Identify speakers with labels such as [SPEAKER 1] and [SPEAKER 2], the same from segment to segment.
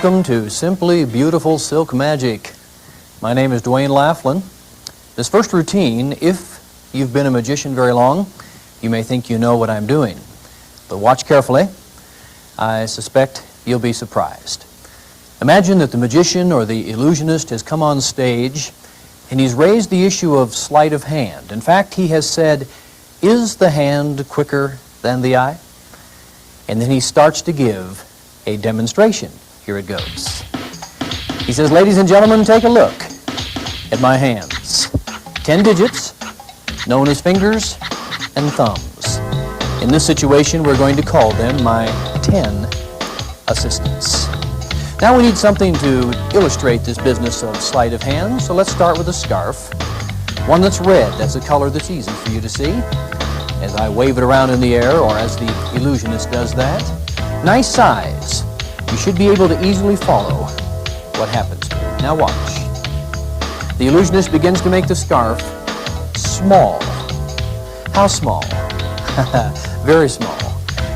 [SPEAKER 1] Welcome to Simply Beautiful Silk Magic. My name is Duane Laflin. This first routine, if you've been a magician very long, you may think you know what I'm doing. But watch carefully. I suspect you'll be surprised. Imagine that the magician or the illusionist has come on stage and he's raised the issue of sleight of hand. In fact, he has said, "Is the hand quicker than the eye?" And then he starts to give a demonstration. Here it goes. He says, "Ladies and gentlemen, take a look at my hands. 10 digits, known as fingers and thumbs. In this situation, we're going to call them my 10 assistants." Now we need something to illustrate this business of sleight of hand, so let's start with a scarf. One that's red, that's a color that's easy for you to see. As I wave it around in the air, or as the illusionist does that. Nice size. You should be able to easily follow what happens to it. Now watch. The illusionist begins to make the scarf small. How small? Very small.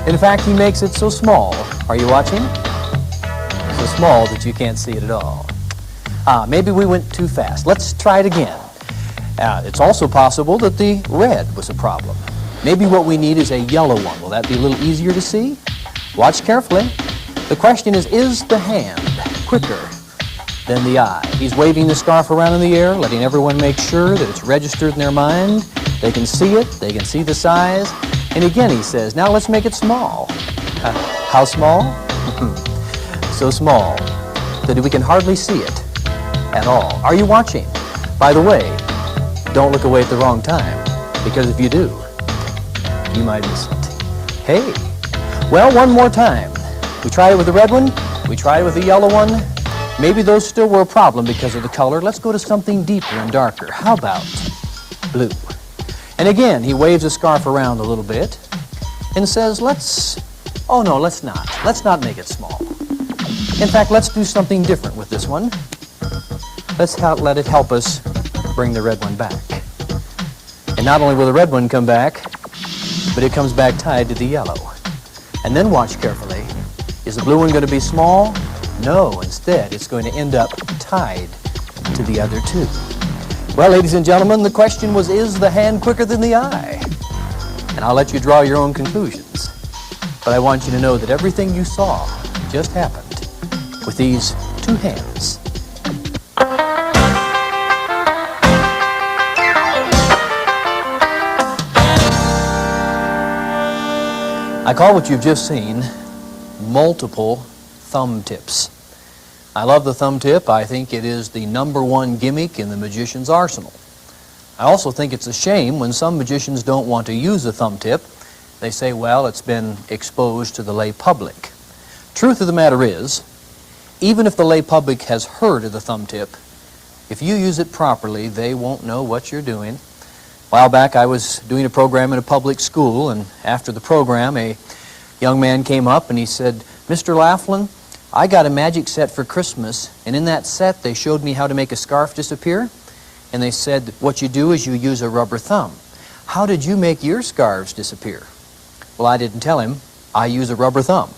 [SPEAKER 1] In fact, he makes it so small. Are you watching? So small that you can't see it at all. Maybe we went too fast. Let's try it again. It's also possible that the red was a problem. Maybe what we need is a yellow one. Will that be a little easier to see? Watch carefully. The question is the hand quicker than the eye? He's waving the scarf around in the air, letting everyone make sure that it's registered in their mind. They can see it, they can see the size. And again he says, now let's make it small. How small? So small that we can hardly see it at all. Are you watching? By the way, don't look away at the wrong time, because if you do, you might miss it. Hey, well, one more time. We tried it with the red one, we tried it with the yellow one. Maybe those still were a problem because of the color. Let's go to something deeper and darker. How about blue? And again, he waves the scarf around a little bit and says, let's not make it small. In fact, let's do something different with this one. Let's let it help us bring the red one back. And not only will the red one come back, but it comes back tied to the yellow. And then watch carefully. Is the blue one going to be small? No, instead it's going to end up tied to the other two. Well, ladies and gentlemen, the question was, is the hand quicker than the eye? And I'll let you draw your own conclusions. But I want you to know that everything you saw just happened with these two hands. I call what you've just seen multiple thumb tips. I love the thumb tip. I think it is the #1 gimmick in the magician's arsenal. I also think it's a shame when some magicians don't want to use a thumb tip. They say, well, it's been exposed to the lay public. Truth of the matter is, even if the lay public has heard of the thumb tip, if you use it properly, they won't know what you're doing. A while back, I was doing a program in a public school, and after the program, a young man came up and he said, "Mr. Laflin, I got a magic set for Christmas, and in that set they showed me how to make a scarf disappear, and they said what you do is you use a rubber thumb. How did you make your scarves disappear?" Well, I didn't tell him. I use a rubber thumb.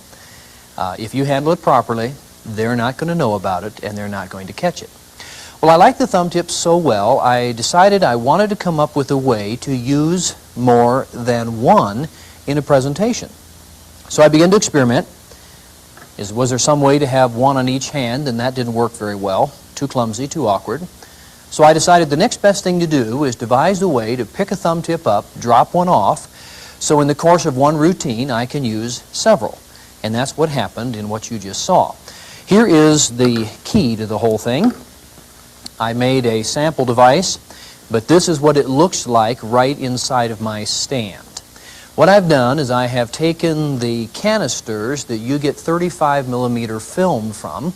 [SPEAKER 1] If you handle it properly, they're not going to know about it, and they're not going to catch it. Well, I like the thumb tips so well, I decided I wanted to come up with a way to use more than one in a presentation. So I began to experiment. Was there some way to have one on each hand? And that didn't work very well. Too clumsy, too awkward. So I decided the next best thing to do is devise a way to pick a thumb tip up, drop one off, so in the course of one routine I can use several. And that's what happened in what you just saw. Here is the key to the whole thing. I made a sample device, but this is what it looks like right inside of my stand. What I've done is I have taken the canisters that you get 35mm film from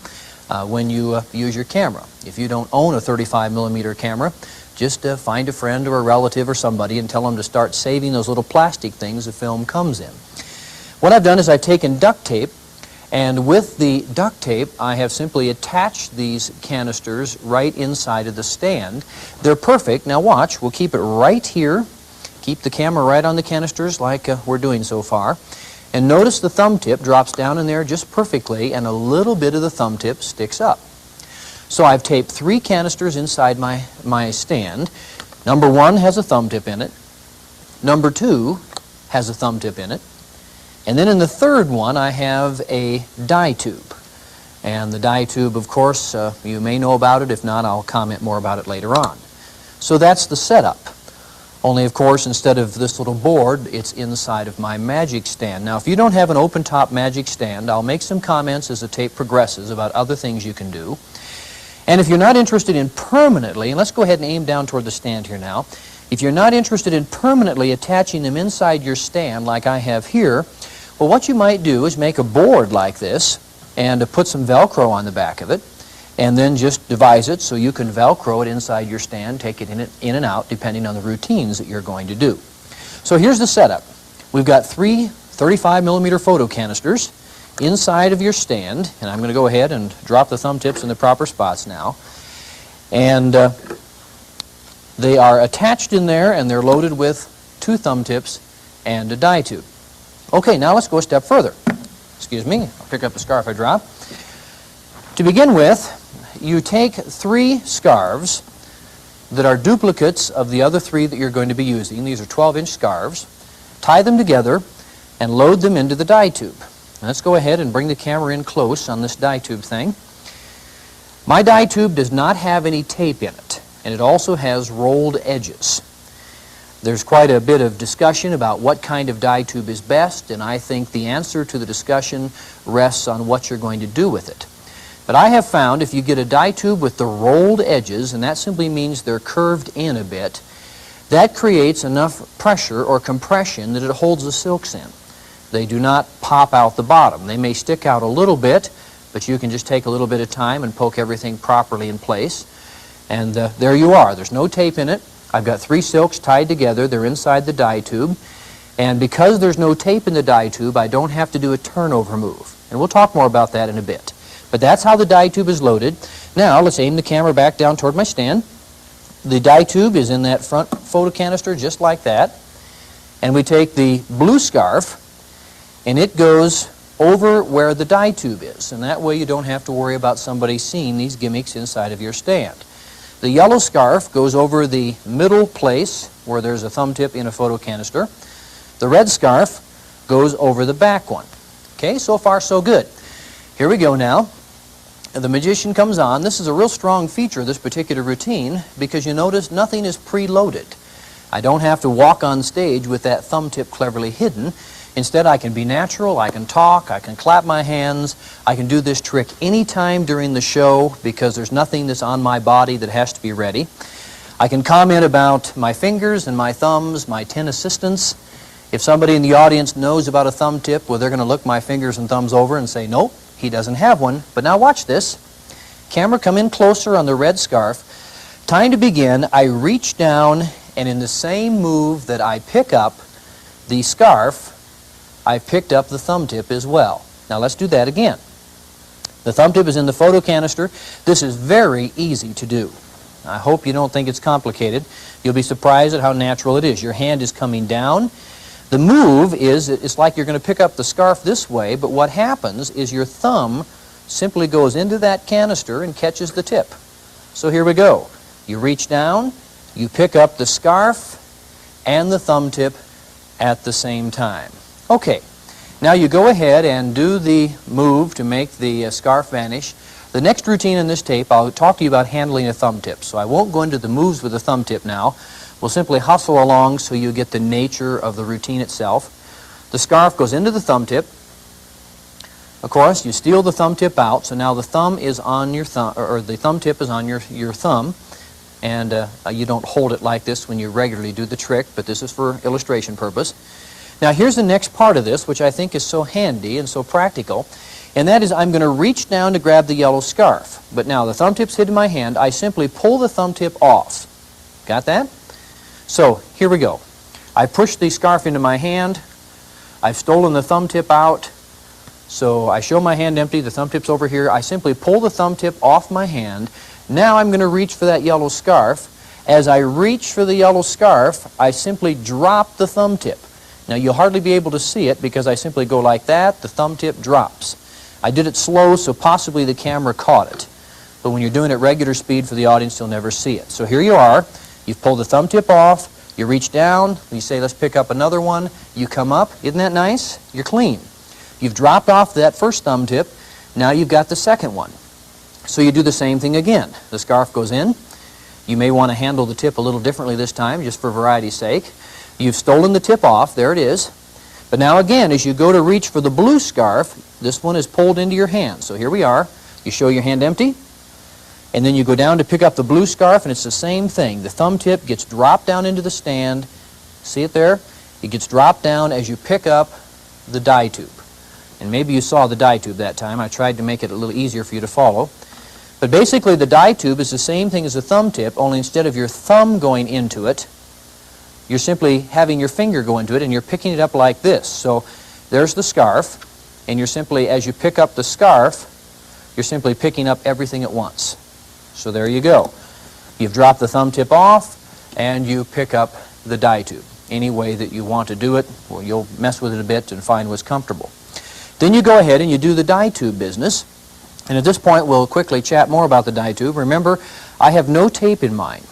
[SPEAKER 1] when you use your camera. If you don't own a 35mm camera, just find a friend or a relative or somebody and tell them to start saving those little plastic things the film comes in. What I've done is I've taken duct tape, and with the duct tape I have simply attached these canisters right inside of the stand. They're perfect. Now watch, we'll keep it right here. Keep the camera right on the canisters like we're doing so far. And notice the thumb tip drops down in there just perfectly, and a little bit of the thumb tip sticks up. So I've taped 3 canisters inside my stand. Number 1 has a thumb tip in it. Number 2 has a thumb tip in it. And then in the 3rd one, I have a dye tube. And the dye tube, of course, you may know about it. If not, I'll comment more about it later on. So that's the setup. Only, of course, instead of this little board, it's inside of my magic stand. Now, if you don't have an open-top magic stand, I'll make some comments as the tape progresses about other things you can do. And if you're not interested in permanently, and let's go ahead and aim down toward the stand here now. If you're not interested in permanently attaching them inside your stand like I have here, well, what you might do is make a board like this and put some Velcro on the back of it, and then just devise it so you can Velcro it inside your stand, take it in and out, depending on the routines that you're going to do. So here's the setup. We've got 3 35mm photo canisters inside of your stand, and I'm going to go ahead and drop the thumb tips in the proper spots now. And they are attached in there, and they're loaded with 2 thumb tips and a dye tube. Okay, now let's go a step further. Excuse me, I'll pick up the scarf I dropped. To begin with, you take 3 scarves that are duplicates of the other 3 that you're going to be using. These are 12-inch scarves. Tie them together and load them into the dye tube. Now, let's go ahead and bring the camera in close on this dye tube thing. My dye tube does not have any tape in it, and it also has rolled edges. There's quite a bit of discussion about what kind of dye tube is best, and I think the answer to the discussion rests on what you're going to do with it. But I have found if you get a dye tube with the rolled edges, and that simply means they're curved in a bit, that creates enough pressure or compression that it holds the silks in. They do not pop out the bottom. They may stick out a little bit, but you can just take a little bit of time and poke everything properly in place. And there you are. There's no tape in it. I've got 3 silks tied together. They're inside the dye tube. And because there's no tape in the dye tube, I don't have to do a turnover move. And we'll talk more about that in a bit. But that's how the dye tube is loaded. Now, let's aim the camera back down toward my stand. The dye tube is in that front photo canister just like that. And we take the blue scarf, and it goes over where the dye tube is. And that way you don't have to worry about somebody seeing these gimmicks inside of your stand. The yellow scarf goes over the middle place where there's a thumb tip in a photo canister. The red scarf goes over the back one. Okay, so far so good. Here we go now. The magician comes on. This is a real strong feature of this particular routine because you notice nothing is preloaded. I don't have to walk on stage with that thumb tip cleverly hidden. Instead, I can be natural, I can talk, I can clap my hands, I can do this trick anytime during the show because there's nothing that's on my body that has to be ready. I can comment about my fingers and my thumbs, my 10 assistants. If somebody in the audience knows about a thumb tip, well, they're going to look my fingers and thumbs over and say, nope, he doesn't have one. But now watch this. Camera, come in closer on the red scarf. Time to begin. I reach down, and in the same move that I pick up the scarf, I've picked up the thumb tip as well. Now let's do that again. The thumb tip is in the photo canister. This is very easy to do. I hope you don't think it's complicated. You'll be surprised at how natural it is. Your hand is coming down. The move is, it's like you're going to pick up the scarf this way, but what happens is your thumb simply goes into that canister and catches the tip. So here we go. You reach down, you pick up the scarf and the thumb tip at the same time. Okay, now you go ahead and do the move to make the scarf vanish. The next routine in this tape, I'll talk to you about handling a thumb tip. So I won't go into the moves with the thumb tip now. We'll simply hustle along so you get the nature of the routine itself. The scarf goes into the thumb tip. Of course, you steal the thumb tip out, so now the thumb is on your thumb, or the thumb tip is on your thumb, and you don't hold it like this when you regularly do the trick, but this is for illustration purpose. Now here's the next part of this, which I think is so handy and so practical, and that is I'm going to reach down to grab the yellow scarf. But now the thumb tip's hidden in my hand. I simply pull the thumb tip off. Got that? So here we go. I push the scarf into my hand. I've stolen the thumb tip out. So I show my hand empty. The thumb tip's over here. I simply pull the thumb tip off my hand. Now I'm going to reach for that yellow scarf. As I reach for the yellow scarf, I simply drop the thumb tip. Now you'll hardly be able to see it because I simply go like that, the thumb tip drops. I did it slow, so possibly the camera caught it. But when you're doing it regular speed for the audience, you'll never see it. So here you are. You've pulled the thumb tip off. You reach down. You say, let's pick up another one. You come up. Isn't that nice? You're clean. You've dropped off that first thumb tip. Now you've got the second one. So you do the same thing again. The scarf goes in. You may want to handle the tip a little differently this time, just for variety's sake. You've stolen the tip off. There it is. But now again, as you go to reach for the blue scarf, this one is pulled into your hand. So here we are. You show your hand empty. And then you go down to pick up the blue scarf, and it's the same thing. The thumb tip gets dropped down into the stand. See it there? It gets dropped down as you pick up the dye tube. And maybe you saw the dye tube that time. I tried to make it a little easier for you to follow. But basically, the dye tube is the same thing as the thumb tip, only instead of your thumb going into it, you're simply having your finger go into it, and you're picking it up like this. So there's the scarf, and you're simply, as you pick up the scarf, you're simply picking up everything at once. So there you go. You've dropped the thumb tip off, and you pick up the dye tube. Any way that you want to do it, well, you'll mess with it a bit and find what's comfortable. Then you go ahead and you do the dye tube business. And at this point, we'll quickly chat more about the dye tube. Remember, I have no tape in mind.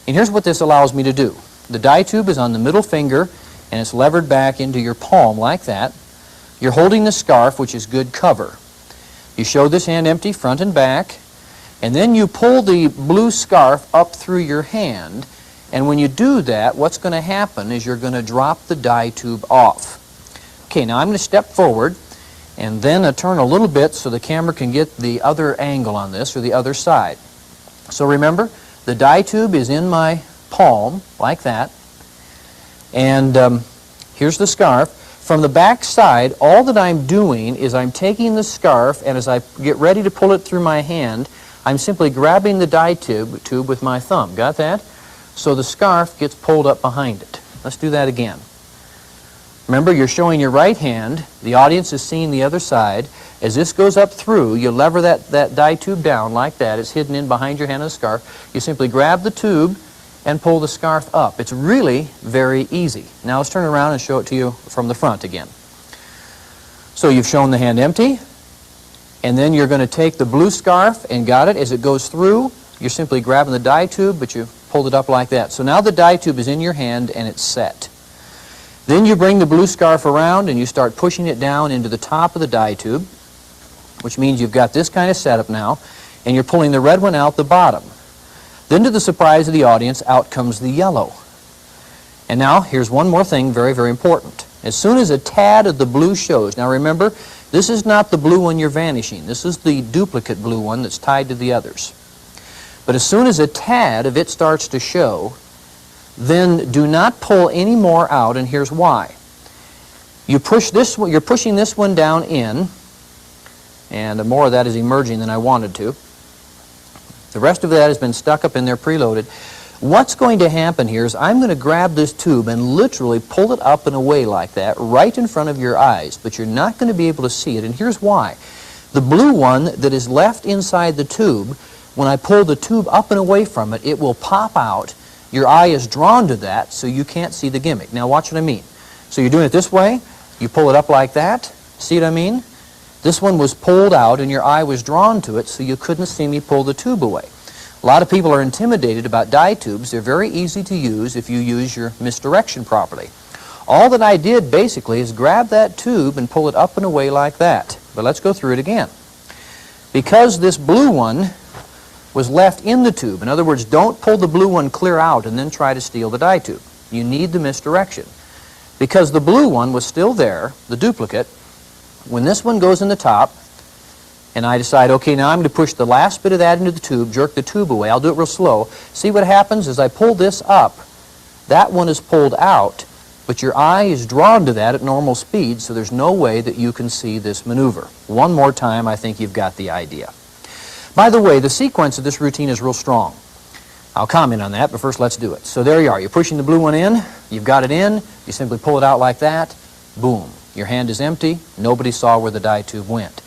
[SPEAKER 1] And here's what this allows me to do. The dye tube is on the middle finger, and it's levered back into your palm like that. You're holding the scarf, which is good cover. You show this hand empty, front and back, and then you pull the blue scarf up through your hand, and when you do that, what's going to happen is you're going to drop the dye tube off. Okay, now I'm going to step forward and then turn a little bit so the camera can get the other angle on this, or the other side. So remember, the dye tube is in my palm, like that, and here's the scarf. From the back side, all that I'm doing is I'm taking the scarf, and as I get ready to pull it through my hand, I'm simply grabbing the dye tube with my thumb. Got that? So the scarf gets pulled up behind it. Let's do that again. Remember, you're showing your right hand. The audience is seeing the other side. As this goes up through, you lever that dye tube down like that. It's hidden in behind your hand of the scarf. You simply grab the tube and pull the scarf up. It's really very easy. Now let's turn around and show it to you from the front again. So you've shown the hand empty, and then you're going to take the blue scarf and got it. As it goes through, you're simply grabbing the dye tube, but you pulled it up like that. So now the dye tube is in your hand and it's set. Then you bring the blue scarf around and you start pushing it down into the top of the dye tube, which means you've got this kind of setup now, and you're pulling the red one out the bottom. Then, to the surprise of the audience, out comes the yellow. And now, here's one more thing very, very important. As soon as a tad of the blue shows, now remember, this is not the blue one you're vanishing. This is the duplicate blue one that's tied to the others. But as soon as a tad of it starts to show, then do not pull any more out, and here's why. You push this one, you're pushing this one down in, and more of that is emerging than I wanted to. The rest of that has been stuck up in there preloaded. What's going to happen here is I'm going to grab this tube and literally pull it up and away like that right in front of your eyes, but you're not going to be able to see it, and here's why. The blue one that is left inside the tube, when I pull the tube up and away from it, it will pop out. Your eye is drawn to that, so you can't see the gimmick. Now watch what I mean. So you're doing it this way, you pull it up like that, see what I mean? This one was pulled out and your eye was drawn to it, so you couldn't see me pull the tube away. A lot of people are intimidated about dye tubes. They're very easy to use if you use your misdirection properly. All that I did basically is grab that tube and pull it up and away like that. But let's go through it again. Because this blue one was left in the tube, in other words, don't pull the blue one clear out and then try to steal the dye tube. You need the misdirection. Because the blue one was still there, the duplicate, when this one goes in the top, and I decide, okay, now I'm going to push the last bit of that into the tube, jerk the tube away. I'll do it real slow. See what happens? As I pull this up, that one is pulled out, but your eye is drawn to that at normal speed, so there's no way that you can see this maneuver. One more time, I think you've got the idea. By the way, the sequence of this routine is real strong. I'll comment on that, but first let's do it. So there you are. You're pushing the blue one in. You've got it in. You simply pull it out like that. Boom. Your hand is empty. Nobody saw where the dye tube went.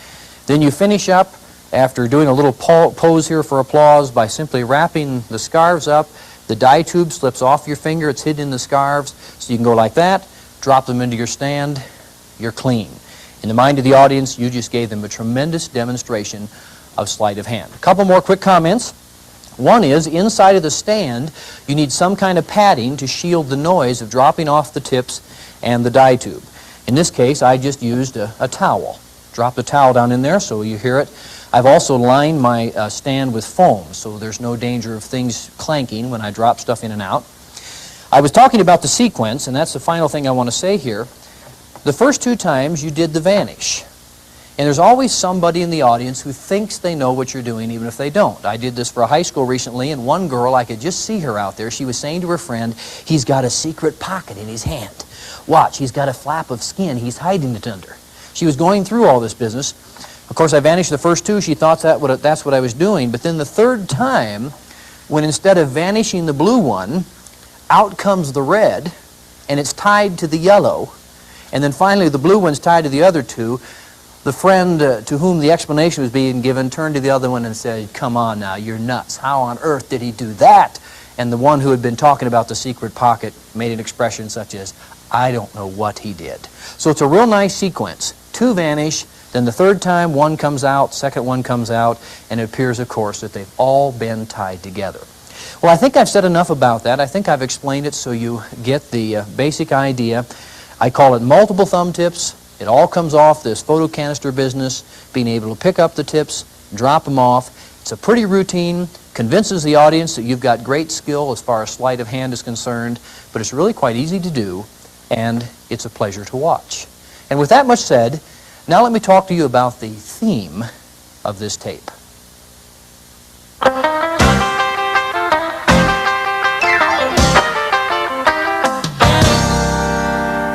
[SPEAKER 1] Then you finish up after doing a little pose here for applause by simply wrapping the scarves up. The dye tube slips off your finger. It's hidden in the scarves. So you can go like that, drop them into your stand, you're clean. In the mind of the audience, you just gave them a tremendous demonstration of sleight of hand. A couple more quick comments. One is, inside of the stand, you need some kind of padding to shield the noise of dropping off the tips and the die tube. In this case, I just used a towel. Drop the towel down in there so you hear it. I've also lined my stand with foam, so there's no danger of things clanking when I drop stuff in and out. I was talking about the sequence, and that's the final thing I want to say here. The first two times you did the vanish. And there's always somebody in the audience who thinks they know what you're doing, even if they don't. I did this for a high school recently, and one girl, I could just see her out there. She was saying to her friend, he's got a secret pocket in his hand. Watch, he's got a flap of skin he's hiding it under. She was going through all this business. Of course, I vanished the first two. She thought that's what I was doing. But then the third time, when instead of vanishing the blue one, out comes the red, and it's tied to the yellow, and then finally the blue one's tied to the other two, the friend to whom the explanation was being given turned to the other one and said, come on now, you're nuts. How on earth did he do that? And the one who had been talking about the secret pocket made an expression such as, I don't know what he did. So it's a real nice sequence. Two vanish, then the third time one comes out, second one comes out, and it appears, of course, that they've all been tied together. Well, I think I've said enough about that. I think I've explained it so you get the basic idea. I call it multiple thumb tips. It all comes off this photo canister business, being able to pick up the tips, drop them off. It's a pretty routine, convinces the audience that you've got great skill as far as sleight of hand is concerned, but it's really quite easy to do, and it's a pleasure to watch. And with that much said, now let me talk to you about the theme of this tape.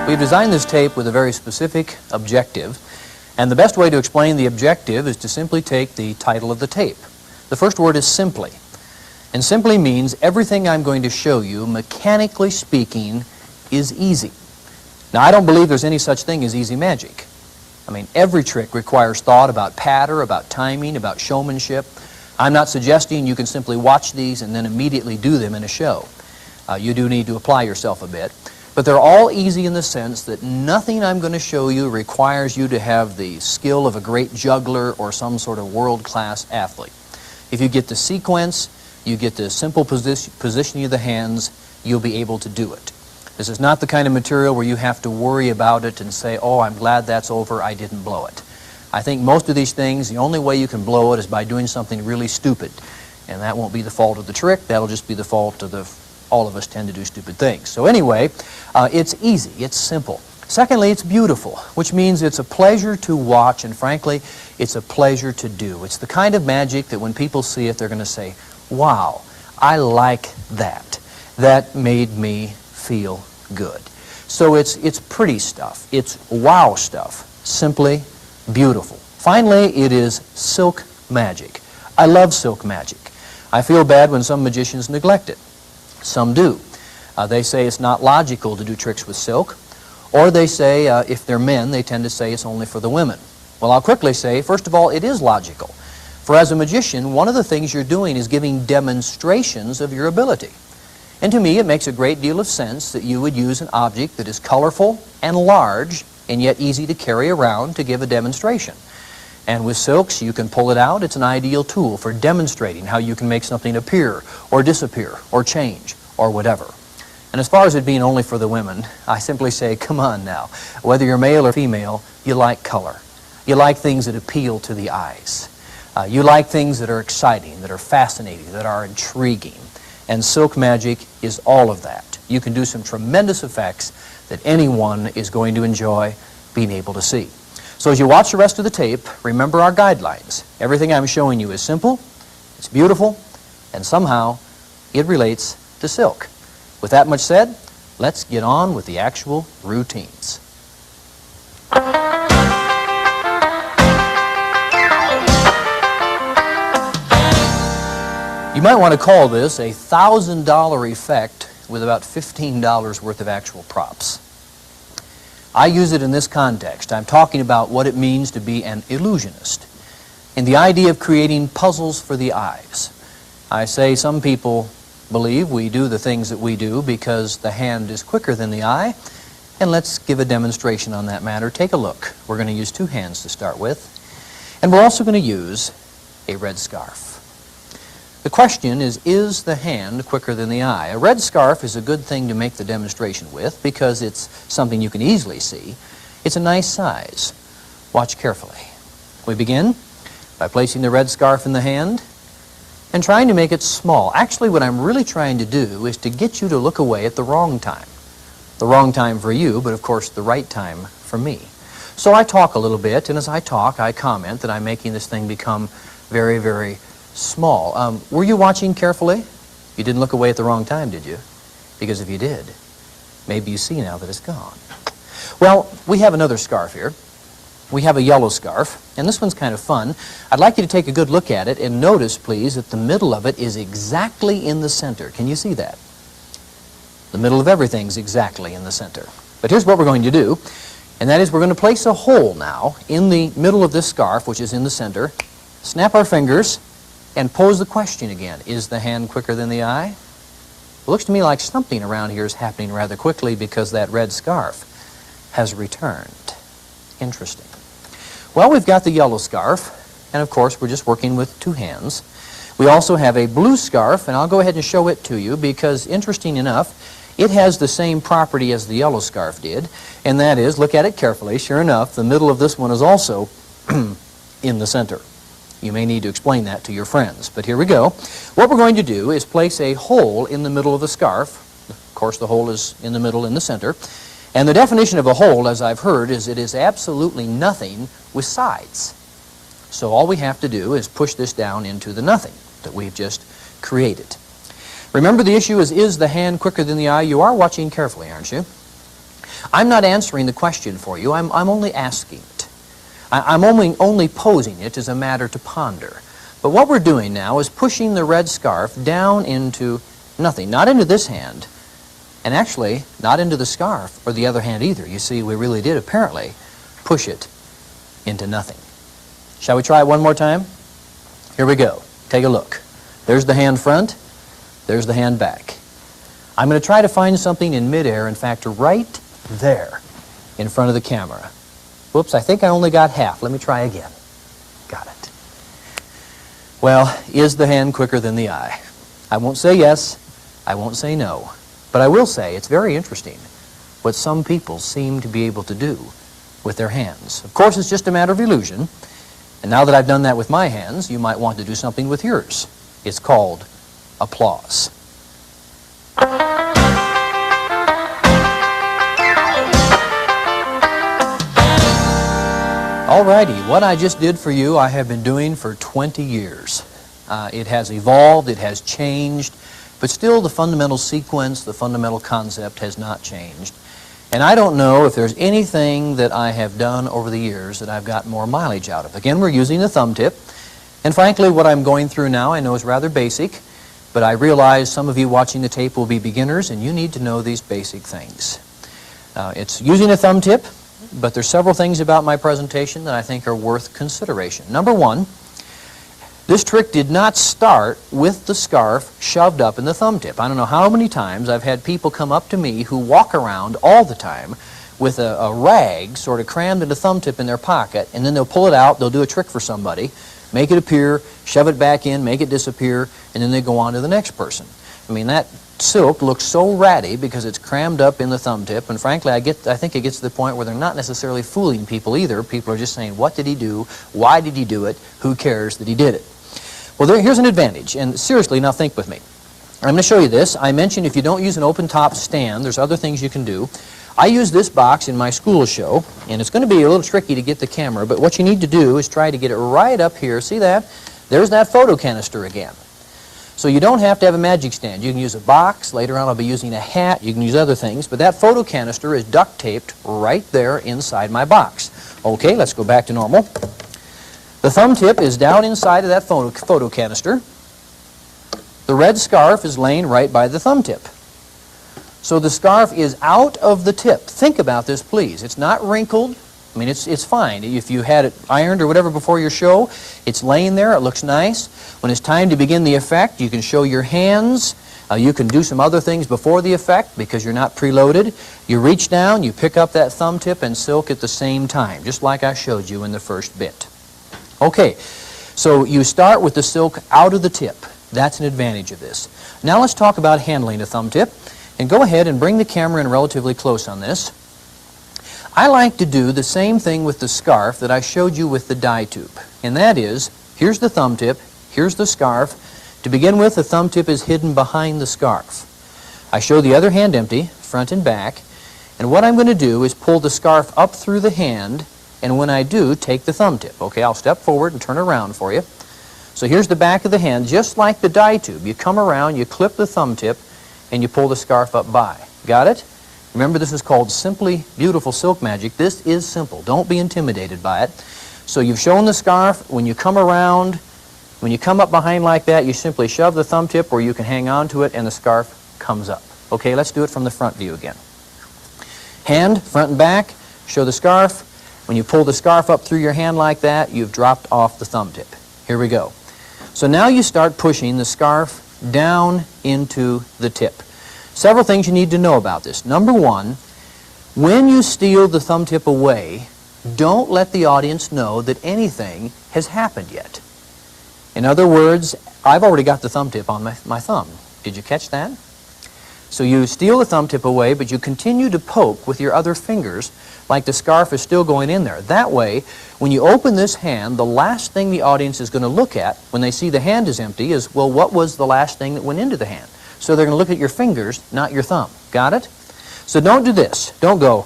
[SPEAKER 1] We've designed this tape with a very specific objective, and the best way to explain the objective is to simply take the title of the tape. The first word is simply, and simply means everything I'm going to show you, mechanically speaking, is easy. Now, I don't believe there's any such thing as easy magic. I mean, every trick requires thought about patter, about timing, about showmanship. I'm not suggesting you can simply watch these and then immediately do them in a show. You do need to apply yourself a bit. But they're all easy in the sense that nothing I'm going to show you requires you to have the skill of a great juggler or some sort of world-class athlete. If you get the sequence, you get the simple positioning of the hands, you'll be able to do it. This is not the kind of material where you have to worry about it and say, oh, I'm glad that's over, I didn't blow it. I think most of these things, the only way you can blow it is by doing something really stupid. And that won't be the fault of the trick, that'll just be the fault of all of us tend to do stupid things. So anyway, it's easy, it's simple. Secondly, it's beautiful, which means it's a pleasure to watch, and frankly, it's a pleasure to do. It's the kind of magic that when people see it, they're going to say, wow, I like that. That made me feel good. So it's pretty stuff. It's wow stuff. Simply beautiful. Finally, it is silk magic. I love silk magic. I feel bad when some magicians neglect it. Some do. They say it's not logical to do tricks with silk, or they say, if they're men, they tend to say it's only for the women. Well, I'll quickly say, first of all, it is logical. For as a magician, one of the things you're doing is giving demonstrations of your ability. And to me, it makes a great deal of sense that you would use an object that is colorful and large, and yet easy to carry around to give a demonstration. And with silks, you can pull it out. It's an ideal tool for demonstrating how you can make something appear or disappear or change or whatever. And as far as it being only for the women, I simply say, come on now. Whether you're male or female, you like color. You like things that appeal to the eyes. You like things that are exciting, that are fascinating, that are intriguing. And silk magic is all of that. You can do some tremendous effects that anyone is going to enjoy being able to see. So as you watch the rest of the tape, remember our guidelines. Everything I'm showing you is simple, it's beautiful, and somehow it relates to silk. With that much said, let's get on with the actual routines. You might want to call this a $1,000 effect with about $15 worth of actual props. I use it in this context. I'm talking about what it means to be an illusionist and the idea of creating puzzles for the eyes. I say some people believe we do the things that we do because the hand is quicker than the eye, And let's give a demonstration on that matter. Take a look. We're going to use two hands to start with. And we're also going to use a red scarf. The question is the hand quicker than the eye? A red scarf is a good thing to make the demonstration with because it's something you can easily see. It's a nice size. Watch carefully. We begin by placing the red scarf in the hand and trying to make it small. Actually, what I'm really trying to do is to get you to look away at the wrong time. The wrong time for you, but of course the right time for me. So I talk a little bit, and as I talk, I comment that I'm making this thing become very, very small. Were you watching carefully? You didn't look away at the wrong time, did you? Because if you did, maybe you see now that it's gone. Well, we have another scarf here. We have a yellow scarf, and this one's kind of fun. I'd like you to take a good look at it and notice, please, that the middle of it is exactly in the center. Can you see that? The middle of everything's exactly in the center. But here's what we're going to do, and that is we're going to place a hole now in the middle of this scarf, which is in the center, snap our fingers, and pose the question again. Is the hand quicker than the eye? It looks to me like something around here is happening rather quickly because that red scarf has returned. Interesting. Well, we've got the yellow scarf, and of course we're just working with two hands. We also have a blue scarf, and I'll go ahead and show it to you because, interesting enough, it has the same property as the yellow scarf did, and that is, look at it carefully, sure enough, the middle of this one is also in the center. You may need to explain that to your friends, but here we go. What we're going to do is place a hole in the middle of the scarf. Of course, the hole is in the middle in the center. And the definition of a hole, as I've heard, is it is absolutely nothing with sides. So all we have to do is push this down into the nothing that we've just created. Remember, the issue is the hand quicker than the eye? You are watching carefully, aren't you? I'm not answering the question for you. I'm only asking it. I'm only posing it as a matter to ponder. But what we're doing now is pushing the red scarf down into nothing, not into this hand, and actually not into the scarf or the other hand either. You see, we really did apparently push it into nothing. Shall we try it one more time? Here we go. Take a look. There's the hand front. There's the hand back. I'm going to try to find something in midair, in fact, right there in front of the camera. Whoops, I think I only got half. Let me try again. Got it. Well, is the hand quicker than the eye? I won't say yes. I won't say no. But I will say it's very interesting what some people seem to be able to do with their hands. Of course, it's just a matter of illusion. And now that I've done that with my hands, you might want to do something with yours. It's called applause. Alrighty, what I just did for you, I have been doing for 20 years. It has evolved, it has changed, but still the fundamental sequence, the fundamental concept has not changed. And I don't know if there's anything that I have done over the years that I've gotten more mileage out of. Again, we're using the thumb tip, and frankly, what I'm going through now I know is rather basic, but I realize some of you watching the tape will be beginners, and you need to know these basic things. It's using a thumb tip, but there's several things about my presentation that I think are worth consideration. Number one, this trick did not start with the scarf shoved up in the thumb tip. I don't know how many times I've had people come up to me who walk around all the time with a rag sort of crammed in the thumb tip in their pocket, and then they'll pull it out, they'll do a trick for somebody, make it appear, shove it back in, make it disappear, and then they go on to the next person. I mean, that silk looks so ratty because it's crammed up in the thumb tip, and frankly, I think it gets to the point where they're not necessarily fooling people either. People are just saying, what did he do? Why did he do it? Who cares that he did it? Well, here's an advantage, and seriously, now think with me. I'm going to show you this. I mentioned if you don't use an open-top stand, there's other things you can do. I use this box in my school show, and it's going to be a little tricky to get the camera, but what you need to do is try to get it right up here. See that? There's that photo canister again. So you don't have to have a magic stand. You can use a box. Later on I'll be using a hat. You can use other things. But that photo canister is duct taped right there inside my box. Okay, let's go back to normal. The thumb tip is down inside of that photo canister. The red scarf is laying right by the thumb tip. So the scarf is out of the tip. Think about this, please. It's not wrinkled. I mean, it's fine. If you had it ironed or whatever before your show, it's laying there, it looks nice. When it's time to begin the effect, you can show your hands. You can do some other things before the effect because you're not preloaded. You reach down, you pick up that thumb tip and silk at the same time, just like I showed you in the first bit. Okay, so you start with the silk out of the tip. That's an advantage of this. Now let's talk about handling a thumb tip. And go ahead and bring the camera in relatively close on this. I like to do the same thing with the scarf that I showed you with the dye tube. And that is, here's the thumb tip, here's the scarf. To begin with, the thumb tip is hidden behind the scarf. I show the other hand empty, front and back. And what I'm going to do is pull the scarf up through the hand, and when I do, take the thumb tip. Okay, I'll step forward and turn around for you. So here's the back of the hand, just like the dye tube. You come around, you clip the thumb tip, and you pull the scarf up by. Got it? Remember, this is called Simply Beautiful Silk Magic. This is simple. Don't be intimidated by it. So you've shown the scarf. When you come around, when you come up behind like that, you simply shove the thumb tip where you can hang on to it and the scarf comes up. Okay, let's do it from the front view again. Hand, front and back, show the scarf. When you pull the scarf up through your hand like that, you've dropped off the thumb tip. Here we go. So now you start pushing the scarf down into the tip. Several things you need to know about this. Number one, when you steal the thumb tip away, don't let the audience know that anything has happened yet. In other words, I've already got the thumb tip on my thumb. Did you catch that? So you steal the thumb tip away, but you continue to poke with your other fingers like the scarf is still going in there. That way, when you open this hand, the last thing the audience is going to look at when they see the hand is empty is, well, what was the last thing that went into the hand? So they're going to look at your fingers, not your thumb. Got it? So don't do this. Don't go,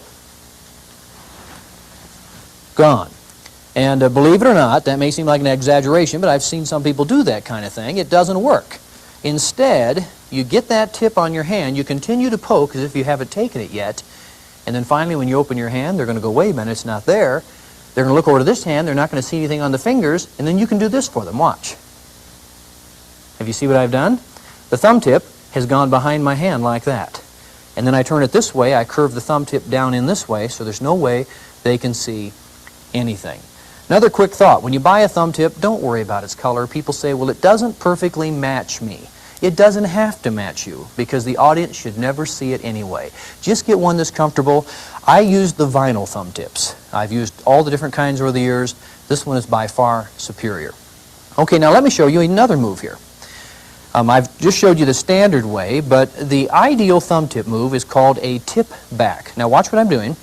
[SPEAKER 1] gone. And believe it or not, that may seem like an exaggeration, but I've seen some people do that kind of thing. It doesn't work. Instead, you get that tip on your hand, you continue to poke as if you haven't taken it yet, and then finally when you open your hand, they're going to go, wait a minute, it's not there. They're going to look over to this hand, they're not going to see anything on the fingers, and then you can do this for them. Watch. Have you see what I've done? The thumb tip has gone behind my hand like that. And then I turn it this way, I curve the thumb tip down in this way, so there's no way they can see anything. Another quick thought, when you buy a thumb tip, don't worry about its color. People say, well, it doesn't perfectly match me. It doesn't have to match you because the audience should never see it anyway. Just get one that's comfortable. I use the vinyl thumb tips. I've used all the different kinds over the years. This one is by far superior. Okay, now let me show you another move here. I've just showed you the standard way, but the ideal thumb tip move is called a tip back. Now watch what I'm doing.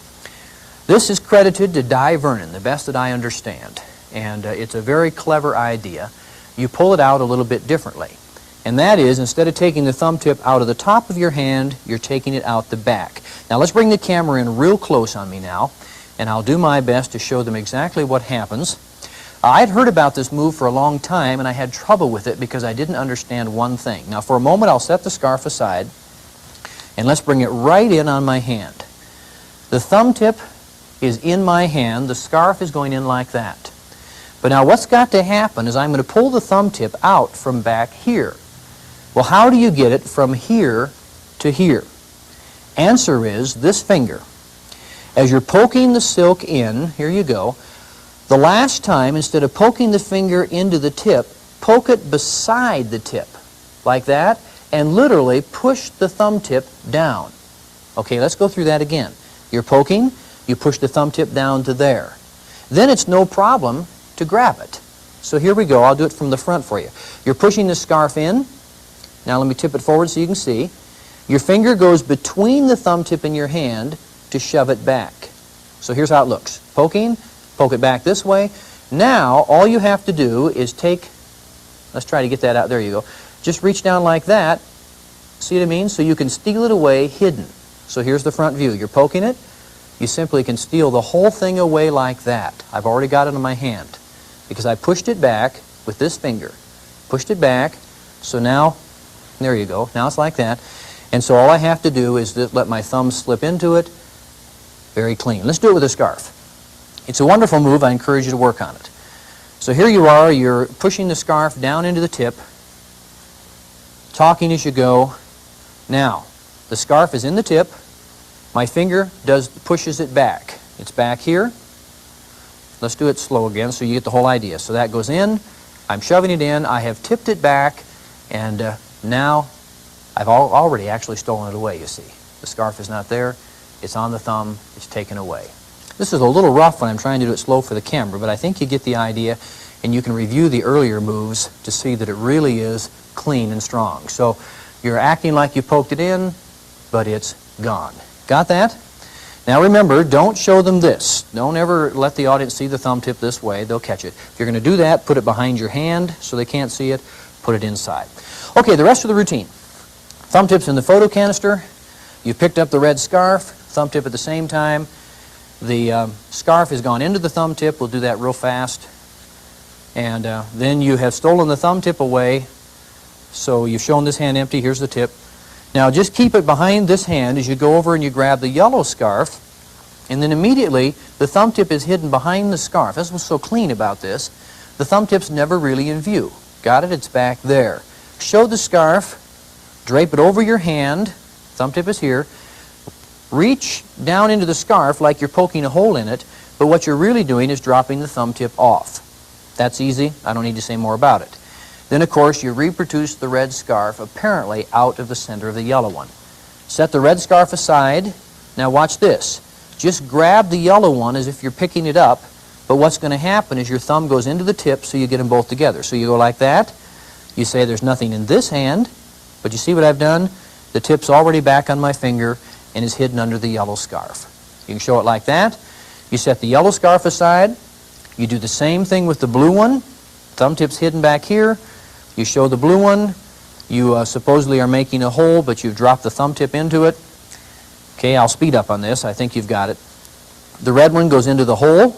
[SPEAKER 1] This is credited to Di Vernon, the best that I understand. And it's a very clever idea. You pull it out a little bit differently. And that is, instead of taking the thumb tip out of the top of your hand, you're taking it out the back. Now let's bring the camera in real close on me now, and I'll do my best to show them exactly what happens. I'd heard about this move for a long time, and I had trouble with it because I didn't understand one thing. Now for a moment, I'll set the scarf aside, and let's bring it right in on my hand. The thumb tip is in my hand, the scarf is going in like that. But now what's got to happen is I'm going to pull the thumb tip out from back here. Well, how do you get it from here to here? Answer is this finger. As you're poking the silk in, here you go, the last time, instead of poking the finger into the tip, poke it beside the tip, like that, and literally push the thumb tip down. Okay, let's go through that again. You're poking, you push the thumb tip down to there. Then it's no problem to grab it. So here we go, I'll do it from the front for you. You're pushing the scarf in. Now let me tip it forward so you can see. Your finger goes between the thumb tip in your hand to shove it back. So here's how it looks. Poking, poke it back this way. Now all you have to do is take, let's try to get that out, there you go. Just reach down like that, see what I mean? So you can steal it away hidden. So here's the front view. You're poking it, you simply can steal the whole thing away like that. I've already got it in my hand because I pushed it back with this finger. Pushed it back, so now, there you go, now it's like that. And so all I have to do is just let my thumb slip into it, very clean. Let's do it with a scarf. It's a wonderful move, I encourage you to work on it. So here you are, you're pushing the scarf down into the tip, talking as you go. Now, the scarf is in the tip, my finger pushes it back. It's back here, Let's do it slow again so you get the whole idea. So that goes in, I'm shoving it in, I have tipped it back, and now I've already actually stolen it away, you see. The scarf is not there, it's on the thumb, it's taken away. This is a little rough when I'm trying to do it slow for the camera, but I think you get the idea, and you can review the earlier moves to see that it really is clean and strong. So you're acting like you poked it in, but it's gone. Got that? Now remember, don't show them this. Don't ever let the audience see the thumb tip this way. They'll catch it. If you're going to do that, put it behind your hand so they can't see it. Put it inside. Okay, the rest of the routine. Thumb tip's in the photo canister. You've picked up the red scarf. Thumb tip at the same time. The scarf has gone into the thumb tip. We'll do that real fast. And then you have stolen the thumb tip away. So you've shown this hand empty. Here's the tip. Now just keep it behind this hand as you go over and you grab the yellow scarf, and then immediately the thumb tip is hidden behind the scarf. That's what's so clean about this. The thumb tip's never really in view. Got it? It's back there. Show the scarf, drape it over your hand, thumb tip is here, reach down into the scarf like you're poking a hole in it, but what you're really doing is dropping the thumb tip off. That's easy. I don't need to say more about it. Then, of course, you reproduce the red scarf apparently out of the center of the yellow one. Set the red scarf aside. Now watch this. Just grab the yellow one as if you're picking it up, but what's going to happen is your thumb goes into the tip so you get them both together. So you go like that. You say there's nothing in this hand, but you see what I've done? The tip's already back on my finger and is hidden under the yellow scarf. You can show it like that. You set the yellow scarf aside. You do the same thing with the blue one. Thumb tip's hidden back here. You show the blue one. You supposedly are making a hole, but you've dropped the thumb tip into it. Okay, I'll speed up on this. I think you've got it. The red one goes into the hole.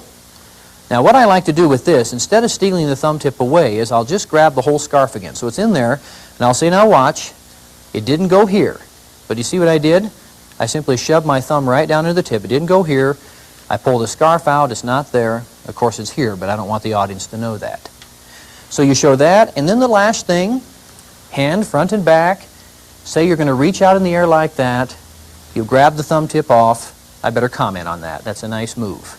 [SPEAKER 1] Now what I like to do with this, instead of stealing the thumb tip away, is I'll just grab the whole scarf again. So it's in there, and I'll say, now watch. It didn't go here. But you see what I did? I simply shoved my thumb right down into the tip. It didn't go here. I pull the scarf out. It's not there. Of course, it's here, but I don't want the audience to know that. So you show that, and then the last thing, hand front and back. Say you're going to reach out in the air like that. You grab the thumb tip off. I better comment on that. That's a nice move.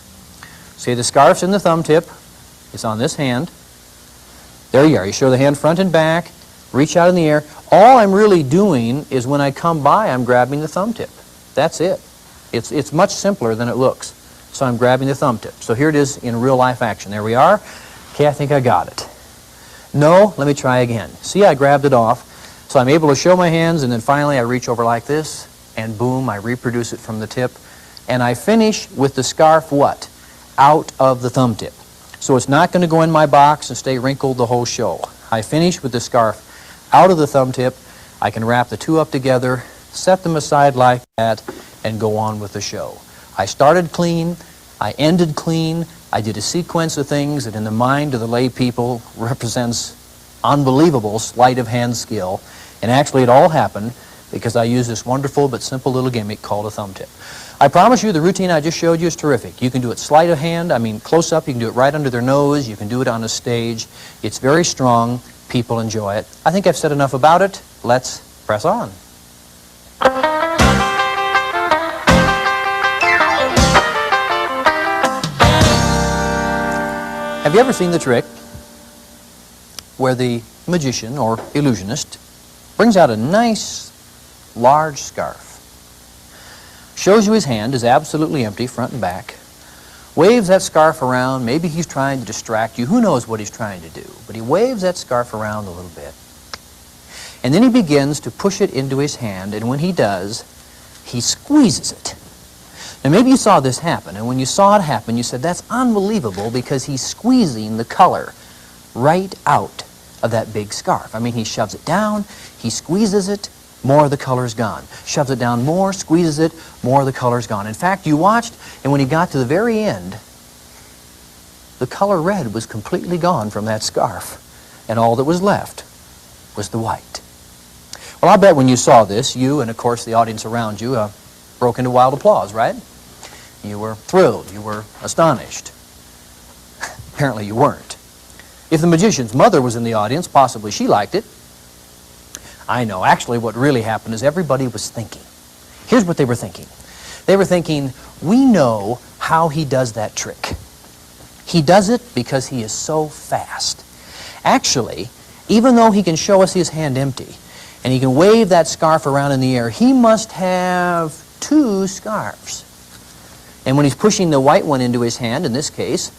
[SPEAKER 1] See, the scarf's in the thumb tip. It's on this hand. There you are. You show the hand front and back. Reach out in the air. All I'm really doing is when I come by, I'm grabbing the thumb tip. That's it. It's much simpler than it looks. So I'm grabbing the thumb tip. So here it is in real life action. There we are. Okay, I think I got it. No, let me try again. See, I grabbed it off. So I'm able to show my hands, and then finally I reach over like this, and boom, I reproduce it from the tip. And I finish with the scarf what? Out of the thumb tip. So it's not going to go in my box and stay wrinkled the whole show. I finish with the scarf out of the thumb tip. I can wrap the two up together, set them aside like that, and go on with the show. I started clean. I ended clean. I did a sequence of things that in the mind of the lay people represents unbelievable sleight of hand skill. And actually it all happened because I used this wonderful but simple little gimmick called a thumb tip. I promise you the routine I just showed you is terrific. You can do it sleight of hand, I mean close up, you can do it right under their nose, you can do it on a stage. It's very strong, people enjoy it. I think I've said enough about it. Let's press on. Have you ever seen the trick where the magician or illusionist brings out a nice large scarf, shows you his hand is absolutely empty front and back, waves that scarf around, maybe he's trying to distract you, who knows what he's trying to do, but he waves that scarf around a little bit, and then he begins to push it into his hand, and when he does, he squeezes it. Now maybe you saw this happen, and when you saw it happen, you said, that's unbelievable because he's squeezing the color right out of that big scarf. I mean, he shoves it down, he squeezes it, more of the color's gone. Shoves it down more, squeezes it, more of the color's gone. In fact, you watched, and when he got to the very end, the color red was completely gone from that scarf, and all that was left was the white. Well, I'll bet when you saw this, you and, of course, the audience around you broke into wild applause, right? You were thrilled. You were astonished. Apparently you weren't. If the magician's mother was in the audience, possibly she liked it. I know. Actually, what really happened is everybody was thinking. Here's what they were thinking. They were thinking, we know how he does that trick. He does it because he is so fast. Actually, even though he can show us his hand empty, and he can wave that scarf around in the air, he must have 2 scarves. And when he's pushing the white one into his hand, in this case,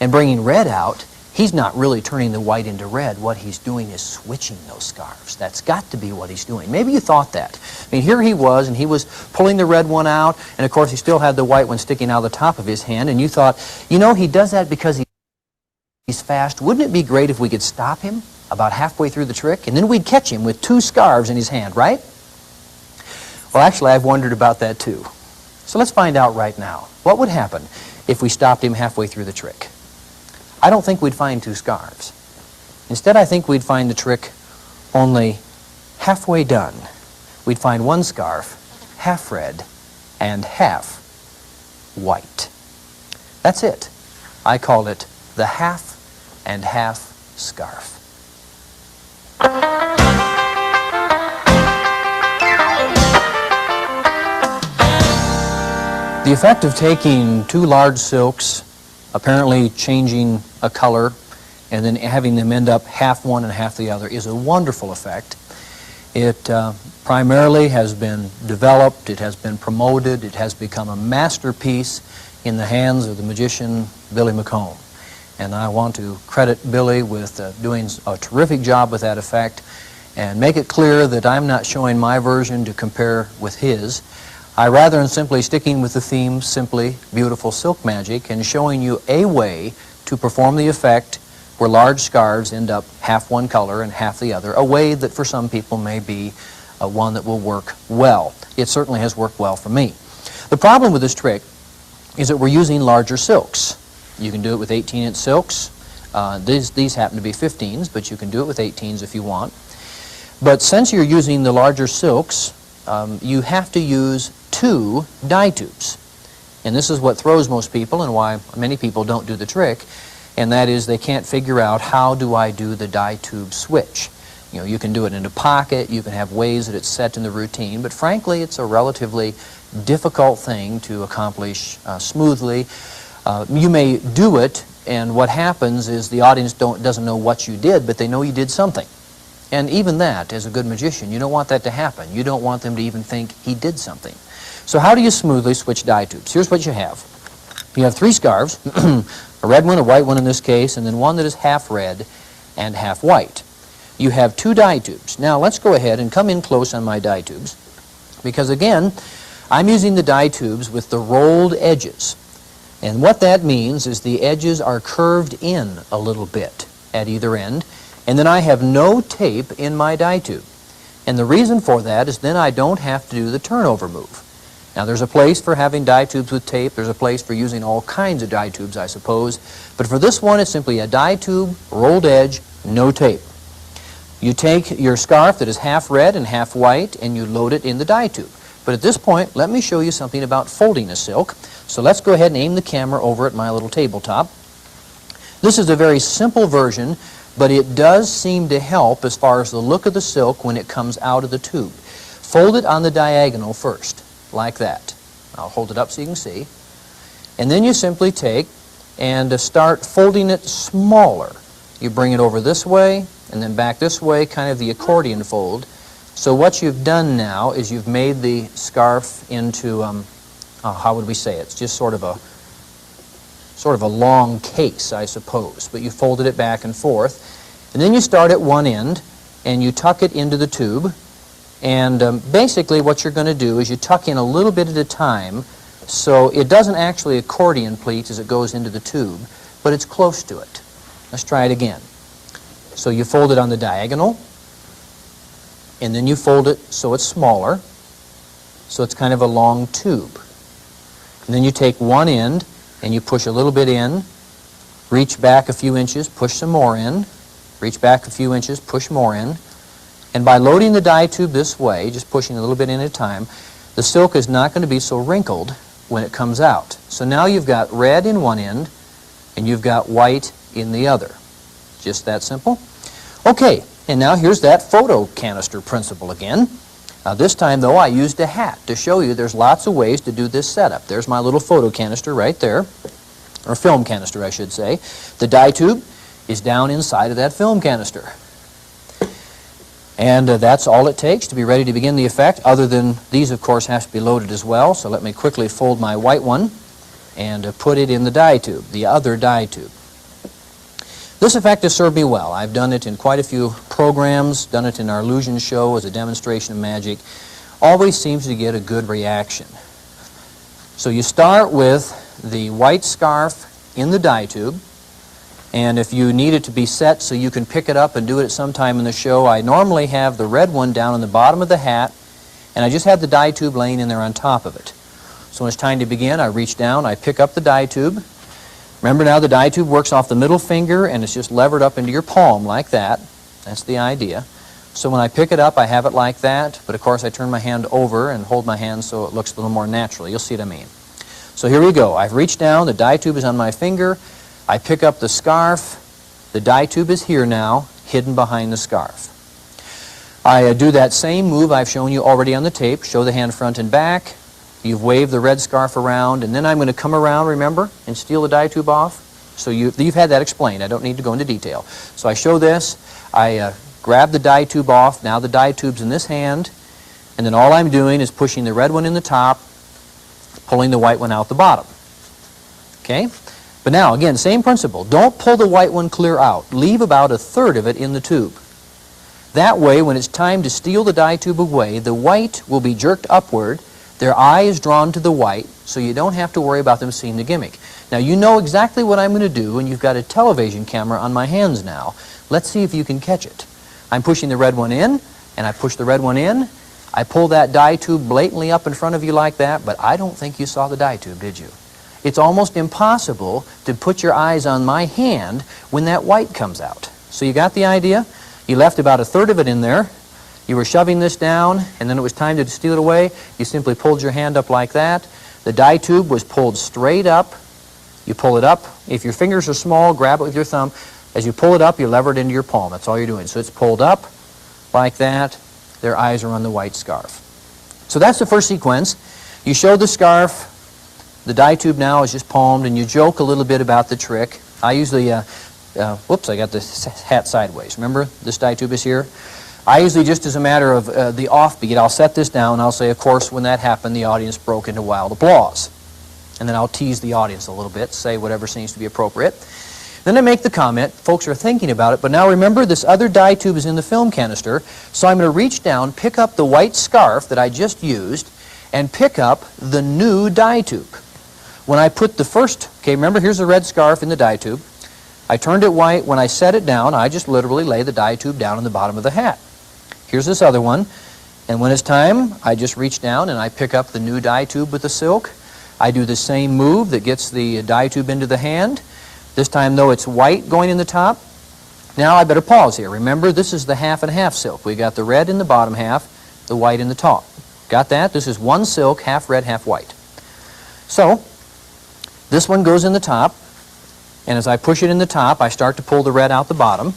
[SPEAKER 1] and bringing red out, he's not really turning the white into red. What he's doing is switching those scarves. That's got to be what he's doing. Maybe you thought that. I mean, here he was, and he was pulling the red one out, and of course he still had the white one sticking out of the top of his hand, and you thought, you know, he does that because he's fast. Wouldn't it be great if we could stop him about halfway through the trick, and then we'd catch him with 2 scarves in his hand, right? Well, actually, I've wondered about that too. So let's find out right now. What would happen if we stopped him halfway through the trick? I don't think we'd find 2 scarves. Instead, I think we'd find the trick only halfway done. We'd find 1 scarf, half red, and half white. That's it. I call it the half and half scarf. The effect of taking 2 large silks, apparently changing a color, and then having them end up half one and half the other is a wonderful effect. It primarily has been developed, it has been promoted, it has become a masterpiece in the hands of the magician Billy McComb. And I want to credit Billy with doing a terrific job with that effect and make it clear that I'm not showing my version to compare with his. I rather than simply sticking with the theme, simply beautiful silk magic, and showing you a way to perform the effect where large scarves end up half one color and half the other, a way that for some people may be one that will work well. It certainly has worked well for me. The problem with this trick is that we're using larger silks. You can do it with 18-inch silks. These happen to be 15s, but you can do it with 18s if you want. But since you're using the larger silks, you have to use 2 dye tubes. And this is what throws most people and why many people don't do the trick, and that is they can't figure out how do I do the dye tube switch. You know, you can do it in a pocket, you can have ways that it's set in the routine, but frankly it's a relatively difficult thing to accomplish smoothly. You may do it, and what happens is the audience doesn't know what you did, but they know you did something. And even that, as a good magician, you don't want that to happen. You don't want them to even think he did something. So how do you smoothly switch dye tubes? Here's what you have. You have 3 scarves, a red one, a white one in this case, and then one that is half red and half white. You have 2 dye tubes. Now let's go ahead and come in close on my dye tubes, because again, I'm using the dye tubes with the rolled edges. And what that means is the edges are curved in a little bit at either end, and then I have no tape in my dye tube. And the reason for that is then I don't have to do the turnover move. Now there's a place for having dye tubes with tape, there's a place for using all kinds of dye tubes, I suppose, but for this one it's simply a dye tube, rolled edge, no tape. You take your scarf that is half red and half white and you load it in the dye tube. But at this point, let me show you something about folding a silk. So let's go ahead and aim the camera over at my little tabletop. This is a very simple version, but it does seem to help as far as the look of the silk when it comes out of the tube. Fold it on the diagonal first, like that. I'll hold it up so you can see. And then you simply take and start folding it smaller. You bring it over this way and then back this way, kind of the accordion fold. So what you've done now is you've made the scarf into, how would we say it? It's just sort of a long case, I suppose. But you folded it back and forth. And then you start at one end and you tuck it into the tube. And basically what you're going to do is you tuck in a little bit at a time so it doesn't actually accordion pleat as it goes into the tube, but it's close to it. Let's try it again. So you fold it on the diagonal, and then you fold it so it's smaller, so it's kind of a long tube. And then you take one end and you push a little bit in, reach back a few inches, push some more in, reach back a few inches, push more in. And by loading the dye tube this way, just pushing a little bit in at a time, the silk is not going to be so wrinkled when it comes out. So now you've got red in one end and you've got white in the other. Just that simple. Okay, and now here's that photo canister principle again. This time though I used a hat to show you there's lots of ways to do this setup. There's my little photo canister right there. or film canister, I should say. The dye tube is down inside of that film canister. And that's all it takes to be ready to begin the effect, other than these, of course, have to be loaded as well. So let me quickly fold my white one and put it in the dye tube, the other dye tube. This effect has served me well. I've done it in quite a few programs, done it in our illusion show as a demonstration of magic. Always seems to get a good reaction. So you start with the white scarf in the dye tube, and if you need it to be set so you can pick it up and do it at some time in the show, I normally have the red one down on the bottom of the hat, and I just have the dye tube laying in there on top of it. So when it's time to begin, I reach down, I pick up the dye tube. Remember now, the dye tube works off the middle finger, and it's just levered up into your palm like that. That's the idea. So when I pick it up, I have it like that, but of course I turn my hand over and hold my hand so it looks a little more natural. You'll see what I mean. So here we go. I've reached down, the dye tube is on my finger. I pick up the scarf. The dye tube is here now, hidden behind the scarf. I do that same move I've shown you already on the tape. Show the hand front and back. You've waved the red scarf around, and then I'm going to come around, remember, and steal the dye tube off. So you've had that explained. I don't need to go into detail. So I show this. I grab the dye tube off. Now the dye tube's in this hand, and then all I'm doing is pushing the red one in the top, pulling the white one out the bottom. Okay? But now, again, same principle. Don't pull the white one clear out. Leave about a third of it in the tube. That way, when it's time to steal the dye tube away, the white will be jerked upward. Their eye is drawn to the white, so you don't have to worry about them seeing the gimmick. Now, you know exactly what I'm going to do, and you've got a television camera on my hands now. Let's see if you can catch it. I'm pushing the red one in, and I push the red one in. I pull that dye tube blatantly up in front of you like that, but I don't think you saw the dye tube, did you? It's almost impossible to put your eyes on my hand when that white comes out. So you got the idea? You left about a third of it in there. You were shoving this down, and then it was time to steal it away. You simply pulled your hand up like that. The dye tube was pulled straight up. You pull it up. If your fingers are small, grab it with your thumb. As you pull it up, you lever it into your palm. That's all you're doing. So it's pulled up like that. Their eyes are on the white scarf. So that's the first sequence. You show the scarf. The dye tube now is just palmed, and you joke a little bit about the trick. I usually, whoops, I got this hat sideways. Remember, this dye tube is here. I usually, just as a matter of the offbeat, I'll set this down, and I'll say, of course, when that happened, the audience broke into wild applause. And then I'll tease the audience a little bit, say whatever seems to be appropriate. Then I make the comment, folks are thinking about it, but now remember, this other dye tube is in the film canister, so I'm going to reach down, pick up the white scarf that I just used, and pick up the new dye tube. When I put the first, okay, remember, here's the red scarf in the dye tube. I turned it white. When I set it down, I just literally lay the dye tube down on the bottom of the hat. Here's this other one, and when it's time, I just reach down and I pick up the new dye tube with the silk. I do the same move that gets the dye tube into the hand. This time, though, it's white going in the top. Now I better pause here. Remember, this is the half and half silk. We got the red in the bottom half, the white in the top. Got that? This is one silk, half red, half white. So this one goes in the top, and as I push it in the top, I start to pull the red out the bottom.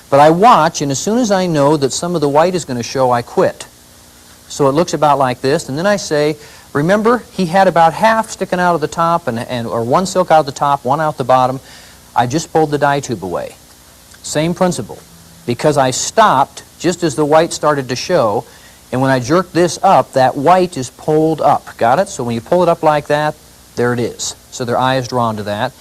[SPEAKER 1] But I watch, and as soon as I know that some of the white is going to show, I quit. So it looks about like this, and then I say, remember, he had about half sticking out of the top, or one silk out of the top, one out the bottom. I just pulled the dye tube away. Same principle. Because I stopped just as the white started to show, and when I jerk this up, that white is pulled up. Got it? So when you pull it up like that, there it is. So their eye is drawn to that.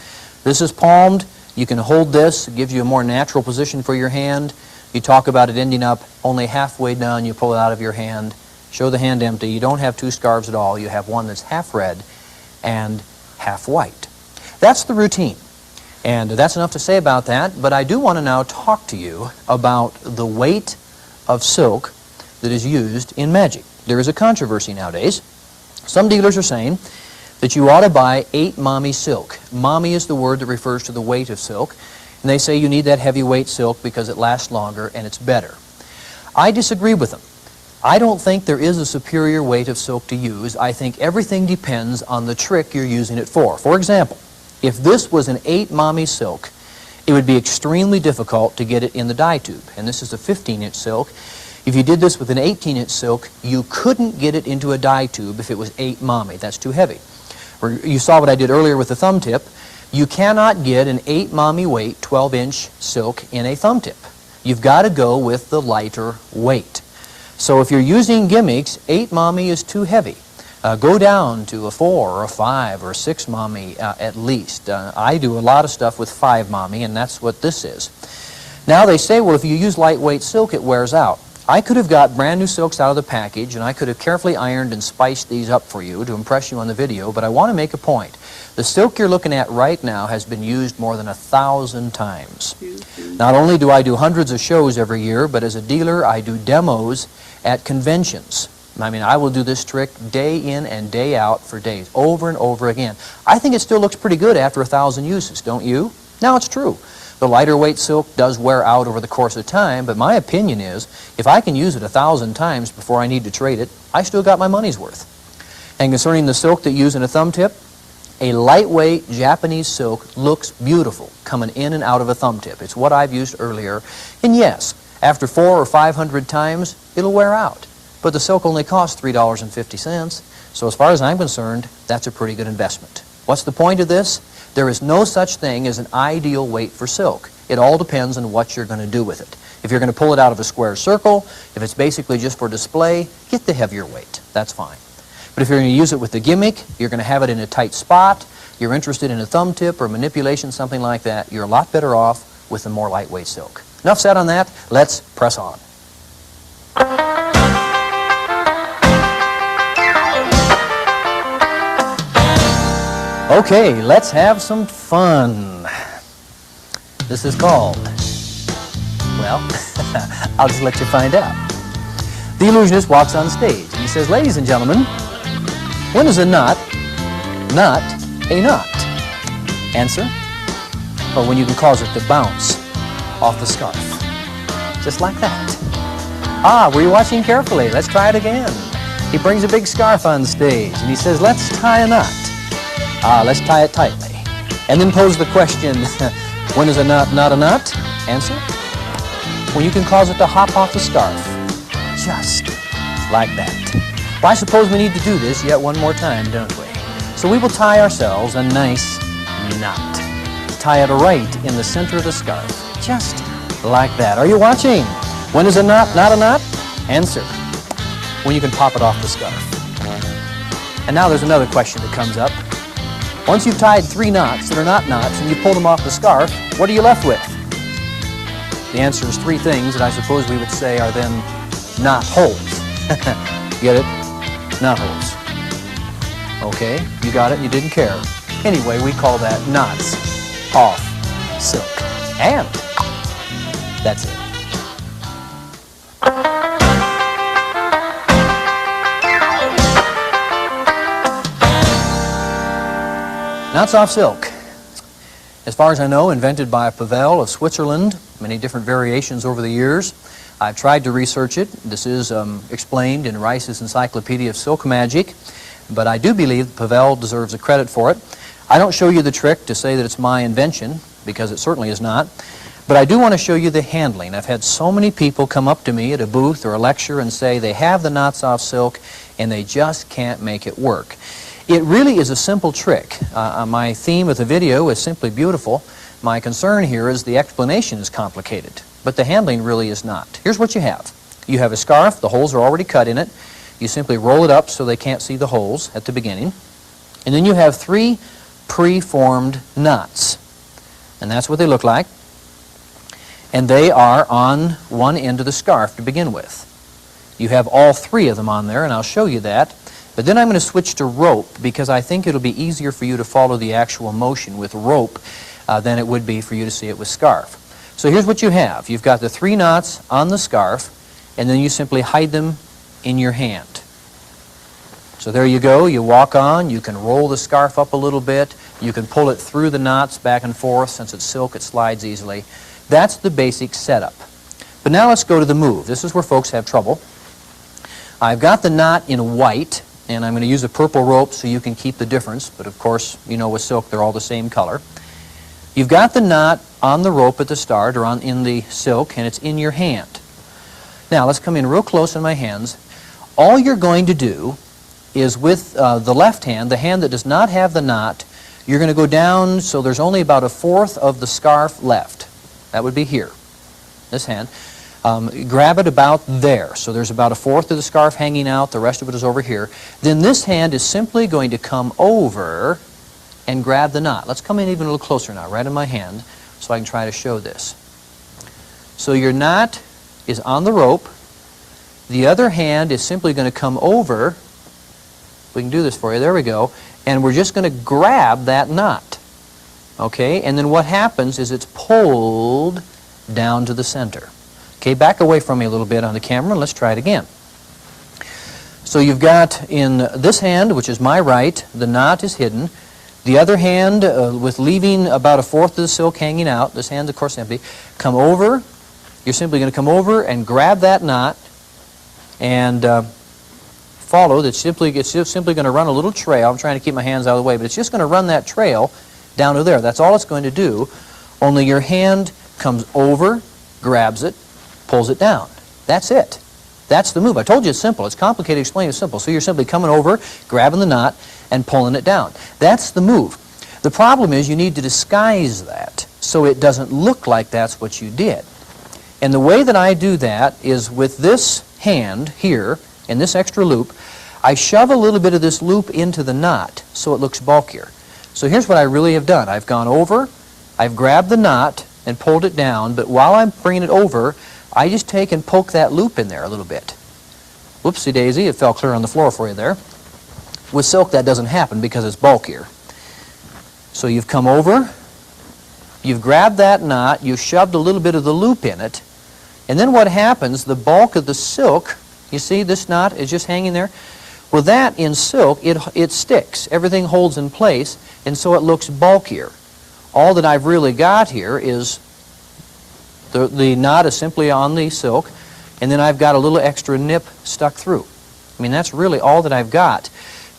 [SPEAKER 1] This is palmed. You can hold this. It gives you a more natural position for your hand. You talk about it ending up only halfway down. You pull it out of your hand. Show the hand empty. You don't have two scarves at all. You have one that's half red and half white. That's the routine. And that's enough to say about that. But I do want to now talk to you about the weight of silk that is used in magic. There is a controversy nowadays. Some dealers are saying that you ought to buy 8 mommy silk. Mommy is the word that refers to the weight of silk. And they say you need that heavyweight silk because it lasts longer and it's better. I disagree with them. I don't think there is a superior weight of silk to use. I think everything depends on the trick you're using it for. For example, if this was an 8 mommy silk, it would be extremely difficult to get it in the dye tube. And this is a 15-inch silk. If you did this with an 18-inch silk, you couldn't get it into a dye tube if it was 8 mommy. That's too heavy. You saw what I did earlier with the thumb tip. You cannot get an 8 mommy weight 12-inch silk in a thumb tip. You've got to go with the lighter weight. So if you're using gimmicks, 8 mommy is too heavy. Go down to a 4 or a 5 or a 6 mommy at least. I do a lot of stuff with 5 mommy, and that's what this is. Now they say, well, if you use lightweight silk, it wears out. I could have got brand new silks out of the package, and I could have carefully ironed and spiced these up for you to impress you on the video, but I want to make a point. The silk you're looking at right now has been used more than 1,000 times. Not only do I do hundreds of shows every year, but as a dealer, I do demos at conventions. I mean, I will do this trick day in and day out for days, over and over again. I think it still looks pretty good after 1,000 uses, don't you? Now, it's true. The lighter weight silk does wear out over the course of time, but my opinion is, if I can use it 1,000 times before I need to trade it, I still got my money's worth. And concerning the silk that you use in a thumb tip, a lightweight Japanese silk looks beautiful coming in and out of a thumb tip. It's what I've used earlier. And yes, after 400 or 500 times, it'll wear out. But the silk only costs $3.50. So as far as I'm concerned, that's a pretty good investment. What's the point of this? There is no such thing as an ideal weight for silk. It all depends on what you're going to do with it. If you're going to pull it out of a square circle, if it's basically just for display, get the heavier weight. That's fine. But if you're going to use it with the gimmick, you're going to have it in a tight spot, you're interested in a thumb tip or manipulation, something like that, you're a lot better off with the more lightweight silk. Enough said on that. Let's press on. Okay, let's have some fun. This is called, well, I'll just let you find out. The illusionist walks on stage and he says, ladies and gentlemen, when is a knot not a knot? Answer, well, when you can cause it to bounce off the scarf. Just like that. Ah, were you watching carefully? Let's try it again. He brings a big scarf on stage and he says, let's tie a knot. Ah, let's tie it tightly. And then pose the question, when is a knot not a knot? Answer, when you can cause it to hop off the scarf. Just like that. Well, I suppose we need to do this yet one more time, don't we? So we will tie ourselves a nice knot. Tie it right in the center of the scarf. Just like that. Are you watching? When is a knot not a knot? Answer, when you can pop it off the scarf. And now there's another question that comes up. Once you've tied 3 knots that are not knots and you pull them off the scarf, what are you left with? The answer is 3 things that I suppose we would say are then knot holes. Get it? Knot holes. Okay, you got it, you didn't care. Anyway, we call that knots off silk. And that's it. Knots off silk. As far as I know, invented by Pavel of Switzerland, many different variations over the years. I've tried to research it. This is explained in Rice's Encyclopedia of Silk Magic, but I do believe Pavel deserves the credit for it. I don't show you the trick to say that it's my invention, because it certainly is not, but I do want to show you the handling. I've had so many people come up to me at a booth or a lecture and say they have the knots off silk and they just can't make it work. It really is a simple trick. My theme of the video is simply beautiful. My concern here is the explanation is complicated, but the handling really is not. Here's what you have. You have a scarf, the holes are already cut in it. You simply roll it up so they can't see the holes at the beginning. And then you have 3 pre-formed knots. And that's what they look like. And they are on one end of the scarf to begin with. You have all 3 of them on there, and I'll show you that. But then I'm going to switch to rope because I think it'll be easier for you to follow the actual motion with rope than it would be for you to see it with scarf. So here's what you have. You've got the 3 knots on the scarf, and then you simply hide them in your hand. So there you go. You walk on. You can roll the scarf up a little bit. You can pull it through the knots back and forth. Since it's silk, it slides easily. That's the basic setup. But now let's go to the move. This is where folks have trouble. I've got the knot in white, and I'm going to use a purple rope so you can keep the difference. But of course, you know with silk, they're all the same color. You've got the knot on the rope at the start, or in the silk, and it's in your hand. Now, let's come in real close in my hands. All you're going to do is with the left hand, the hand that does not have the knot, You're going to go down so there's only about 1/4 of the scarf left. That would be here, this hand. Grab it about there. So there's about 1/4 of the scarf hanging out. The rest of it is over here. Then this hand is simply going to come over and grab the knot. Let's come in even a little closer now, right in my hand, so I can try to show this. So your knot is on the rope. The other hand is simply going to come over. We can do this for you. There we go. And we're just going to grab that knot. Okay? And then what happens is it's pulled down to the center. Okay, back away from me a little bit on the camera, and let's try it again. So you've got in this hand, which is my right, the knot is hidden. The other hand, with leaving about 1/4 of the silk hanging out, this hand's of course empty, come over. You're simply going to come over and grab that knot and follow. It's just simply going to run a little trail. I'm trying to keep my hands out of the way, but it's just going to run that trail down to there. That's all it's going to do, only your hand comes over, grabs it, pulls it down. That's it. That's the move. I told you it's simple. It's complicated to explain. It's simple. So you're simply coming over, grabbing the knot, and pulling it down. That's the move. The problem is you need to disguise that so it doesn't look like that's what you did. And the way that I do that is with this hand here, in this extra loop, I shove a little bit of this loop into the knot so it looks bulkier. So here's what I really have done. I've gone over, I've grabbed the knot and pulled it down, but while I'm bringing it over, I just take and poke that loop in there a little bit. Whoopsie daisy, it fell clear on the floor for you there. With silk that doesn't happen because it's bulkier. So you've come over, you've grabbed that knot, you've shoved a little bit of the loop in it, and then what happens, the bulk of the silk, you see this knot is just hanging there? Well, that in silk, it sticks. Everything holds in place, and so it looks bulkier. All that I've really got here is the knot is simply on the silk, and then I've got a little extra nip stuck through. I mean, that's really all that I've got.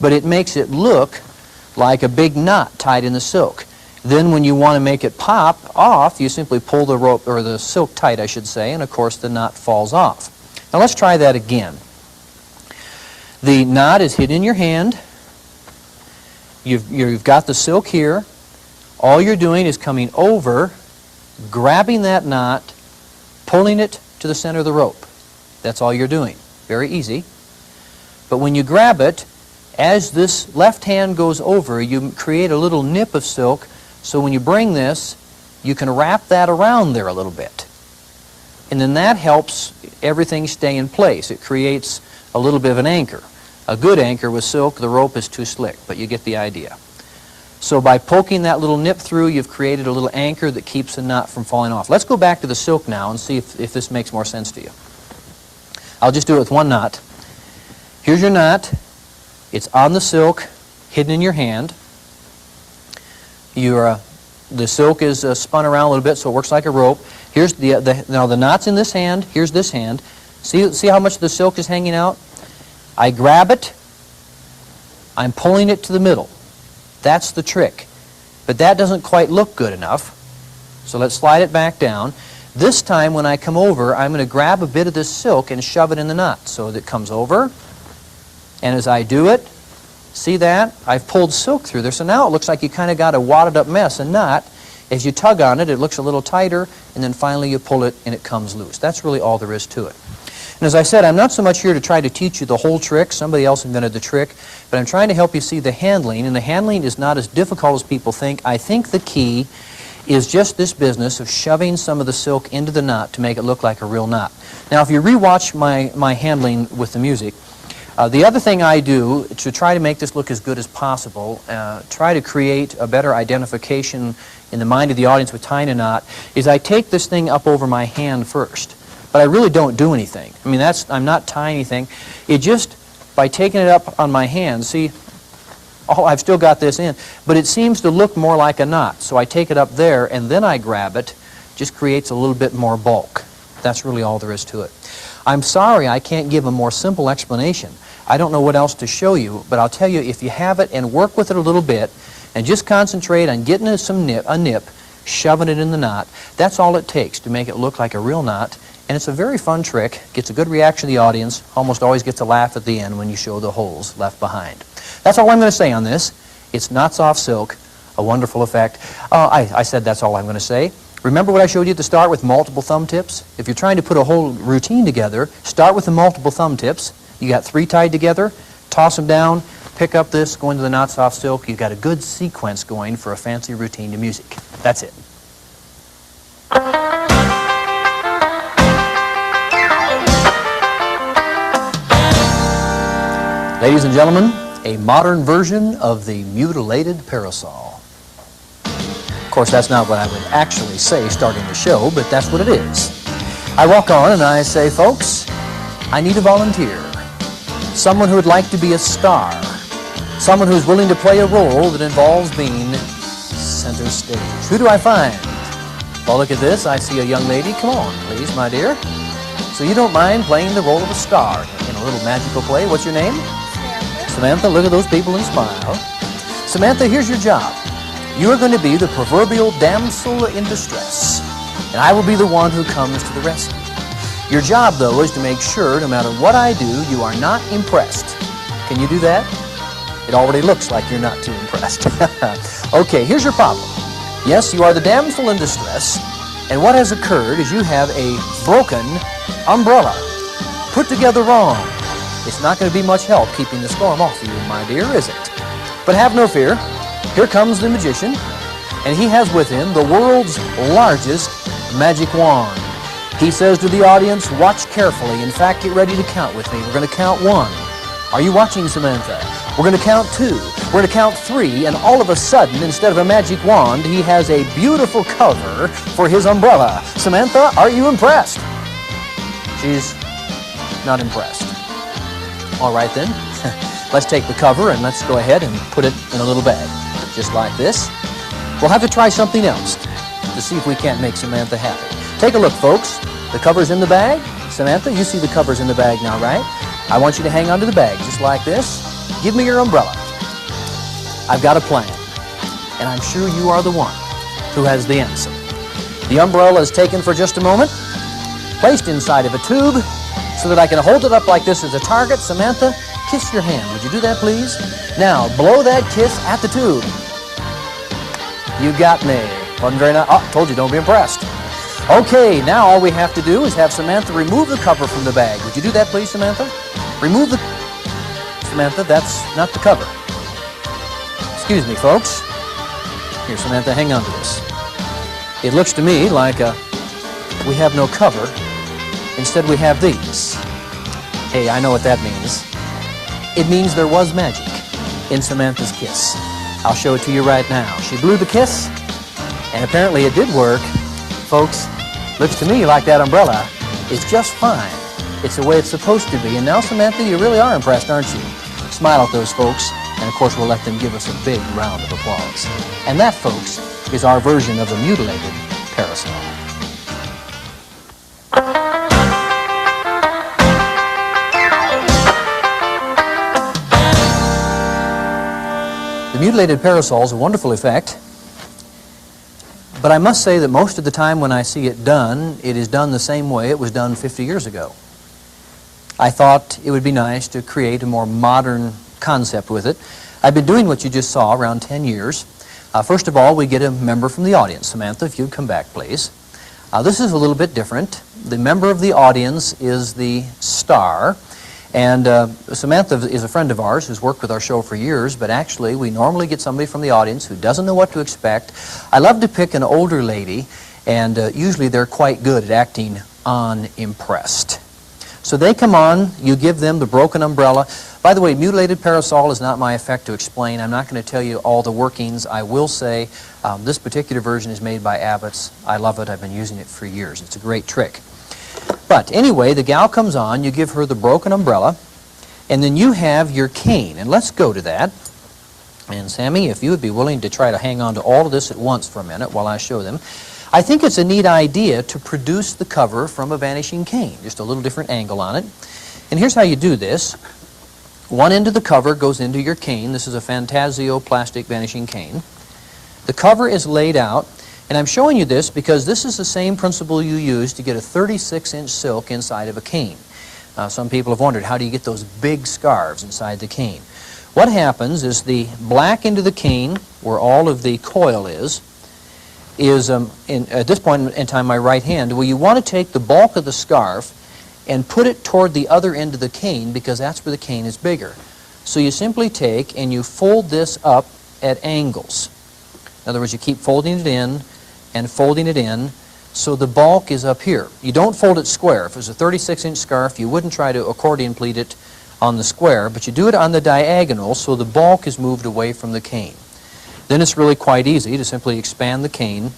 [SPEAKER 1] But it makes it look like a big knot tied in the silk. Then when you want to make it pop off, you simply pull the rope, or the silk tight, I should say, and of course the knot falls off. Now let's try that again. The knot is hidden in your hand. You've got the silk here. All you're doing is coming over, grabbing that knot, pulling it to the center of the rope. That's all you're doing. Very easy. But when you grab it, as this left hand goes over, you create a little nip of silk, so when you bring this, you can wrap that around there a little bit. And then that helps everything stay in place. It creates a little bit of an anchor. A good anchor with silk, the rope is too slick, but you get the idea. So by poking that little nip through, you've created a little anchor that keeps the knot from falling off. Let's go back to the silk now and see if this makes more sense to you. I'll just do it with one knot. Here's your knot. It's on the silk, hidden in your hand. The silk is spun around a little bit so it works like a rope. Here's now the knot's in this hand. Here's this hand. See how much of the silk is hanging out? I grab it. I'm pulling it to the middle. That's the trick. But that doesn't quite look good enough. So let's slide it back down. This time when I come over, I'm going to grab a bit of this silk and shove it in the knot so that it comes over. And as I do it, see that? I've pulled silk through there. So now it looks like you kind of got a wadded up mess, a knot. As you tug on it, it looks a little tighter, and then finally you pull it and it comes loose. That's really all there is to it. And as I said, I'm not so much here to try to teach you the whole trick. Somebody else invented the trick. But I'm trying to help you see the handling, and the handling is not as difficult as people think. I think the key is just this business of shoving some of the silk into the knot to make it look like a real knot. Now, if you rewatch my handling with the music, the other thing I do to try to make this look as good as possible, try to create a better identification in the mind of the audience with tying a knot, is I take this thing up over my hand first. But I really don't do anything. I mean, I'm not tying anything. It just, by taking it up on my hand, see, I've still got this in, but it seems to look more like a knot. So I take it up there, and then I grab it. Just creates a little bit more bulk. That's really all there is to it. I'm sorry I can't give a more simple explanation. I don't know what else to show you, but I'll tell you, if you have it and work with it a little bit, and just concentrate on getting a nip, shoving it in the knot, that's all it takes to make it look like a real knot. And it's a very fun trick, gets a good reaction to the audience, almost always gets a laugh at the end when you show the holes left behind. That's all I'm going to say on this. It's knots off silk. a wonderful effect. I said that's all I'm going to say. Remember what I showed you at the start with multiple thumb tips? If you're trying to put a whole routine together, start with the multiple thumb tips. You got 3 tied together, toss them down, pick up this, go into the not soft silk. You've got a good sequence going for a fancy routine to music. That's it. Ladies and gentlemen, a modern version of the mutilated parasol. Of course, that's not what I would actually say starting the show, but that's what it is. I walk on and I say, folks, I need a volunteer. Someone who would like to be a star. Someone who's willing to play a role that involves being center stage. Who do I find? Well, look at this. I see a young lady. Come on, please, my dear. So you don't mind playing the role of a star in a little magical play. What's your name? Samantha. Look at those people and smile. Samantha, here's your job. You are going to be the proverbial damsel in distress, and I will be the one who comes to the rescue. Your job, though, is to make sure, no matter what I do, you are not impressed. Can you do that? It already looks like you're not too impressed. Okay, here's your problem. Yes, you are the damsel in distress, and what has occurred is you have a broken umbrella, put together wrong. It's not going to be much help keeping the storm off of you, my dear, is it? But have no fear. Here comes the magician, and he has with him the world's largest magic wand. He says to the audience, watch carefully. In fact, get ready to count with me. We're going to count 1. Are you watching, Samantha? We're going to count 2. We're going to count 3, and all of a sudden, instead of a magic wand, he has a beautiful cover for his umbrella. Samantha, are you impressed? She's not impressed. All right, then. Let's take the cover and let's go ahead and put it in a little bag. Just like this. We'll have to try something else to see if we can't make Samantha happy. Take a look, folks. The cover's in the bag. Samantha, you see the cover's in the bag now, right? I want you to hang onto the bag just like this. Give me your umbrella. I've got a plan, and I'm sure you are the one who has the answer. The umbrella is taken for just a moment, placed inside of a tube so that I can hold it up like this as a target. Samantha, kiss your hand. Would you do that, please? Now, blow that kiss at the tube. You got me. Wasn't very nice. Oh, told you, don't be impressed. Okay, now all we have to do is have Samantha remove the cover from the bag. Would you do that, please, Samantha? Remove the... Samantha, that's not the cover. Excuse me, folks. Here, Samantha, hang on to this. It looks to me like we have no cover. Instead, we have these. Hey, I know what that means. It means there was magic in Samantha's kiss. I'll show it to you right now. She blew the kiss, and apparently it did work. Folks, looks to me like that umbrella is just fine. It's the way it's supposed to be. And now, Samantha, you really are impressed, aren't you? Smile at those folks, and of course we'll let them give us a big round of applause. And that, folks, is our version of the mutilated parasol. The mutilated parasol is a wonderful effect, but I must say that most of the time when I see it done, it is done the same way it was done 50 years ago. I thought it would be nice to create a more modern concept with it. I've been doing what you just saw around 10 years. First of all, we get a member from the audience. Samantha, if you'd come back, please. This is a little bit different. The member of the audience is the star. And Samantha is a friend of ours who's worked with our show for years, but actually we normally get somebody from the audience who doesn't know what to expect. I love to pick an older lady, and usually they're quite good at acting unimpressed. So they come on, you give them the broken umbrella. By the way, mutilated parasol is not my effect to explain. I'm not going to tell you all the workings. I will say this particular version is made by Abbott's. I love it. I've been using it for years. It's a great trick. But anyway, the gal comes on, you give her the broken umbrella, and then you have your cane. And let's go to that. And Sammy, if you would be willing to try to hang on to all of this at once for a minute while I show them. I think it's a neat idea to produce the cover from a vanishing cane, just a little different angle on it. And here's how you do this. One end of the cover goes into your cane. This is a Fantasio plastic vanishing cane. The cover is laid out, and I'm showing you this because this is the same principle you use to get a 36-inch silk inside of a cane. Some people have wondered, how do you get those big scarves inside the cane? What happens is the black end of the cane, where all of the coil is at this point in time my right hand. Well, you want to take the bulk of the scarf and put it toward the other end of the cane because that's where the cane is bigger. So you simply take and you fold this up at angles. In other words, you keep folding it in and folding it in so the bulk is up here. You don't fold it square. If it was a 36-inch scarf, you wouldn't try to accordion pleat it on the square, but you do it on the diagonal so the bulk is moved away from the cane. Then it's really quite easy to simply expand the cane,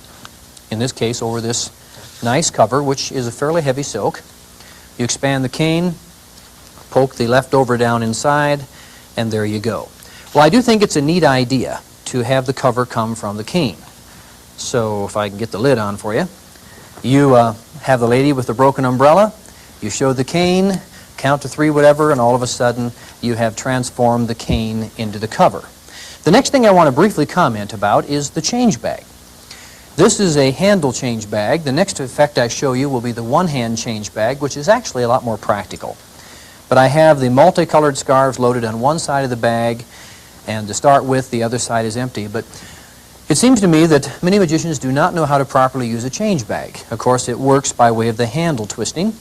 [SPEAKER 1] in this case over this nice cover, which is a fairly heavy silk. You expand the cane, poke the leftover down inside, and there you go. Well, I do think it's a neat idea to have the cover come from the cane. So if I can get the lid on for you, you have the lady with the broken umbrella, you show the cane, count to 3, whatever, and all of a sudden you have transformed the cane into the cover. The next thing I want to briefly comment about is the change bag. This is a handle change bag. The next effect I show you will be the one-hand change bag, which is actually a lot more practical. But I have the multicolored scarves loaded on one side of the bag, and to start with, the other side is empty. But it seems to me that many magicians do not know how to properly use a change bag. Of course, it works by way of the handle twisting.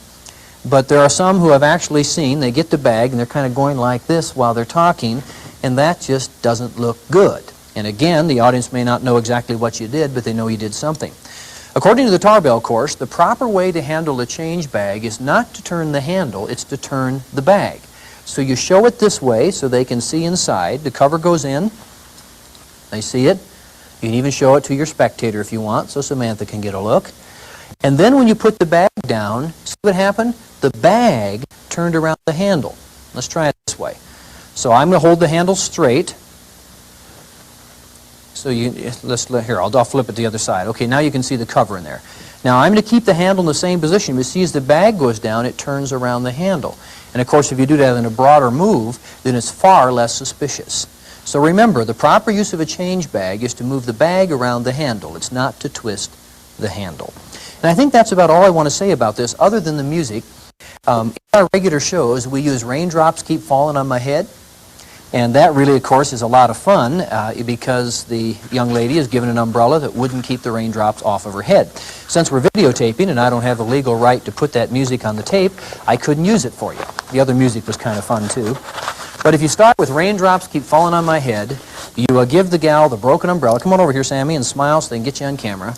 [SPEAKER 1] But there are some who have actually seen, they get the bag and they're kind of going like this while they're talking, and that just doesn't look good. And again, the audience may not know exactly what you did, but they know you did something. According to the Tarbell course, the proper way to handle the change bag is not to turn the handle, it's to turn the bag. So you show it this way so they can see inside. The cover goes in. They see it. You can even show it to your spectator if you want, so Samantha can get a look. And then when you put the bag down, see what happened? The bag turned around the handle. Let's try it this way. So I'm going to hold the handle straight. So here, I'll flip it the other side. Okay, now you can see the cover in there. Now I'm going to keep the handle in the same position, but see as the bag goes down, it turns around the handle. And of course, if you do that in a broader move, then it's far less suspicious. So remember, the proper use of a change bag is to move the bag around the handle. It's not to twist the handle. And I think that's about all I want to say about this, other than the music. In our regular shows, we use Raindrops Keep Falling on My Head. And that really, of course, is a lot of fun because the young lady is given an umbrella that wouldn't keep the raindrops off of her head. Since we're videotaping and I don't have the legal right to put that music on the tape, I couldn't use it for you. The other music was kind of fun, too. But if you start with Raindrops Keep Falling on My Head, you give the gal the broken umbrella. Come on over here, Sammy, and smile so they can get you on camera.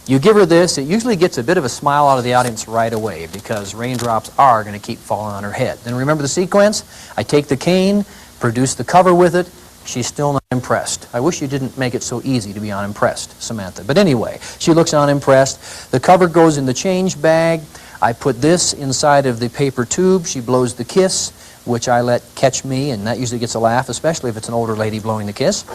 [SPEAKER 1] You give her this, it usually gets a bit of a smile out of the audience right away because raindrops are going to keep falling on her head. Then remember the sequence? I take the cane, produce the cover with it. She's still not impressed. I wish you didn't make it so easy to be unimpressed, Samantha. But anyway, she looks unimpressed. The cover goes in the change bag. I put this inside of the paper tube. She blows the kiss, which I let catch me, and that usually gets a laugh, especially if it's an older lady blowing the kiss.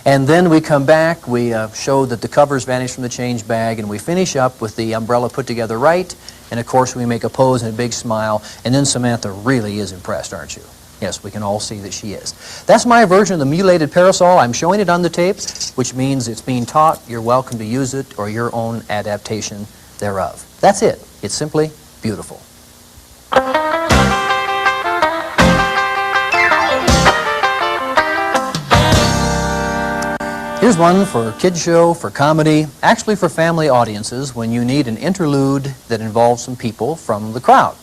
[SPEAKER 1] And then we come back, we show that the cover's vanished from the change bag, and we finish up with the umbrella put together right, and of course we make a pose and a big smile, and then Samantha really is impressed, aren't you? Yes, we can all see that she is. That's my version of the mutilated parasol. I'm showing it on the tape, which means it's being taught. You're welcome to use it or your own adaptation thereof. That's it. It's simply beautiful. Here's one for a kid show, for comedy, actually for family audiences when you need an interlude that involves some people from the crowd.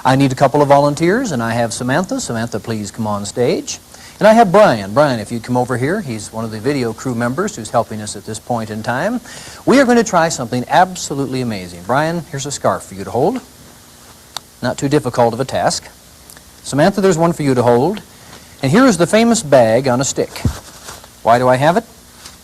[SPEAKER 1] I need a couple of volunteers, and I have Samantha. Samantha, please come on stage. And I have Brian. Brian, if you'd come over here. He's one of the video crew members who's helping us at this point in time. We are going to try something absolutely amazing. Brian, here's a scarf for you to hold. Not too difficult of a task. Samantha, there's one for you to hold. And here is the famous bag on a stick. Why do I have it?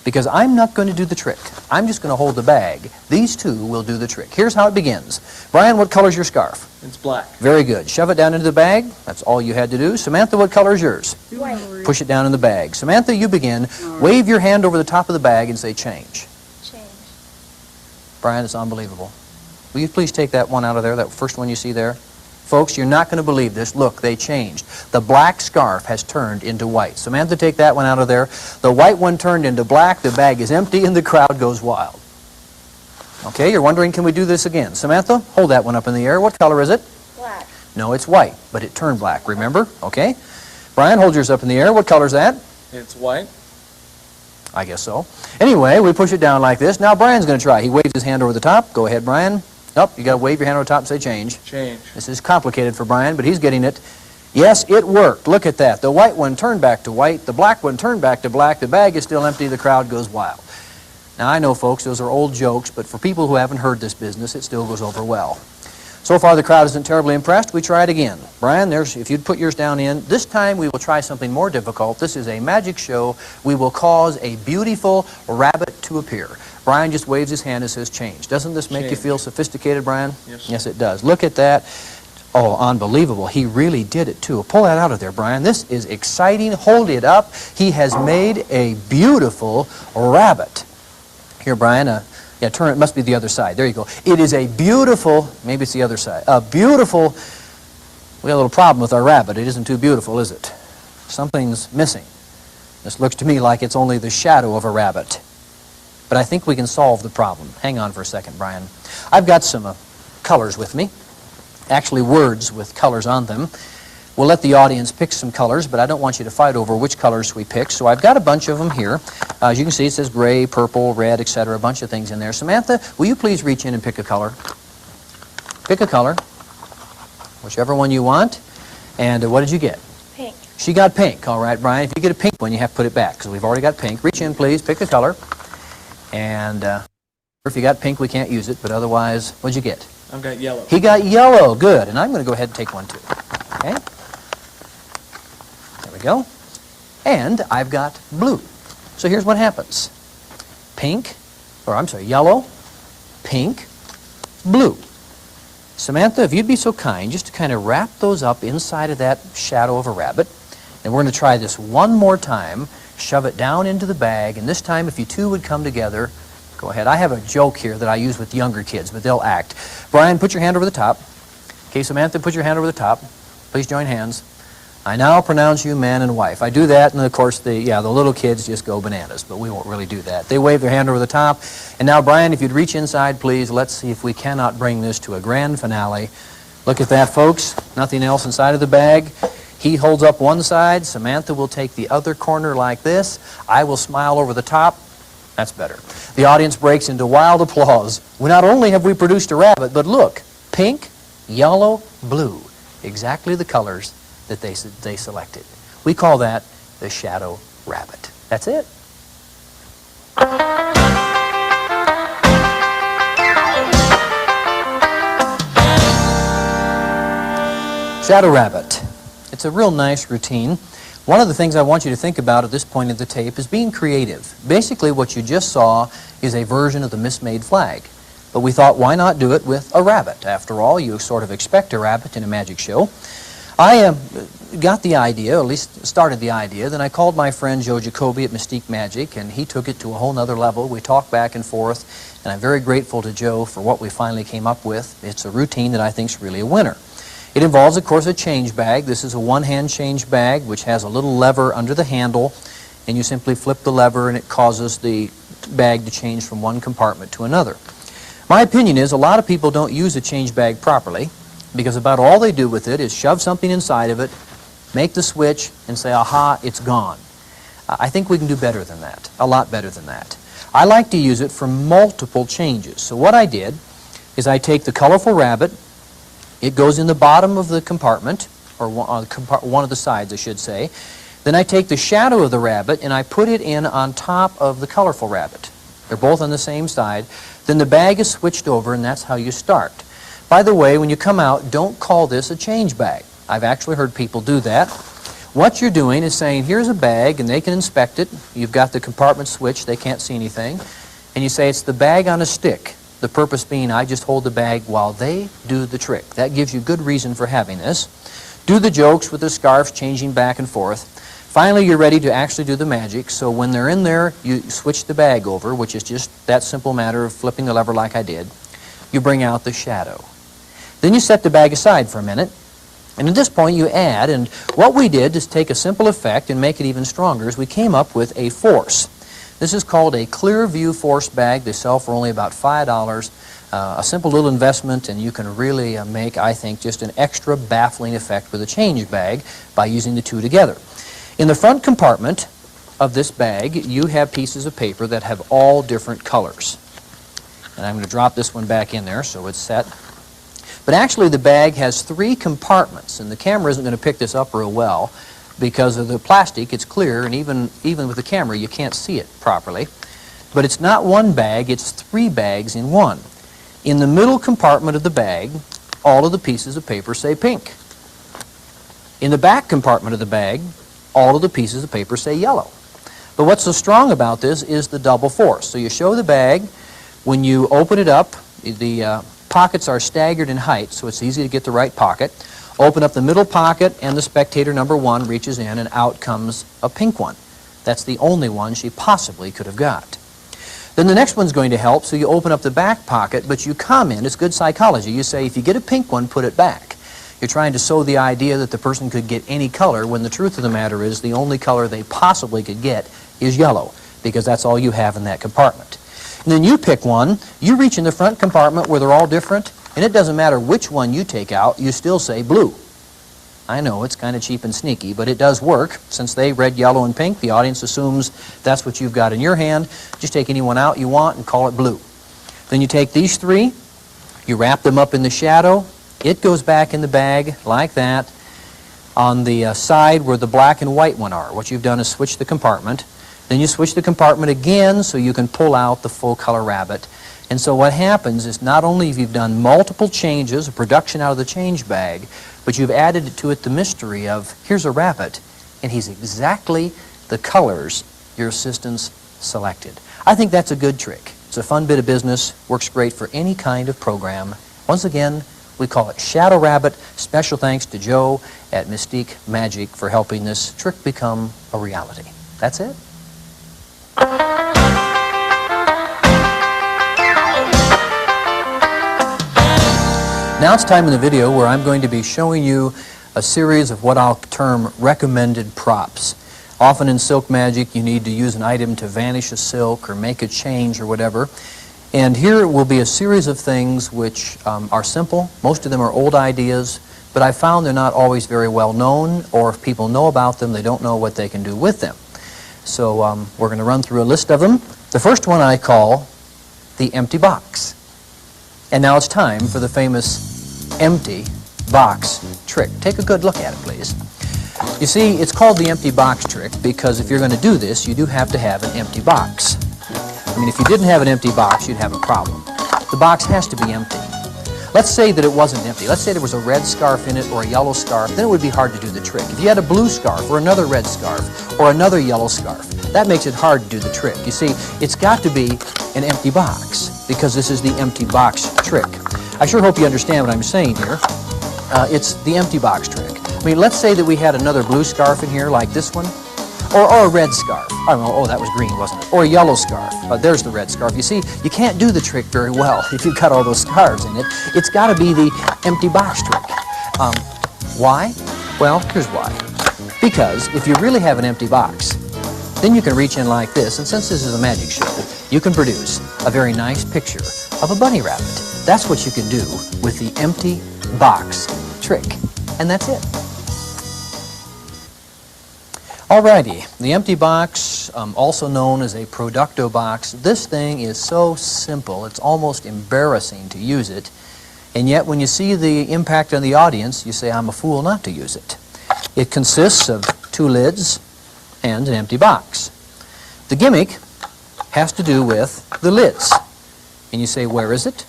[SPEAKER 1] Because I'm not going to do the trick. I'm just going to hold the bag. These two will do the trick. Here's how it begins. Brian, what color's your scarf?
[SPEAKER 2] It's black.
[SPEAKER 1] Very good. Shove it down into the bag. That's all you had to do. Samantha, what color is yours?
[SPEAKER 3] White.
[SPEAKER 1] Push it down in the bag. Samantha, you begin. Wave your hand over the top of the bag and say change.
[SPEAKER 3] Change.
[SPEAKER 1] Brian, it's unbelievable. Will you please take that one out of there, that first one you see there? Folks, you're not going to believe this. Look, they changed. The black scarf has turned into white. Samantha, take that one out of there. The white one turned into black. The bag is empty, and the crowd goes wild. Okay, you're wondering, can we do this again? Samantha, hold that one up in the air. What color is it?
[SPEAKER 3] Black.
[SPEAKER 1] No, it's white, but it turned black, remember? Okay. Brian, hold yours up in the air. What color is that?
[SPEAKER 2] It's white.
[SPEAKER 1] I guess so. Anyway, we push it down like this. Now Brian's going to try. He waves his hand over the top. Go ahead, Brian. Nope, you got to wave your hand over the top and say change.
[SPEAKER 2] Change.
[SPEAKER 1] This is complicated for Brian, but he's getting it. Yes, it worked. Look at that. The white one turned back to white. The black one turned back to black. The bag is still empty. The crowd goes wild. Now, I know, folks, those are old jokes, but for people who haven't heard this business, it still goes over well. So far, the crowd isn't terribly impressed. We try it again. Brian, if you'd put yours down in. This time, we will try something more difficult. This is a magic show. We will cause a beautiful rabbit to appear. Brian just waves his hand and says change. Doesn't this make you feel sophisticated, Brian?
[SPEAKER 2] Yes.
[SPEAKER 1] Yes, it does. Look at that. Oh, unbelievable. He really did it, too. Pull that out of there, Brian. This is exciting. Hold it up. He has made a beautiful rabbit. Here, Brian, yeah, turn it. Must be the other side. There you go. It is a beautiful, maybe it's the other side, a beautiful, we got a little problem with our rabbit. It isn't too beautiful, is it? Something's missing. This looks to me like it's only the shadow of a rabbit. But I think we can solve the problem. Hang on for a second, Brian. I've got some colors with me, actually words with colors on them. We'll let the audience pick some colors, but I don't want you to fight over which colors we pick. So I've got a bunch of them here. As you can see, it says gray, purple, red, etc., a bunch of things in there. Samantha, will you please reach in and pick a color? Pick a color, whichever one you want. And what did you get?
[SPEAKER 3] Pink.
[SPEAKER 1] She got pink. All right, Brian, if you get a pink one, you have to put it back, because we've already got pink. Reach in, please, pick a color. And if you got pink, we can't use it, but otherwise, what'd you get?
[SPEAKER 2] I've got yellow.
[SPEAKER 1] He got yellow. Good. And I'm going to go ahead and take one, too. Okay? There we go. And I've got blue. So here's what happens. Yellow, pink, blue. Samantha, if you'd be so kind, just to kind of wrap those up inside of that shadow of a rabbit. And we're going to try this one more time. Shove it down into the bag. And this time, if you two would come together, go ahead. I have a joke here that I use with younger kids, but they'll act. Brian, put your hand over the top. Okay, Samantha, put your hand over the top. Please join hands. I now pronounce you man and wife. I do that, and of course, the little kids just go bananas, but we won't really do that. They wave their hand over the top. And now, Brian, if you'd reach inside, please, let's see if we cannot bring this to a grand finale. Look at that, folks. Nothing else inside of the bag. He holds up one side. Samantha will take the other corner like this. I will smile over the top. That's better. The audience breaks into wild applause. Not only have we produced a rabbit, but look, pink, yellow, blue. Exactly the colors that they selected. We call that the shadow rabbit. That's it. Shadow rabbit. It's a real nice routine. One of the things I want you to think about at this point of the tape is being creative. Basically, what you just saw is a version of the mismade flag. But we thought, why not do it with a rabbit? After all, you sort of expect a rabbit in a magic show. I got the idea, or at least started the idea, then I called my friend Joe Jacoby at Mystique Magic, and he took it to a whole nother level. We talked back and forth, and I'm very grateful to Joe for what we finally came up with. It's a routine that I think is really a winner. It involves, of course, a change bag. This is a one-hand change bag, which has a little lever under the handle, and you simply flip the lever, and it causes the bag to change from one compartment to another. My opinion is a lot of people don't use a change bag properly, because about all they do with it is shove something inside of it, make the switch, and say, aha, it's gone. I think we can do better than that, a lot better than that. I like to use it for multiple changes. So what I did is I take the colorful rabbit, it goes in the bottom of the compartment, or one of the sides, I should say. Then I take the shadow of the rabbit and I put it in on top of the colorful rabbit. They're both on the same side. Then the bag is switched over, and that's how you start. By the way, when you come out, don't call this a change bag. I've actually heard people do that. What you're doing is saying, here's a bag, and they can inspect it. You've got the compartment switch. They can't see anything. And you say, it's the bag on a stick. The purpose being, I just hold the bag while they do the trick. That gives you good reason for having this. Do the jokes with the scarves changing back and forth. Finally, you're ready to actually do the magic. So when they're in there, you switch the bag over, which is just that simple matter of flipping the lever like I did. You bring out the shadow. Then you set the bag aside for a minute. And at this point, you add, and what we did is take a simple effect and make it even stronger, is we came up with a force. This is called a clear view force bag. They sell for only about $5. A simple little investment, and you can really make, I think, just an extra baffling effect with a change bag by using the two together. In the front compartment of this bag, you have pieces of paper that have all different colors. And I'm going to drop this one back in there so it's set. But actually the bag has 3 compartments, and the camera isn't going to pick this up real well because of the plastic. It's clear, and even with the camera you can't see it properly. But it's not one bag, it's 3 bags in one. In the middle compartment of the bag, all of the pieces of paper say pink. In the back compartment of the bag, all of the pieces of paper say yellow. But what's so strong about this is the double force. So you show the bag. When you open it up, the pockets are staggered in height, so it's easy to get the right pocket. Open up the middle pocket, and the spectator number 1 reaches in, and out comes a pink one. That's the only one she possibly could have got. Then the next one's going to help, so you open up the back pocket, but you comment. It's good psychology. You say, if you get a pink one, put it back. You're trying to sow the idea that the person could get any color, when the truth of the matter is the only color they possibly could get is yellow, because that's all you have in that compartment. And then you pick one, you reach in the front compartment where they're all different, and it doesn't matter which one you take out, you still say blue. I know it's kind of cheap and sneaky, but it does work. Since they red, yellow, and pink, the audience assumes that's what you've got in your hand. Just take any one out you want and call it blue. Then you take these 3, you wrap them up in the shadow, it goes back in the bag like that on the side where the black and white one are. What you've done is switch the compartment. Then you switch the compartment again so you can pull out the full color rabbit. And so what happens is not only have you done multiple changes, a production out of the change bag, but you've added to it the mystery of, here's a rabbit, and he's exactly the colors your assistants selected. I think that's a good trick. It's a fun bit of business, works great for any kind of program. Once again, we call it Shadow Rabbit. Special thanks to Joe at Mystique Magic for helping this trick become a reality. That's it. Now it's time in the video where I'm going to be showing you a series of what I'll term recommended props. Often in silk magic you need to use an item to vanish a silk or make a change or whatever. And here will be a series of things which are simple. Most of them are old ideas, but I found they're not always very well known, or if people know about them, they don't know what they can do with them. So we're going to run through a list of them. The first one I call the empty box. And now it's time for the famous empty box trick. Take a good look at it, please. You see, it's called the empty box trick because if you're going to do this, you do have to have an empty box. I mean, if you didn't have an empty box, you'd have a problem. The box has to be empty. Let's say that it wasn't empty. Let's say there was a red scarf in it or a yellow scarf. Then it would be hard to do the trick. If you had a blue scarf or another red scarf or another yellow scarf, that makes it hard to do the trick. You see, it's got to be an empty box because this is the empty box trick. I sure hope you understand what I'm saying here. It's the empty box trick. I mean, let's say that we had another blue scarf in here like this one, or a red scarf. I don't know, oh, that was green, wasn't it? Or a yellow scarf. There's the red scarf. You see, you can't do the trick very well if you've got all those scarves in it. It's got to be the empty box trick. Why? Well, here's why. Because if you really have an empty box, then you can reach in like this, and since this is a magic show, you can produce a very nice picture of a bunny rabbit. That's what you can do with the empty box trick. And that's it. Alrighty, the empty box, also known as a producto box. This thing is so simple, it's almost embarrassing to use it. And yet when you see the impact on the audience, you say, I'm a fool not to use it. It consists of 2 lids and an empty box. The gimmick has to do with the lids. And you say, where is it?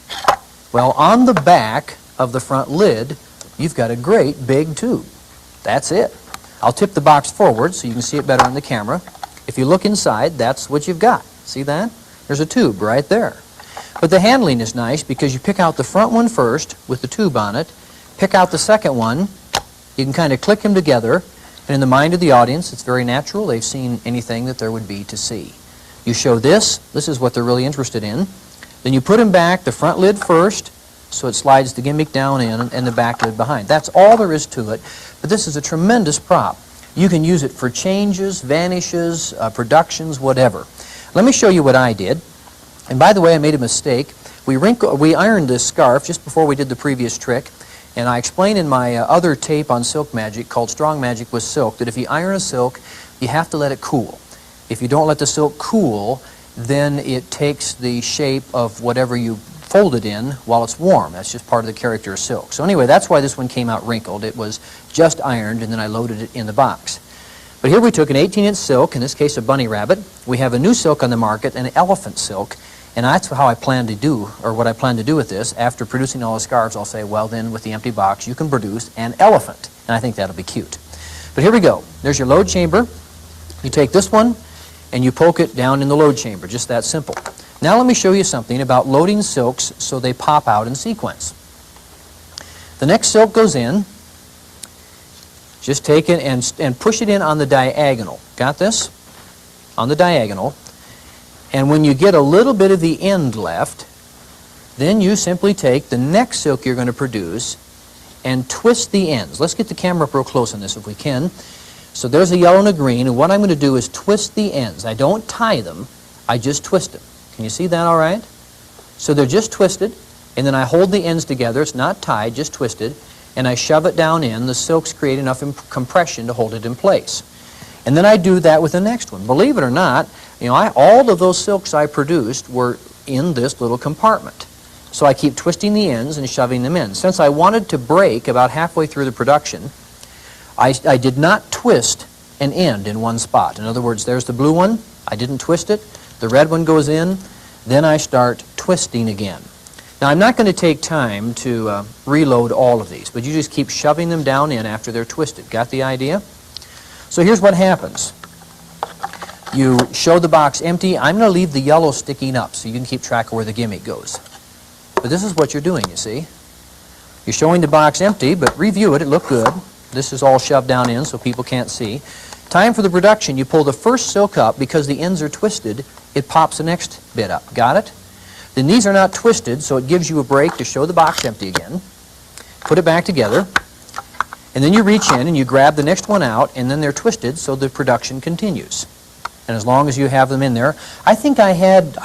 [SPEAKER 1] Well, on the back of the front lid, you've got a great big tube. That's it. I'll tip the box forward so you can see it better on the camera. If you look inside, that's what you've got. See that? There's a tube right there. But the handling is nice because you pick out the front one first with the tube on it, pick out the second one, you can kind of click them together, and in the mind of the audience, it's very natural. They've seen anything that there would be to see. You show this is what they're really interested in. Then you put them back, the front lid first, so it slides the gimmick down in and the back lid behind. That's all there is to it, but this is a tremendous prop. You can use it for changes, vanishes, productions, whatever. Let me show you what I did. And by the way, I made a mistake. We ironed this scarf just before we did the previous trick, and I explained in my other tape on silk magic called Strong Magic with Silk that if you iron a silk, you have to let it cool. If you don't let the silk cool, then it takes the shape of whatever you fold it in while it's warm. That's just part of the character of silk. So anyway, that's why this one came out wrinkled. It was just ironed, and then I loaded it in the box. But here we took an 18-inch silk, in this case a bunny rabbit. We have a new silk on the market, an elephant silk, and that's how I plan to do, or what I plan to do with this. After producing all the scarves, I'll say, well then, with the empty box, you can produce an elephant. And I think that'll be cute. But here we go. There's your load chamber. You take this one, and you poke it down in the load chamber, just that simple. Now let me show you something about loading silks so they pop out in sequence. The next silk goes in. Just take it and push it in on the diagonal. Got this? On the diagonal. And when you get a little bit of the end left, then you simply take the next silk you're going to produce and twist the ends. Let's get the camera up real close on this if we can. So there's a yellow and a green, and what I'm going to do is twist the ends. I don't tie them, I just twist them. Can you see that all right? So they're just twisted, and then I hold the ends together. It's not tied, just twisted, and I shove it down in. The silks create enough compression to hold it in place. And then I do that with the next one. Believe it or not, all of those silks I produced were in this little compartment. So I keep twisting the ends and shoving them in. Since I wanted to break about halfway through the production, I did not twist an end in one spot. In other words, there's the blue one. I didn't twist it. The red one goes in. Then I start twisting again. Now, I'm not going to take time to reload all of these, but you just keep shoving them down in after they're twisted. Got the idea? So here's what happens. You show the box empty. I'm going to leave the yellow sticking up so you can keep track of where the gimmick goes. But this is what you're doing, you see. You're showing the box empty, but review it. It looked good. This is all shoved down in so people can't see. Time for the production. You pull the first silk up. Because the ends are twisted, it pops the next bit up. Got it? Then these are not twisted, so it gives you a break to show the box empty again. Put it back together. And then you reach in and you grab the next one out, and then they're twisted so the production continues. And as long as you have them in there, I think I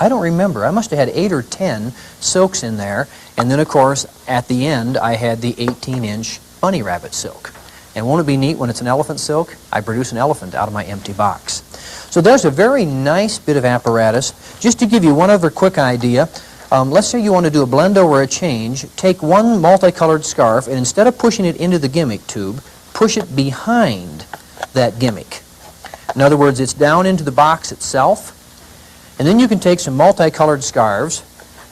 [SPEAKER 1] don't remember, I must have had 8 or 10 silks in there. And then, of course, at the end, I had the 18-inch bunny rabbit silk. And won't it be neat when it's an elephant silk? I produce an elephant out of my empty box. So there's a very nice bit of apparatus. Just to give you one other quick idea, let's say you want to do a blend or a change. Take one multicolored scarf, and instead of pushing it into the gimmick tube, push it behind that gimmick. In other words, it's down into the box itself. And then you can take some multicolored scarves,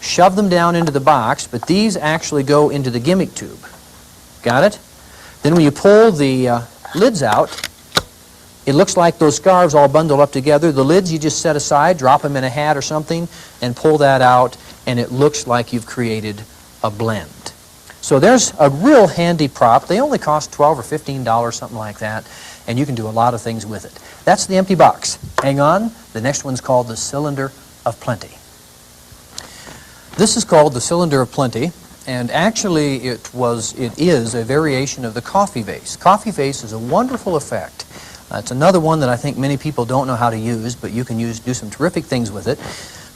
[SPEAKER 1] shove them down into the box, but these actually go into the gimmick tube. Got it? Then when you pull the lids out, it looks like those scarves all bundled up together. The lids you just set aside, drop them in a hat or something, and pull that out, and it looks like you've created a blend. So there's a real handy prop. They only cost $12 or $15, something like that, and you can do a lot of things with it. That's the empty box. Hang on. The next one's called the Cylinder of Plenty. This is called the Cylinder of Plenty. And actually, it is a variation of the coffee vase. Coffee vase is a wonderful effect. It's another one that I think many people don't know how to use, but you can do some terrific things with it.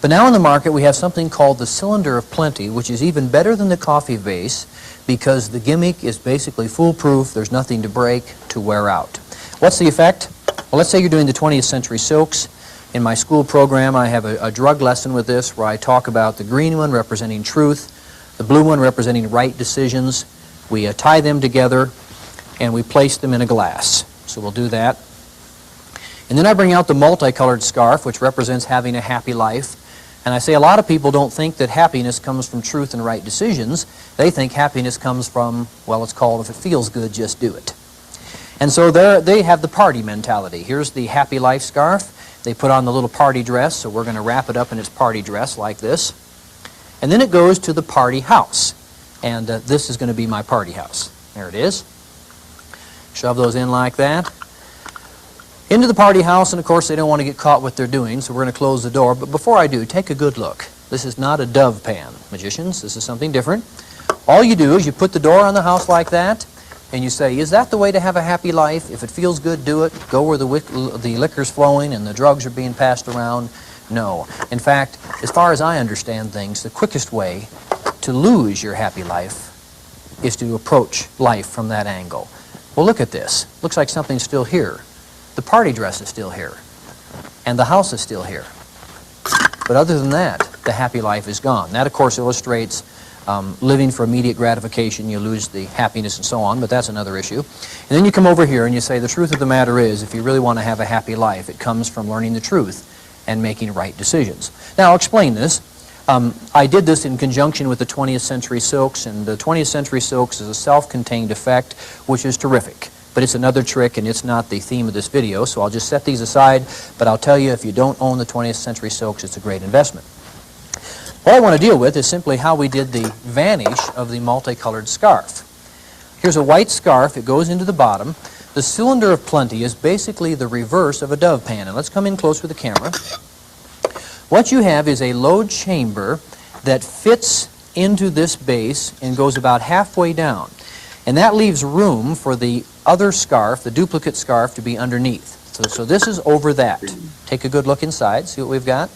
[SPEAKER 1] But now in the market, we have something called the Cylinder of Plenty, which is even better than the coffee vase because the gimmick is basically foolproof. There's nothing to break, to wear out. What's the effect? Well, let's say you're doing the 20th century silks. In my school program, I have a drug lesson with this where I talk about the green one representing truth, the blue one representing right decisions. We tie them together and we place them in a glass. So we'll do that. And then I bring out the multicolored scarf, which represents having a happy life. And I say a lot of people don't think that happiness comes from truth and right decisions. They think happiness comes from, well, it's called if it feels good, just do it. And so they have the party mentality. Here's the happy life scarf. They put on the little party dress, so we're going to wrap it up in its party dress like this. And then it goes to the party house. And this is going to be my party house. There it is. Shove those in like that. Into the party house, and of course they don't want to get caught what they're doing, so we're going to close the door. But before I do, take a good look. This is not a dove pan, magicians. This is something different. All you do is you put the door on the house like that, and you say, is that the way to have a happy life? If it feels good, do it. Go where the liquor's flowing and the drugs are being passed around. No. In fact, as far as I understand things, the quickest way to lose your happy life is to approach life from that angle. Well, look at this. Looks like something's still here. The party dress is still here. And the house is still here. But other than that, the happy life is gone. That, of course, illustrates living for immediate gratification. You lose the happiness and so on, but that's another issue. And then you come over here and you say, the truth of the matter is, if you really want to have a happy life, it comes from learning the truth and making right decisions. Now, I'll explain this. I did this in conjunction with the 20th Century Silks, and the 20th Century Silks is a self-contained effect, which is terrific. But it's another trick, and it's not the theme of this video, so I'll just set these aside. But I'll tell you, if you don't own the 20th Century Silks, it's a great investment. What I want to deal with is simply how we did the vanish of the multicolored scarf. Here's a white scarf. It goes into the bottom. The cylinder of plenty is basically the reverse of a dove pan. And let's come in close with the camera. What you have is a load chamber that fits into this base and goes about halfway down. And that leaves room for the other scarf, the duplicate scarf, to be underneath. So this is over that. Take a good look inside, see what we've got.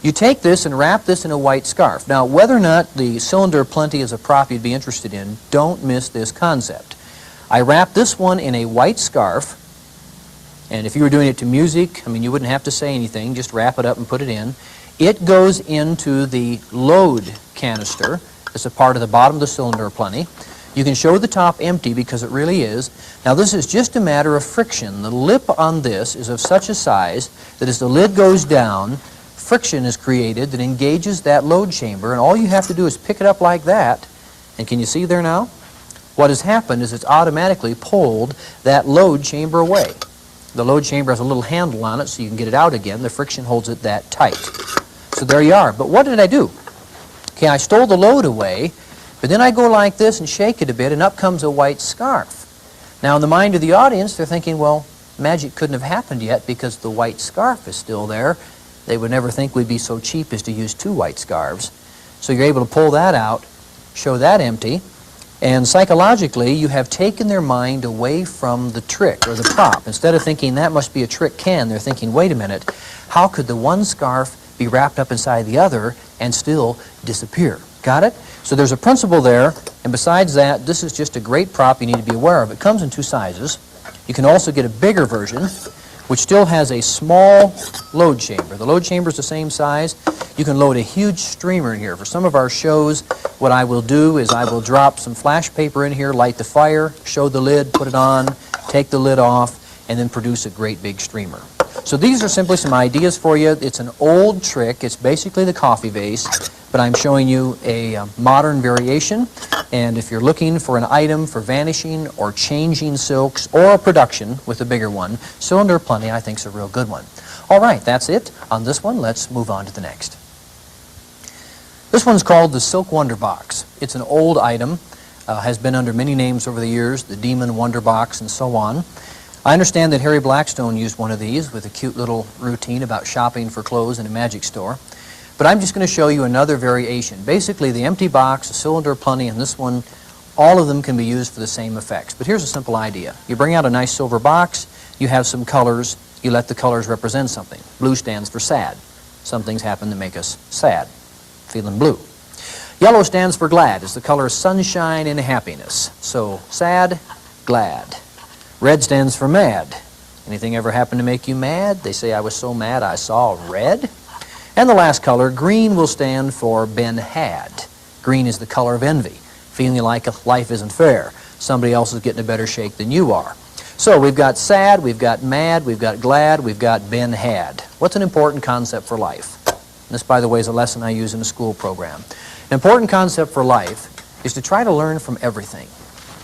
[SPEAKER 1] You take this and wrap this in a white scarf. Now, whether or not the cylinder of plenty is a prop you'd be interested in, don't miss this concept. I wrap this one in a white scarf, and if you were doing it to music, I mean, you wouldn't have to say anything, just wrap it up and put it in. It goes into the load canister. It's a part of the bottom of the cylinder of plenty. You can show the top empty because it really is. Now, this is just a matter of friction. The lip on this is of such a size that as the lid goes down, friction is created that engages that load chamber, and all you have to do is pick it up like that. And can you see there now? What has happened is it's automatically pulled that load chamber away. The load chamber has a little handle on it so you can get it out again. The friction holds it that tight. So there you are. But what did I do? Okay, I stole the load away, but then I go like this and shake it a bit, and up comes a white scarf. Now, in the mind of the audience, they're thinking, well, magic couldn't have happened yet because the white scarf is still there. They would never think we'd be so cheap as to use two white scarves. So you're able to pull that out, show that empty, and psychologically you have taken their mind away from the trick or the prop. Instead of thinking that must be a trick can, they're thinking, wait a minute, how could the one scarf be wrapped up inside the other and still disappear? Got it? So there's a principle there, and besides that, this is just a great prop you need to be aware of. It comes in two sizes. You can also get a bigger version, which still has a small load chamber. The load chamber is the same size. You can load a huge streamer in here. For some of our shows, what I will do is I will drop some flash paper in here, light the fire, show the lid, put it on, take the lid off, and then produce a great big streamer. So these are simply some ideas for you. It's an old trick. It's basically the coffee vase, but I'm showing you a modern variation. And if you're looking for an item for vanishing or changing silks or a production with a bigger one, cylinder plenty I think is a real good one. All right, that's it on this one. Let's move on to the next. This one's called the Silk Wonder Box. It's an old item, has been under many names over the years, the Demon Wonder Box and so on. I understand that Harry Blackstone used one of these with a cute little routine about shopping for clothes in a magic store. But I'm just going to show you another variation. Basically, the empty box, the cylinder plenty, and this one, all of them can be used for the same effects. But here's a simple idea. You bring out a nice silver box, you have some colors, you let the colors represent something. Blue stands for sad. Some things happen to make us sad, feeling blue. Yellow stands for glad. It's the color of sunshine and happiness. So, sad, glad. Red stands for mad. Anything ever happen to make you mad? They say, I was so mad I saw red. And the last color, green, will stand for been had. Green is the color of envy, feeling like life isn't fair. Somebody else is getting a better shake than you are. So we've got sad, we've got mad, we've got glad, we've got been had. What's an important concept for life? This, by the way, is a lesson I use in a school program. An important concept for life is to try to learn from everything.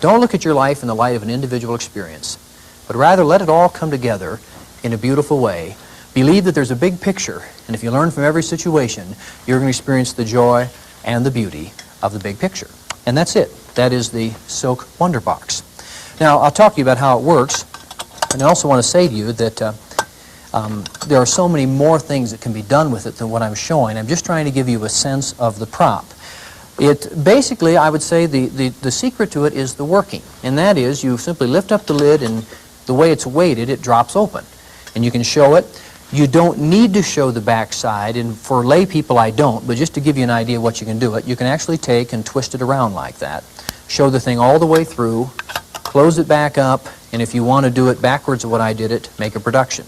[SPEAKER 1] Don't look at your life in the light of an individual experience, but rather let it all come together in a beautiful way. Believe that there's a big picture, and if you learn from every situation, you're going to experience the joy and the beauty of the big picture. And that's it. That is the Silk Wonder Box. Now, I'll talk to you about how it works, and I also want to say to you that there are so many more things that can be done with it than what I'm showing. I'm just trying to give you a sense of the prop. It basically, I would say, the secret to it is the working, and that is you simply lift up the lid, and the way it's weighted, it drops open. And you can show it. You don't need to show the back side, and for lay people I don't, but just to give you an idea of what you can do it, you can actually take and twist it around like that. Show the thing all the way through, close it back up, and if you want to do it backwards of what I did it, make a production.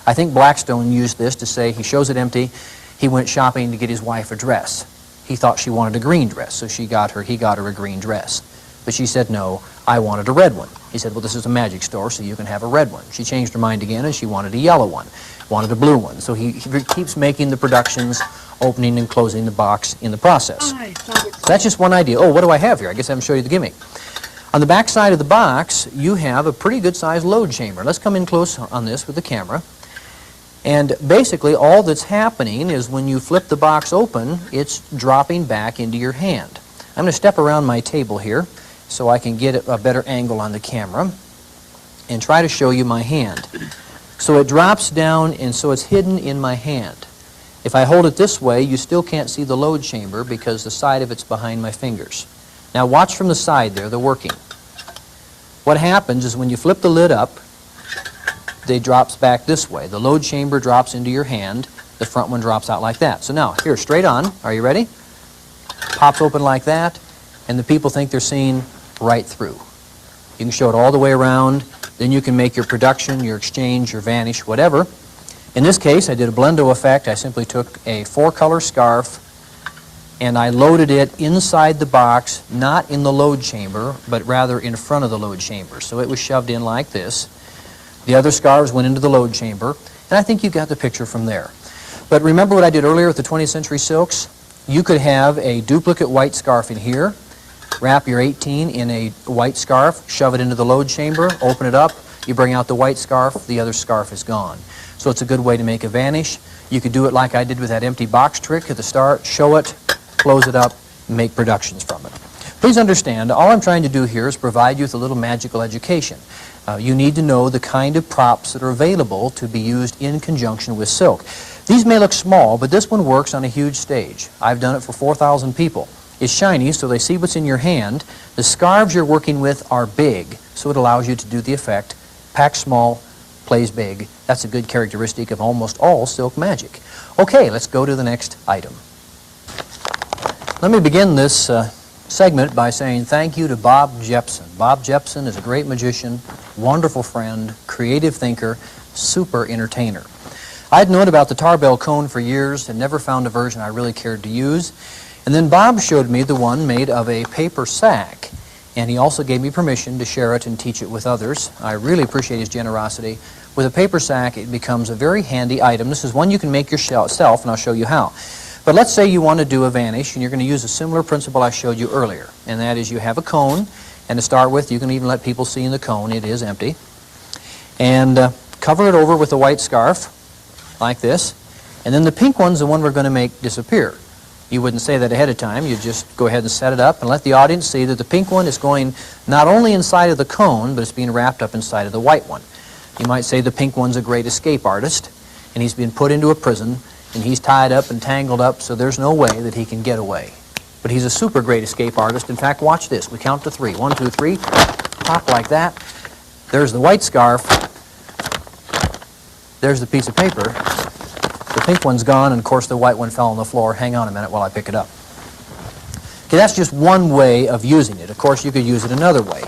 [SPEAKER 1] I think Blackstone used this to say he shows it empty. He went shopping to get his wife a dress. He thought she wanted a green dress, so he got her a green dress. But she said, no, I wanted a red one. He said, well, this is a magic store, so you can have a red one. She changed her mind again, and she wanted a yellow one, wanted a blue one. So he keeps making the productions, opening and closing the box in the process. So that's just one idea. Oh, what do I have here? I guess I haven't shown you the gimmick. On the back side of the box, you have a pretty good-sized load chamber. Let's come in close on this with the camera. And basically, all that's happening is when you flip the box open, it's dropping back into your hand. I'm going to step around my table here so I can get a better angle on the camera and try to show you my hand. So it drops down, and so it's hidden in my hand. If I hold it this way, you still can't see the load chamber because the side of it's behind my fingers. Now watch from the side there, they're working. What happens is when you flip the lid up, it drops back this way. The load chamber drops into your hand. The front one drops out like that. So now, here, straight on. Are you ready? Pops open like that, and the people think they're seeing right through. You can show it all the way around. Then you can make your production, your exchange, your vanish, whatever. In this case, I did a blendo effect. I simply took a 4-color scarf, and I loaded it inside the box, not in the load chamber, but rather in front of the load chamber. So it was shoved in like this. The other scarves went into the load chamber, and I think you got the picture from there. But remember what I did earlier with the 20th century silks? You could have a duplicate white scarf in here, wrap your 18 in a white scarf, shove it into the load chamber, open it up, you bring out the white scarf, the other scarf is gone. So it's a good way to make a vanish. You could do it like I did with that empty box trick at the start, show it, close it up, make productions from it. Please understand, all I'm trying to do here is provide you with a little magical education. You need to know the kind of props that are available to be used in conjunction with silk. These may look small, but this one works on a huge stage. I've done it for 4,000 people. It's shiny, so they see what's in your hand. The scarves you're working with are big, so it allows you to do the effect. Pack small, plays big. That's a good characteristic of almost all silk magic. Okay, let's go to the next item. Let me begin this segment by saying thank you to Bob Jepson. Bob Jepson is a great magician, wonderful friend, creative thinker, super entertainer. I'd known about the tarbell cone for years and never found a version I really cared to use. And then Bob showed me the one made of a paper sack, and he also gave me permission to share it and teach it with others. I really appreciate his generosity. With a paper sack, it becomes a very handy item. This is one you can make yourself, and I'll show you how. But let's say you want to do a vanish, and you're going to use a similar principle I showed you earlier, and that is you have a cone, and to start with, you can even let people see in the cone it is empty. And cover it over with a white scarf, like this, and then the pink one's the one we're going to make disappear. You wouldn't say that ahead of time. You just go ahead and set it up and let the audience see that the pink one is going not only inside of the cone, but it's being wrapped up inside of the white one. You might say the pink one's a great escape artist, and he's been put into a prison, and he's tied up and tangled up, so there's no way that he can get away. But he's a super great escape artist. In fact, watch this. We count to 3. 1, 2, 3. Pop like that. There's the white scarf. There's the piece of paper. The pink one's gone, and of course the white one fell on the floor. Hang on a minute while I pick it up. Okay, that's just one way of using it. Of course, you could use it another way,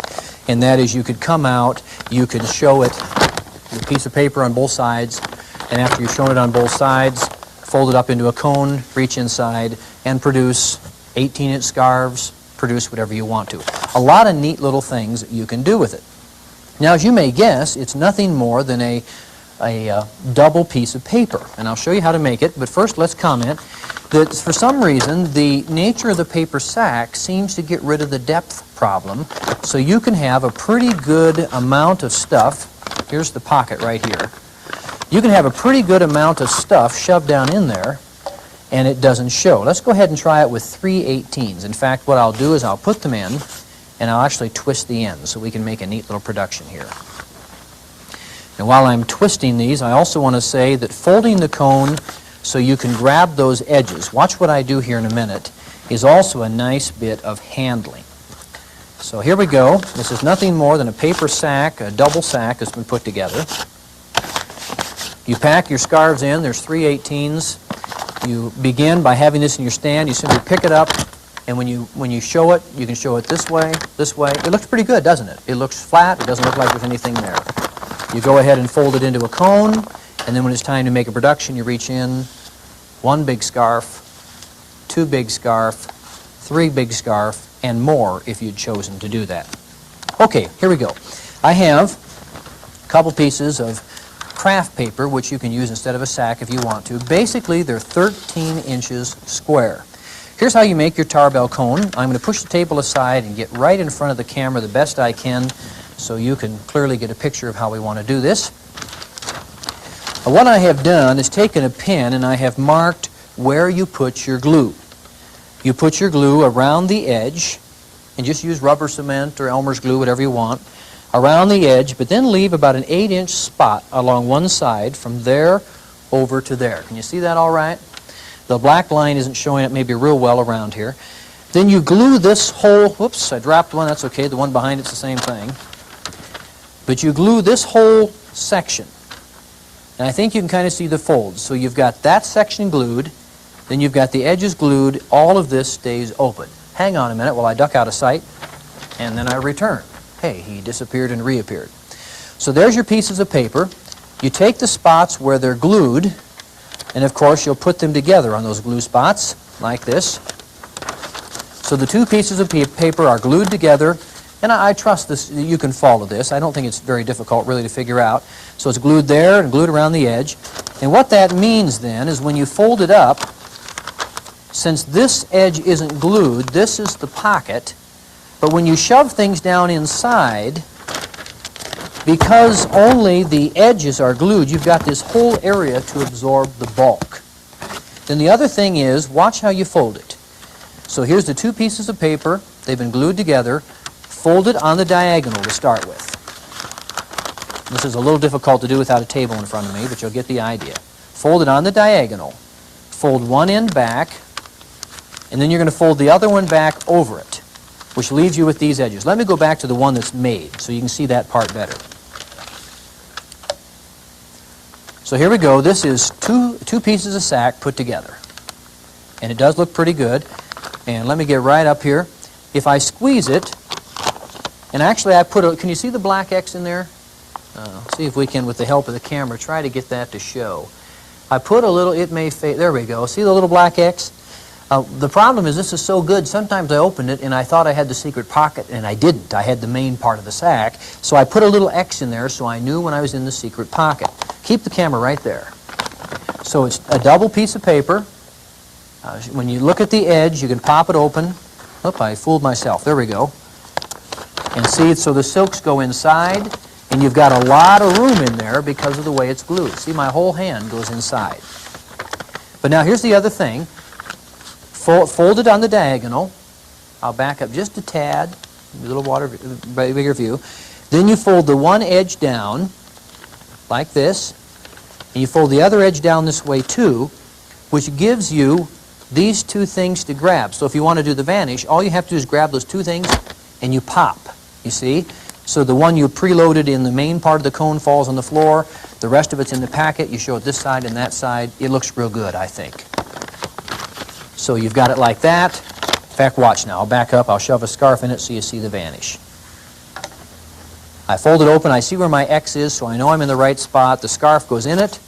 [SPEAKER 1] and that is you could come out, you could show it, the piece of paper on both sides, and after you've shown it on both sides, fold it up into a cone, reach inside, and produce 18-inch scarves, produce whatever you want to. A lot of neat little things that you can do with it. Now, as you may guess, it's nothing more than a double piece of paper, and I'll show you how to make it, but first let's comment that for some reason the nature of the paper sack seems to get rid of the depth problem, so you can have a pretty good amount of stuff. Here's the pocket right here. You can have a pretty good amount of stuff shoved down in there, and it doesn't show. Let's go ahead and try it with 3 18s. In fact, what I'll do is I'll put them in, and I'll actually twist the ends so we can make a neat little production here. And while I'm twisting these, I also want to say that folding the cone so you can grab those edges, watch what I do here in a minute, is also a nice bit of handling. So here we go. This is nothing more than a paper sack, a double sack that's been put together. You pack your scarves in. There's 3/18s. You begin by having this in your stand. You simply pick it up, and when you show it, you can show it this way, this way. It looks pretty good, doesn't it? It looks flat. It doesn't look like there's anything there. You go ahead and fold it into a cone, and then when it's time to make a production, you reach in, one big scarf, two big scarf, three big scarf, and more if you'd chosen to do that. Okay, here we go. I have a couple pieces of craft paper, which you can use instead of a sack if you want to. Basically, they're 13 inches square. Here's how you make your tarbell cone. I'm going to push the table aside and get right in front of the camera the best I can so you can clearly get a picture of how we want to do this. What I have done is taken a pen and I have marked where you put your glue. You put your glue around the edge, and just use rubber cement or Elmer's glue, whatever you want, around the edge, but then leave about an 8-inch spot along one side from there over to there. Can you see that all right? The black line isn't showing up maybe real well around here. Then you glue this whole, whoops, I dropped one, that's okay, the one behind it's the same thing. But you glue this whole section. And I think you can kind of see the folds. So you've got that section glued, then you've got the edges glued, all of this stays open. Hang on a minute while I duck out of sight, and then I return. Hey, he disappeared and reappeared. So there's your pieces of paper. You take the spots where they're glued, and of course you'll put them together on those glue spots, like this. So the two pieces of paper are glued together, and I trust this, you can follow this. I don't think it's very difficult really to figure out. So it's glued there and glued around the edge. And what that means then is when you fold it up, since this edge isn't glued, this is the pocket. But when you shove things down inside, because only the edges are glued, you've got this whole area to absorb the bulk. Then the other thing is, watch how you fold it. So here's the two pieces of paper. They've been glued together. Fold it on the diagonal to start with. This is a little difficult to do without a table in front of me, but you'll get the idea. Fold it on the diagonal. Fold one end back, and then you're going to fold the other one back over it, which leaves you with these edges. Let me go back to the one that's made so you can see that part better. So here we go. This is two pieces of sack put together. And it does look pretty good. And let me get right up here. If I squeeze it, and actually I put a, can you see the black X in there? See if we can, with the help of the camera, try to get that to show. I put a little, it may fade, there we go. See the little black X? The problem is this is so good, sometimes I opened it and I thought I had the secret pocket, and I didn't. I had the main part of the sack. So I put a little X in there so I knew when I was in the secret pocket. Keep the camera right there. So it's a double piece of paper. When you look at the edge, you can pop it open. Oop, I fooled myself. There we go. And see, so the silks go inside, and you've got a lot of room in there because of the way it's glued. See, my whole hand goes inside. But now here's the other thing. Fold it on the diagonal. I'll back up just a tad, a little bigger view. Then you fold the one edge down, like this, and you fold the other edge down this way too, which gives you these two things to grab. So if you want to do the vanish, all you have to do is grab those two things and you pop, you see? So the one you preloaded in the main part of the cone falls on the floor, the rest of it's in the packet, you show it this side and that side. It looks real good, I think. So you've got it like that. In fact, watch now. I'll back up. I'll shove a scarf in it so you see the vanish. I fold it open. I see where my X is, so I know I'm in the right spot. The scarf goes in it.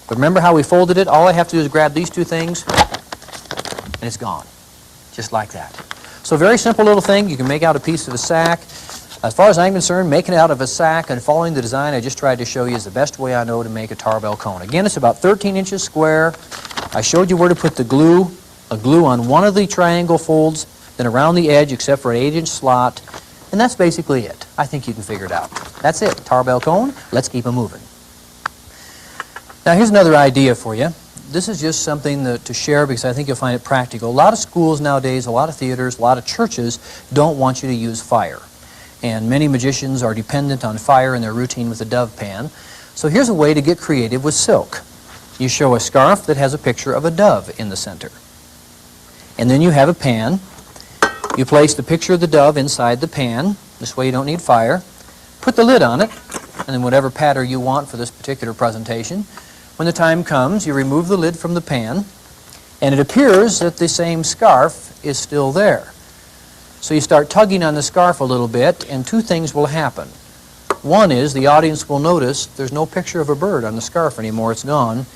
[SPEAKER 1] But remember how we folded it? All I have to do is grab these two things, and it's gone. Just like that. So a very simple little thing. You can make out a piece of a sack. As far as I'm concerned, making it out of a sack and following the design I just tried to show you is the best way I know to make a tarbell cone. Again, it's about 13 inches square. I showed you where to put the glue. A glue on one of the triangle folds, then around the edge except for an 8-inch slot, and that's basically it. I think you can figure it out. That's it. Tarbell cone. Let's keep it moving. Now here's another idea for you. This is just something to share because I think you'll find it practical. A lot of schools nowadays, a lot of theaters, a lot of churches don't want you to use fire. And many magicians are dependent on fire in their routine with the dove pan. So here's a way to get creative with silk. You show a scarf that has a picture of a dove in the center. And then you have a pan. You place the picture of the dove inside the pan. This way you don't need fire. Put the lid on it, and then whatever pattern you want for this particular presentation. When the time comes, you remove the lid from the pan, and it appears that the same scarf is still there. So you start tugging on the scarf a little bit, and two things will happen. One is the audience will notice there's no picture of a bird on the scarf anymore, it's gone.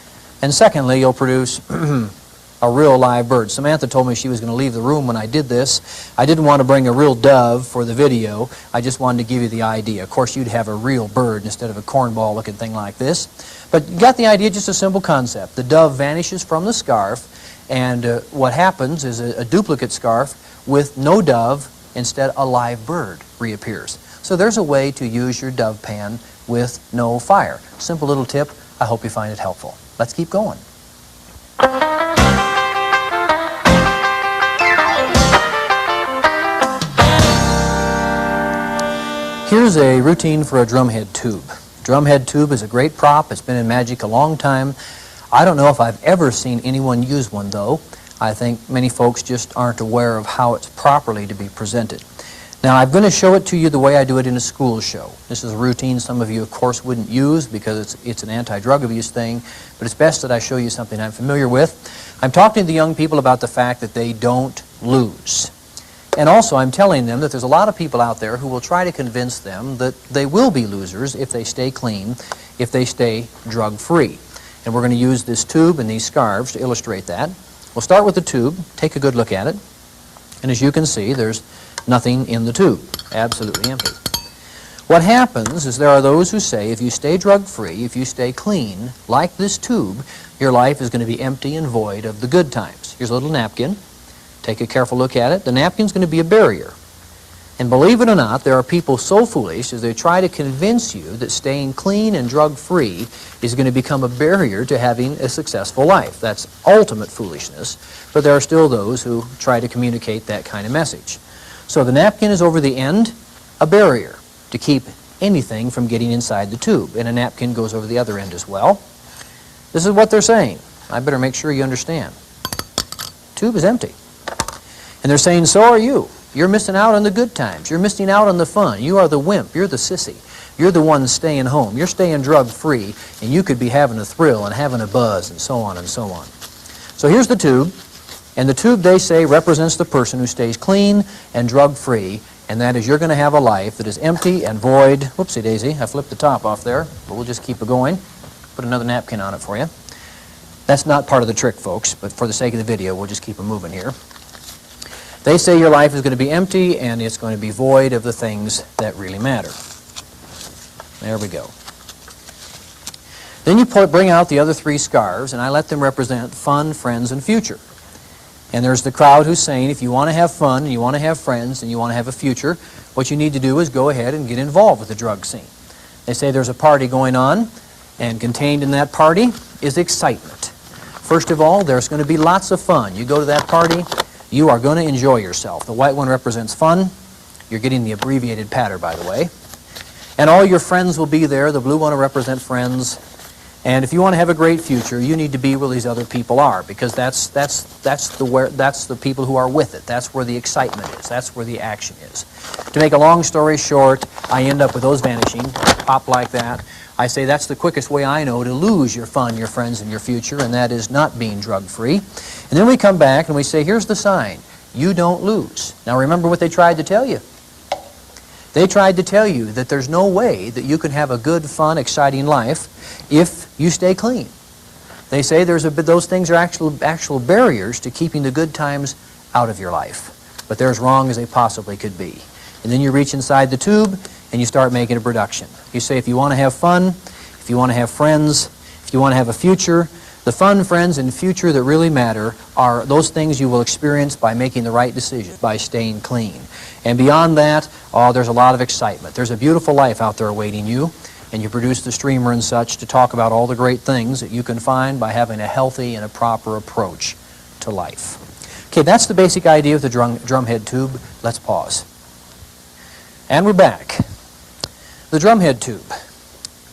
[SPEAKER 1] And secondly, you'll produce a real live bird. Samantha told me she was going to leave the room when I did this. I didn't want to bring a real dove for the video. I just wanted to give you the idea. Of course, you'd have a real bird instead of a cornball looking thing like this. But you got the idea, just a simple concept. The dove vanishes from the scarf, and what happens is a duplicate scarf with no dove, instead a live bird reappears. So there's a way to use your dove pan with no fire. Simple little tip. I hope you find it helpful. Let's keep going. Here's a routine for a drumhead tube. Drumhead tube is a great prop. It's been in magic a long time. I don't know if I've ever seen anyone use one, though. I think many folks just aren't aware of how it's properly to be presented. Now, I'm going to show it to you the way I do it in a school show. This is a routine some of you, of course, wouldn't use because it's an anti-drug abuse thing, but it's best that I show you something I'm familiar with. I'm talking to the young people about the fact that they don't lose. And also, I'm telling them that there's a lot of people out there who will try to convince them that they will be losers if they stay clean, if they stay drug-free. And we're going to use this tube and these scarves to illustrate that. We'll start with the tube, take a good look at it, and as you can see, there's nothing in the tube, absolutely empty. What happens is there are those who say if you stay drug-free, if you stay clean, like this tube, your life is going to be empty and void of the good times. Here's a little napkin. Take a careful look at it. The napkin's going to be a barrier. And believe it or not, there are people so foolish as they try to convince you that staying clean and drug-free is going to become a barrier to having a successful life. That's ultimate foolishness, but there are still those who try to communicate that kind of message. So the napkin is over the end, a barrier to keep anything from getting inside the tube, and a napkin goes over the other end as well. This is what they're saying. I better make sure you understand. The tube is empty. And they're saying, so are you. You're missing out on the good times. You're missing out on the fun. You are the wimp. You're the sissy. You're the one staying home. You're staying drug-free, and you could be having a thrill and having a buzz and so on and so on. So here's the tube, and the tube, they say, represents the person who stays clean and drug-free, and that is you're going to have a life that is empty and void. Whoopsie-daisy, I flipped the top off there, but we'll just keep it going. Put another napkin on it for you. That's not part of the trick, folks, but for the sake of the video, we'll just keep it moving here. They say your life is going to be empty and it's going to be void of the things that really matter. There we go. Then you bring out the other three scarves, and I let them represent fun, friends, and future. And there's the crowd who's saying if you want to have fun, and you want to have friends, and you want to have a future, what you need to do is go ahead and get involved with the drug scene. They say there's a party going on, and contained in that party is excitement. First of all, there's going to be lots of fun. You go to that party, you are going to enjoy yourself. The white one represents fun. You're getting the abbreviated patter, by the way. And all your friends will be there. The blue one will represent friends. And if you want to have a great future, you need to be where these other people are, because that's the people who are with it. That's where the excitement is. That's where the action is. To make a long story short, I end up with those vanishing, pop like that. I say that's the quickest way I know to lose your fun, your friends, and your future, and that is not being drug-free. And then we come back and we say, here's the sign. You don't lose. Now remember what they tried to tell you. They tried to tell you that there's no way that you can have a good, fun, exciting life if you stay clean. They say those things are actual barriers to keeping the good times out of your life. But they're as wrong as they possibly could be. And then you reach inside the tube and you start making a production. You say if you want to have fun, if you want to have friends, if you want to have a future, the fun, friends, and future that really matter are those things you will experience by making the right decisions, by staying clean. And beyond that, there's a lot of excitement. There's a beautiful life out there awaiting you, and you produce the streamer and such to talk about all the great things that you can find by having a healthy and a proper approach to life. Okay, that's the basic idea of the drumhead tube. Let's pause. And we're back. The drumhead tube.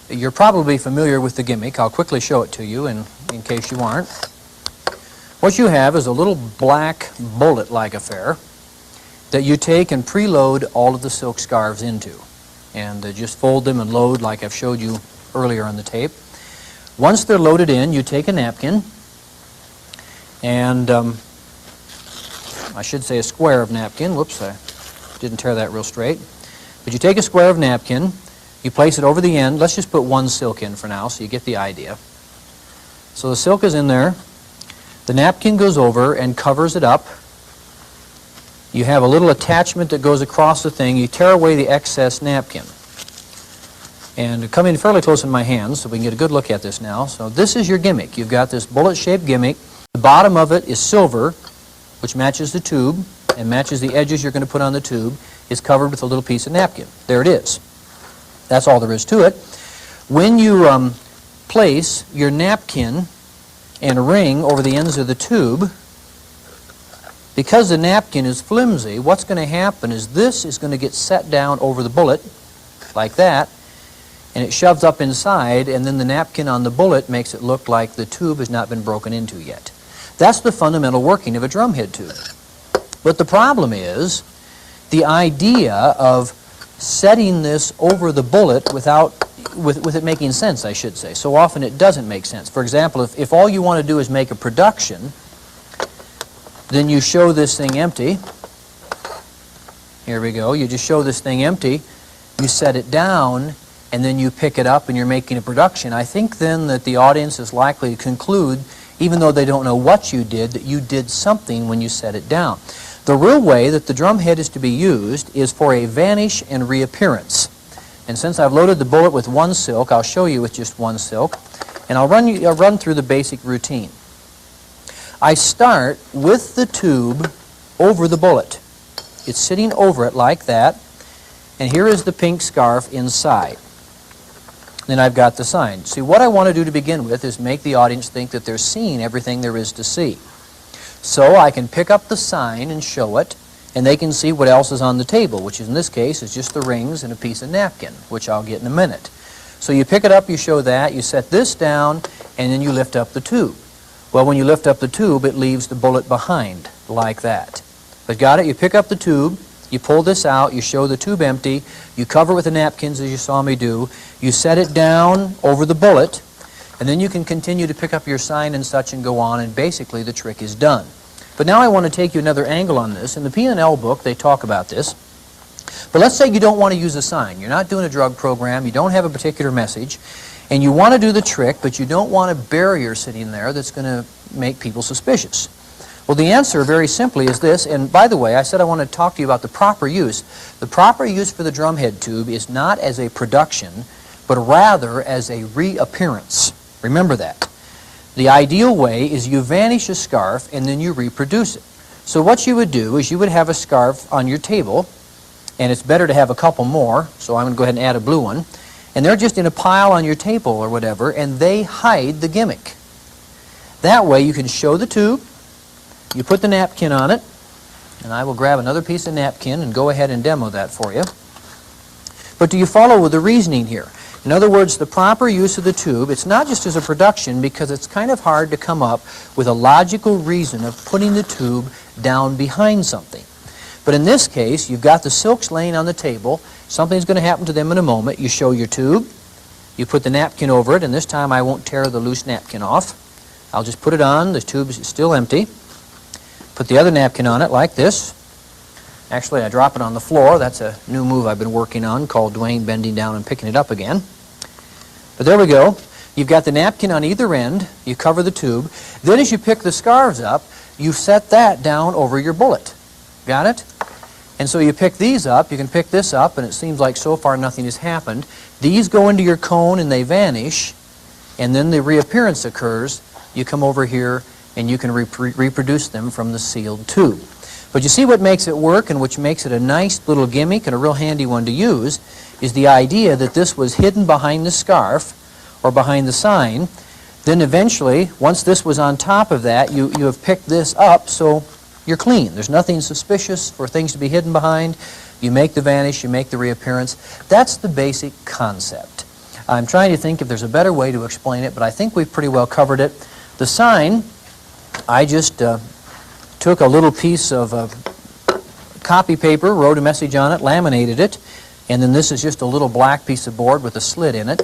[SPEAKER 1] You're probably familiar with the gimmick. I'll quickly show it to you in case you aren't. What you have is a little black bullet-like affair that you take and preload all of the silk scarves into. And just fold them and load like I've showed you earlier on the tape. Once they're loaded in, you take a napkin, and I should say a square of napkin. Whoops, I didn't tear that real straight. But you take a square of napkin, you place it over the end. Let's just put one silk in for now so you get the idea. So the silk is in there. The napkin goes over and covers it up. You have a little attachment that goes across the thing. You tear away the excess napkin. And come in fairly close in my hands so we can get a good look at this now. So this is your gimmick. You've got this bullet-shaped gimmick. The bottom of it is silver, which matches the tube and matches the edges you're going to put on the tube. It's covered with a little piece of napkin. There it is. That's all there is to it. When you place your napkin and ring over the ends of the tube, because the napkin is flimsy, what's going to happen is this is going to get set down over the bullet, like that, and it shoves up inside, and then the napkin on the bullet makes it look like the tube has not been broken into yet. That's the fundamental working of a drumhead tube. But the problem is the idea of setting this over the bullet with it making sense, I should say. So often it doesn't make sense. For example, if all you want to do is make a production, then you show this thing empty. Here we go. You just show this thing empty. You set it down, and then you pick it up and you're making a production. I think then that the audience is likely to conclude, even though they don't know what you did, that you did something when you set it down. The real way that the drum head is to be used is for a vanish and reappearance. And since I've loaded the bullet with one silk, I'll show you with just one silk, and I'll run through the basic routine. I start with the tube over the bullet. It's sitting over it like that, and here is the pink scarf inside. Then I've got the sign. See, what I want to do to begin with is make the audience think that they're seeing everything there is to see. So I can pick up the sign and show it, and they can see what else is on the table, which in this case is just the rings and a piece of napkin, which I'll get in a minute. So you pick it up, you show that, you set this down, and then you lift up the tube. Well, when you lift up the tube, it leaves the bullet behind, like that. But got it? You pick up the tube, you pull this out, you show the tube empty, you cover it with the napkins as you saw me do, you set it down over the bullet, and then you can continue to pick up your sign and such and go on, and basically the trick is done. But now I want to take you another angle on this. In the P&L book, they talk about this. But let's say you don't want to use a sign. You're not doing a drug program, you don't have a particular message, and you want to do the trick, but you don't want a barrier sitting there that's going to make people suspicious. Well, the answer very simply is this, and by the way, I said I want to talk to you about the proper use. The proper use for the drumhead tube is not as a production, but rather as a reappearance. Remember that. The ideal way is you vanish a scarf and then you reproduce it. So what you would do is you would have a scarf on your table, and it's better to have a couple more, so I'm going to go ahead and add a blue one, and they're just in a pile on your table or whatever, and they hide the gimmick. That way you can show the tube, you put the napkin on it, and I will grab another piece of napkin and go ahead and demo that for you. But do you follow with the reasoning here? In other words, the proper use of the tube, it's not just as a production because it's kind of hard to come up with a logical reason of putting the tube down behind something. But in this case, you've got the silks laying on the table. Something's going to happen to them in a moment. You show your tube, you put the napkin over it, and this time I won't tear the loose napkin off. I'll just put it on. The tube is still empty. Put the other napkin on it like this. Actually, I drop it on the floor. That's a new move I've been working on called Duane bending down and picking it up again. But there we go. You've got the napkin on either end. You cover the tube. Then as you pick the scarves up, you set that down over your bullet. Got it? And so you pick these up. You can pick this up, and it seems like so far nothing has happened. These go into your cone and they vanish, and then the reappearance occurs. You come over here and you can reproduce them from the sealed tube. But you see what makes it work and which makes it a nice little gimmick and a real handy one to use is the idea that this was hidden behind the scarf or behind the sign. Then eventually, once this was on top of that, you have picked this up, so you're clean. There's nothing suspicious for things to be hidden behind. You make the vanish, you make the reappearance. That's the basic concept. I'm trying to think if there's a better way to explain it, but I think we've pretty well covered it. The sign, I just took a little piece of copy paper, wrote a message on it, laminated it, and then this is just a little black piece of board with a slit in it.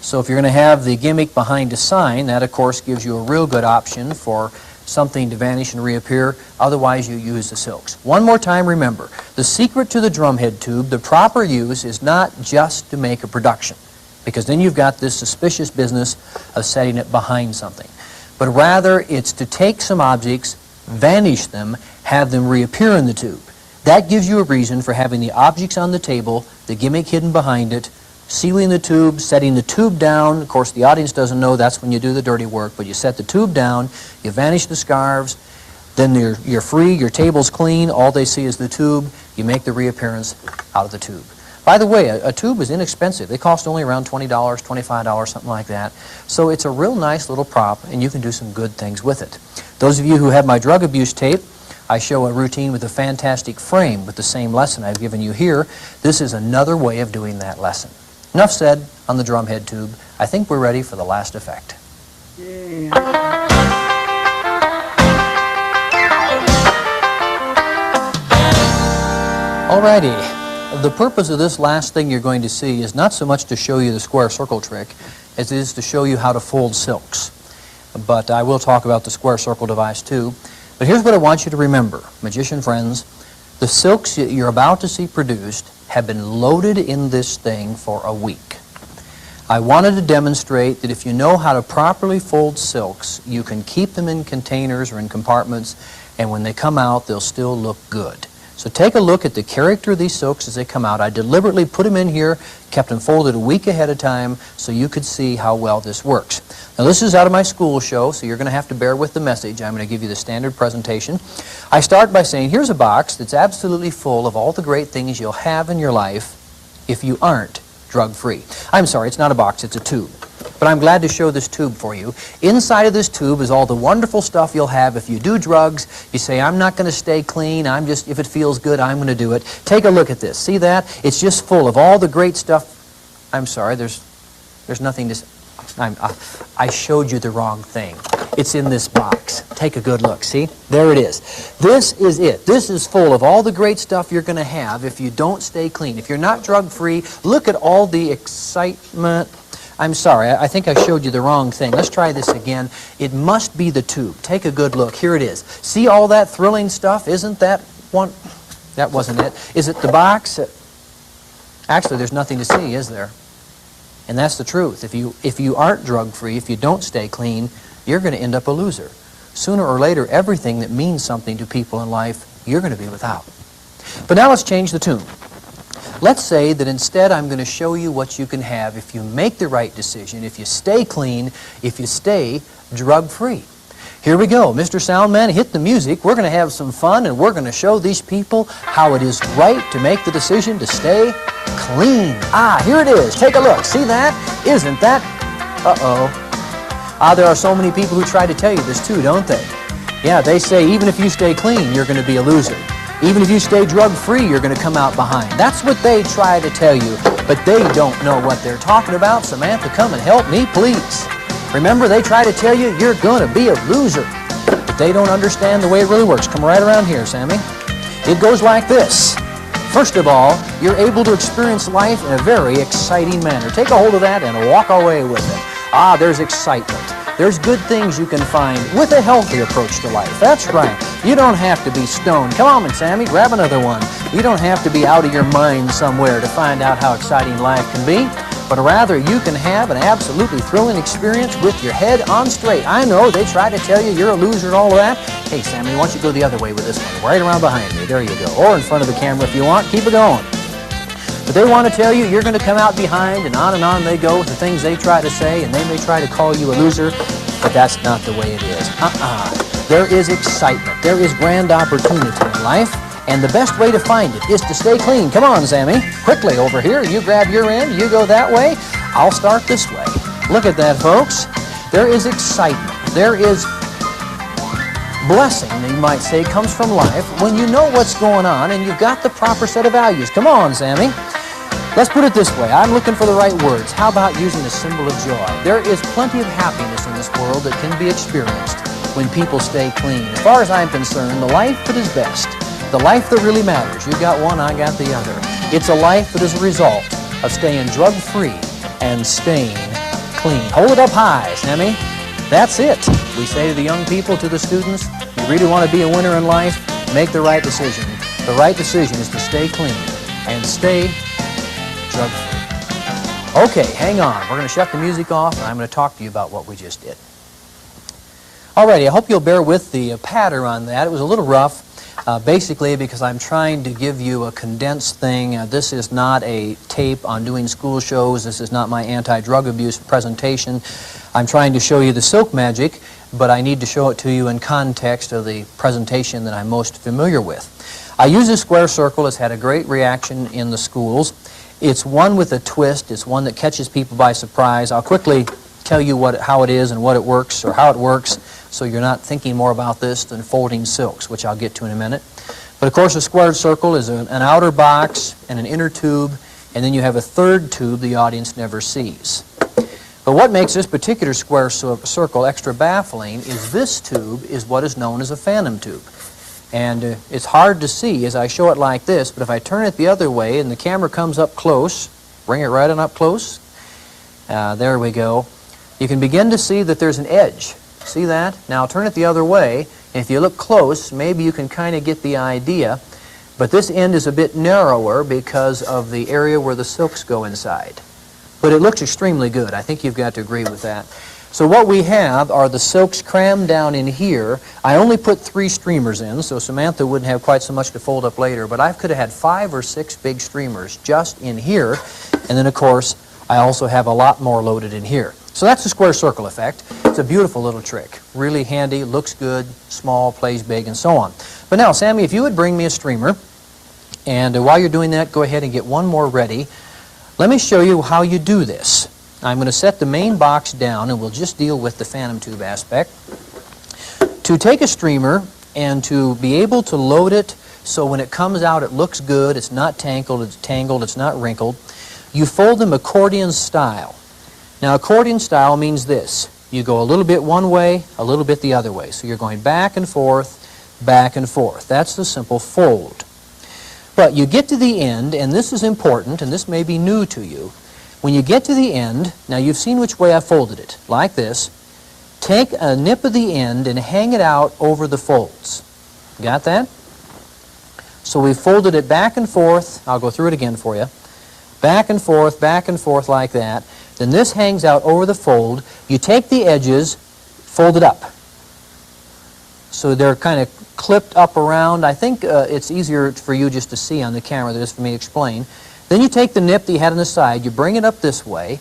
[SPEAKER 1] So if you're going to have the gimmick behind a sign, that of course gives you a real good option for something to vanish and reappear. Otherwise, you use the silks. One more time, remember, the secret to the drumhead tube, the proper use is not just to make a production, because then you've got this suspicious business of setting it behind something. But rather, it's to take some objects, vanish them, have them reappear in the tube. That gives you a reason for having the objects on the table, the gimmick hidden behind it, sealing the tube, setting the tube down. Of course, the audience doesn't know that's when you do the dirty work, but you set the tube down, you vanish the scarves, then you're free, your table's clean, all they see is the tube, you make the reappearance out of the tube. By the way, a tube is inexpensive. They cost only around $20, $25, something like that. So it's a real nice little prop, and you can do some good things with it. Those of you who have my drug abuse tape, I show a routine with a fantastic frame with the same lesson I've given you here. This is another way of doing that lesson. Enough said on the drumhead tube. I think we're ready for the last effect.
[SPEAKER 2] Yeah.
[SPEAKER 1] Alrighty. The purpose of this last thing you're going to see is not so much to show you the square circle trick as it is to show you how to fold silks. But I will talk about the square circle device too. But here's what I want you to remember, magician friends. The silks you're about to see produced have been loaded in this thing for a week. I wanted to demonstrate that if you know how to properly fold silks, you can keep them in containers or in compartments, and when they come out, they'll still look good. So take a look at the character of these silks as they come out. I deliberately put them in here, kept them folded a week ahead of time so you could see how well this works. Now this is out of my school show, so you're going to have to bear with the message. I'm going to give you the standard presentation. I start by saying, here's a box that's absolutely full of all the great things you'll have in your life if you aren't drug-free. I'm sorry, it's not a box, it's a tube. But I'm glad to show this tube for you. Inside of this tube is all the wonderful stuff you'll have if you do drugs. You say, I'm not going to stay clean, if it feels good, I'm going to do it. Take a look at this. See that? It's just full of all the great stuff. I'm sorry, there's nothing to... I showed you the wrong thing. It's in this box. Take a good look. See? There it is. This is it. This is full of all the great stuff you're going to have if you don't stay clean. If you're not drug-free, look at all the excitement. I'm sorry, I think I showed you the wrong thing. Let's try this again. It must be the tube. Take a good look. Here it is. See all that thrilling stuff? Isn't that one? That wasn't it. Is it the box? Actually, there's nothing to see, is there? And that's the truth. If you aren't drug-free, if you don't stay clean, you're going to end up a loser. Sooner or later, everything that means something to people in life, you're going to be without. But now let's change the tune. Let's say that instead I'm going to show you what you can have if you make the right decision, if you stay clean, if you stay drug-free. Here we go. Mr. Soundman, hit the music. We're going to have some fun, and we're going to show these people how it is right to make the decision to stay clean. Ah, here it is. Take a look. See that? Isn't that? Uh-oh. There are so many people who try to tell you this too, don't they? Yeah, they say even if you stay clean, you're going to be a loser. Even if you stay drug-free, you're going to come out behind. That's what they try to tell you, but they don't know what they're talking about. Samantha, come and help me, please. Remember, they try to tell you you're going to be a loser, but they don't understand the way it really works. Come right around here, Sammy. It goes like this. First of all, you're able to experience life in a very exciting manner. Take a hold of that and walk away with it. There's excitement. There's good things you can find with a healthy approach to life. That's right. You don't have to be stoned. Come on, Sammy, grab another one. You don't have to be out of your mind somewhere to find out how exciting life can be, but rather you can have an absolutely thrilling experience with your head on straight. I know they try to tell you you're a loser and all of that. Hey, Sammy, why don't you go the other way with this one? Right around behind me. There you go. Or in front of the camera if you want. Keep it going. But they want to tell you you're going to come out behind, and on they go with the things they try to say, and they may try to call you a loser, but that's not the way it is. There is excitement. There is grand opportunity in life, and the best way to find it is to stay clean. Come on, Sammy. Quickly over here. You grab your end. You go that way. I'll start this way. Look at that, folks. There is excitement. There is blessing, you might say, comes from life when you know what's going on and you've got the proper set of values. Come on, Sammy. Let's put it this way. I'm looking for the right words. How about using a symbol of joy? There is plenty of happiness in this world that can be experienced when people stay clean. As far as I'm concerned, the life that is best, the life that really matters, you got one, I got the other. It's a life that is a result of staying drug-free and staying clean. Hold it up high, Sammy. That's it. We say to the young people, to the students, you really want to be a winner in life, make the right decision. The right decision is to stay clean and stay drug-free. Okay, hang on. We're going to shut the music off, and I'm going to talk to you about what we just did. Alrighty, I hope you'll bear with the patter on that. It was a little rough, basically because I'm trying to give you a condensed thing. This is not a tape on doing school shows. This is not my anti-drug abuse presentation. I'm trying to show you the silk magic, but I need to show it to you in context of the presentation that I'm most familiar with. I use a square circle. It's had a great reaction in the schools. It's one with a twist. It's one that catches people by surprise. I'll quickly tell you how it is and what it works, or how it works, so you're not thinking more about this than folding silks, which I'll get to in a minute. But of course, a squared circle is an outer box and an inner tube, and then you have a third tube the audience never sees. But what makes this particular square circle extra baffling is this tube is what is known as a phantom tube. And it's hard to see as I show it like this, but if I turn it the other way and the camera comes up close, bring it right on up close, there we go, you can begin to see that there's an edge. See that? Now turn it the other way, and if you look close, maybe you can kind of get the idea, but this end is a bit narrower because of the area where the silks go inside. But it looks extremely good. I think you've got to agree with that. So what we have are the silks crammed down in here. I only put 3 streamers in, so Samantha wouldn't have quite so much to fold up later, but I could have had 5 or 6 big streamers just in here, and then of course I also have a lot more loaded in here. So that's the square circle effect. It's a beautiful little trick. Really handy, looks good, small, plays big, and so on. But now, Sammy, if you would bring me a streamer, and while you're doing that, go ahead and get one more ready. Let me show you how you do this. I'm going to set the main box down, and we'll just deal with the phantom tube aspect. To take a streamer and to be able to load it so when it comes out it looks good, it's not tangled, it's not wrinkled, you fold them accordion style. Now, accordion style means this. You go a little bit one way, a little bit the other way. So you're going back and forth, back and forth. That's the simple fold. But you get to the end, and this is important, and this may be new to you. When you get to the end, now you've seen which way I folded it, like this. Take a nip of the end and hang it out over the folds. Got that? So we folded it back and forth. I'll go through it again for you. Back and forth like that. Then this hangs out over the fold. You take the edges, fold it up. So they're kind of clipped up around. I think it's easier for you just to see on the camera than it is for me to explain. Then you take the nip that you had on the side, you bring it up this way,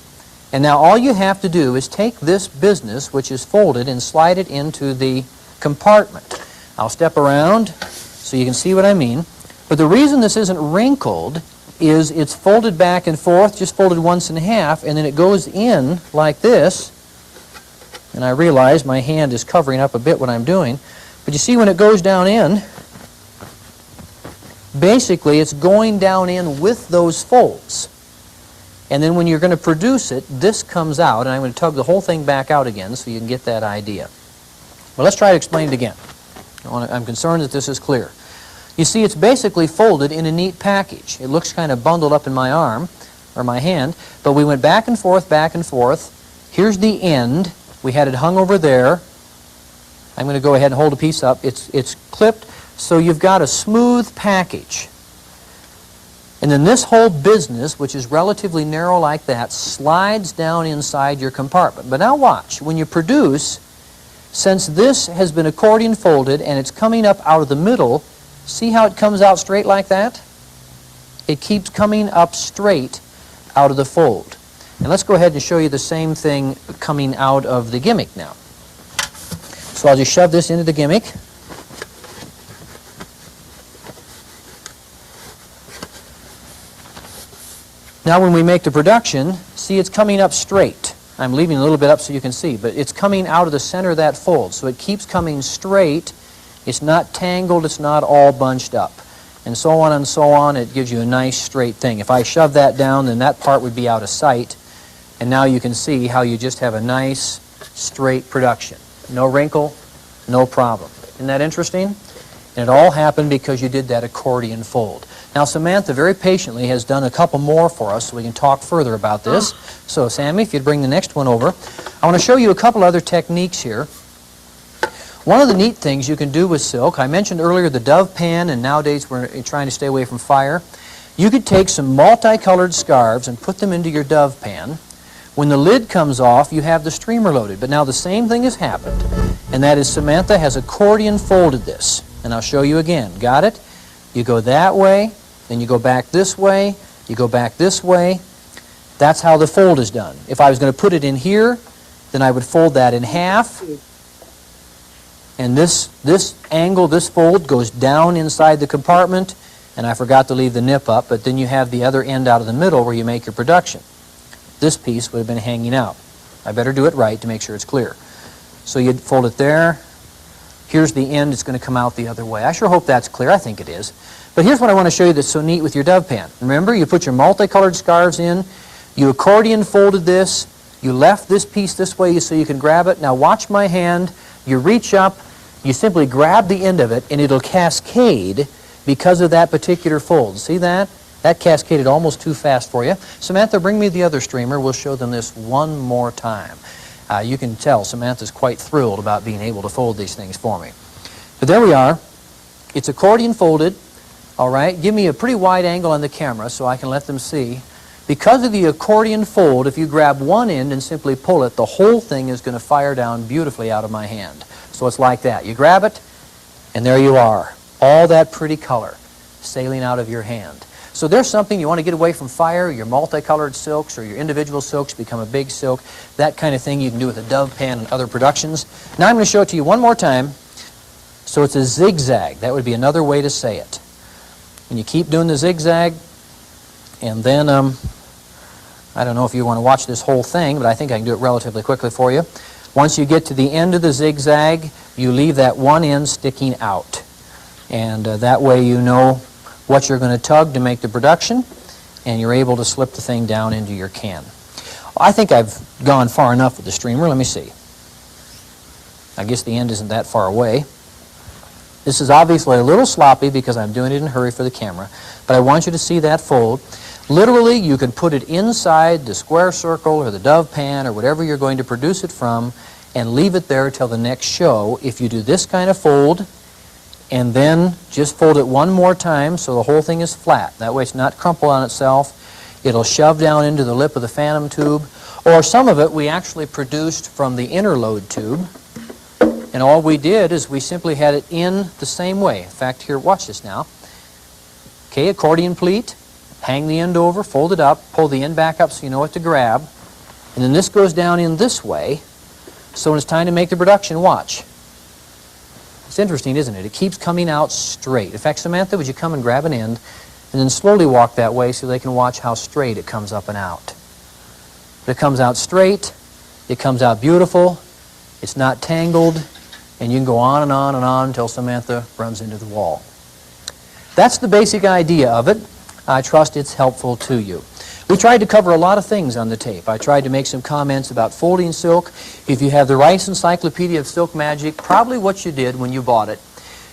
[SPEAKER 1] and now all you have to do is take this business, which is folded, and slide it into the compartment. I'll step around so you can see what I mean. But the reason this isn't wrinkled is it's folded back and forth, just folded once in half, and then it goes in like this. And I realize my hand is covering up a bit what I'm doing. But you see when it goes down in, basically it's going down in with those folds. And then when you're going to produce it, this comes out, and I'm going to tug the whole thing back out again so you can get that idea. Well, let's try to explain it again. I'm concerned that this is clear. You see, it's basically folded in a neat package. It looks kind of bundled up in my arm, or my hand, but we went back and forth, back and forth. Here's the end. We had it hung over there. I'm going to go ahead and hold a piece up. It's clipped, so you've got a smooth package. And then this whole business, which is relatively narrow like that, slides down inside your compartment. But now watch. When you produce, since this has been accordion folded and it's coming up out of the middle, see how it comes out straight like that? It keeps coming up straight out of the fold. And let's go ahead and show you the same thing coming out of the gimmick now. So I'll just shove this into the gimmick. Now when we make the production, see it's coming up straight. I'm leaving a little bit up so you can see, but it's coming out of the center of that fold. So it keeps coming straight. It's not tangled, it's not all bunched up. And so on and so on, it gives you a nice straight thing. If I shove that down, then that part would be out of sight. And now you can see how you just have a nice straight production. No wrinkle, no problem. Isn't that interesting? And it all happened because you did that accordion fold. Now Samantha very patiently has done a couple more for us so we can talk further about this. So Sammy, if you'd bring the next one over. I want to show you a couple other techniques here. One of the neat things you can do with silk, I mentioned earlier the dove pan, and nowadays we're trying to stay away from fire. You could take some multicolored scarves and put them into your dove pan. When the lid comes off, you have the streamer loaded. But now the same thing has happened, and that is Samantha has accordion folded this. And I'll show you again. Got it? You go that way, then you go back this way, you go back this way. That's how the fold is done. If I was going to put it in here, then I would fold that in half. And this angle, this fold, goes down inside the compartment. And I forgot to leave the nip up, but then you have the other end out of the middle where you make your production. This piece would have been hanging out. I better do it right to make sure it's clear. So you'd fold it there. Here's the end. It's going to come out the other way. I sure hope that's clear. I think it is. But here's what I want to show you that's so neat with your dove pan. Remember, you put your multicolored scarves in. You accordion folded this. You left this piece this way so you can grab it. Now watch my hand. You reach up. You simply grab the end of it, and it'll cascade because of that particular fold. See that? That cascaded almost too fast for you. Samantha, bring me the other streamer. We'll show them this one more time. You can tell Samantha's quite thrilled about being able to fold these things for me. But there we are. It's accordion folded. All right, give me a pretty wide angle on the camera so I can let them see. Because of the accordion fold, if you grab one end and simply pull it, the whole thing is going to fire down beautifully out of my hand. So it's like that. You grab it, and there you are. All that pretty color sailing out of your hand. So there's something you want to get away from fire, your multicolored silks or your individual silks become a big silk, that kind of thing you can do with a dove pan and other productions. Now I'm going to show it to you one more time. So it's a zigzag. That would be another way to say it. And you keep doing the zigzag, and then, I don't know if you want to watch this whole thing, but I think I can do it relatively quickly for you. Once you get to the end of the zigzag, you leave that one end sticking out. And that way you know what you're going to tug to make the production, and you're able to slip the thing down into your can. I think I've gone far enough with the streamer. Let me see. I guess the end isn't that far away. This is obviously a little sloppy because I'm doing it in a hurry for the camera, but I want you to see that fold. Literally, you can put it inside the square circle or the dove pan or whatever you're going to produce it from and leave it there till the next show. If you do this kind of fold, and then just fold it one more time so the whole thing is flat. That way it's not crumpled on itself. It'll shove down into the lip of the phantom tube. Or some of it we actually produced from the inner load tube. And all we did is we simply had it in the same way. In fact, here, watch this now. Okay, accordion pleat. Hang the end over, fold it up, pull the end back up so you know what to grab. And then this goes down in this way. So when it's time to make the production, watch. It's interesting, isn't it? It keeps coming out straight. In fact, Samantha, would you come and grab an end and then slowly walk that way so they can watch how straight it comes up and out. But it comes out straight, it comes out beautiful, it's not tangled, and you can go on and on and on until Samantha runs into the wall. That's the basic idea of it. I trust it's helpful to you. We tried to cover a lot of things on the tape. I tried to make some comments about folding silk. If you have the Rice Encyclopedia of Silk Magic, probably what you did when you bought it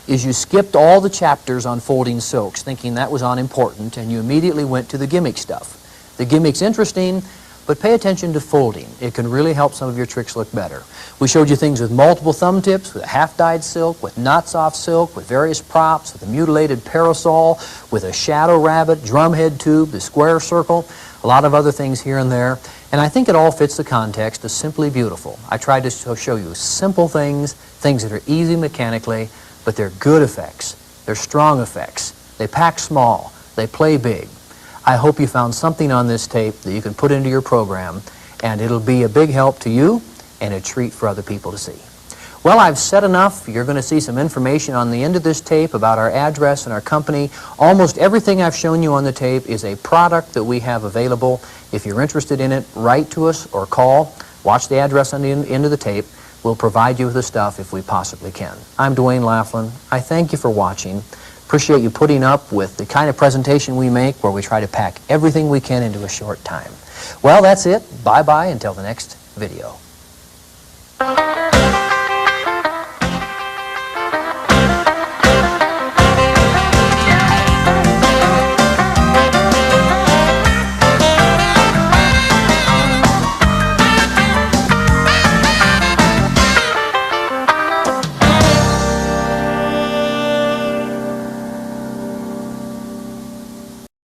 [SPEAKER 1] is you skipped all the chapters on folding silks, thinking that was unimportant, and you immediately went to the gimmick stuff. The gimmick's interesting, but pay attention to folding. It can really help some of your tricks look better. We showed you things with multiple thumb tips, with a half-dyed silk, with knots-off silk, with various props, with a mutilated parasol, with a shadow rabbit, drumhead tube, the square circle, a lot of other things here and there. And I think it all fits the context of Simply Beautiful. I tried to show you simple things, things that are easy mechanically, but they're good effects. They're strong effects. They pack small. They play big. I hope you found something on this tape that you can put into your program, and it'll be a big help to you and a treat for other people to see. Well, I've said enough. You're going to see some information on the end of this tape about our address and our company. Almost everything I've shown you on the tape is a product that we have available. If you're interested in it, write to us or call. Watch the address on the end of the tape. We'll provide you with the stuff if we possibly can. I'm Duane Laflin. I thank you for watching. Appreciate you putting up with the kind of presentation we make where we try to pack everything we can into a short time. Well, that's it. Bye-bye until the next video.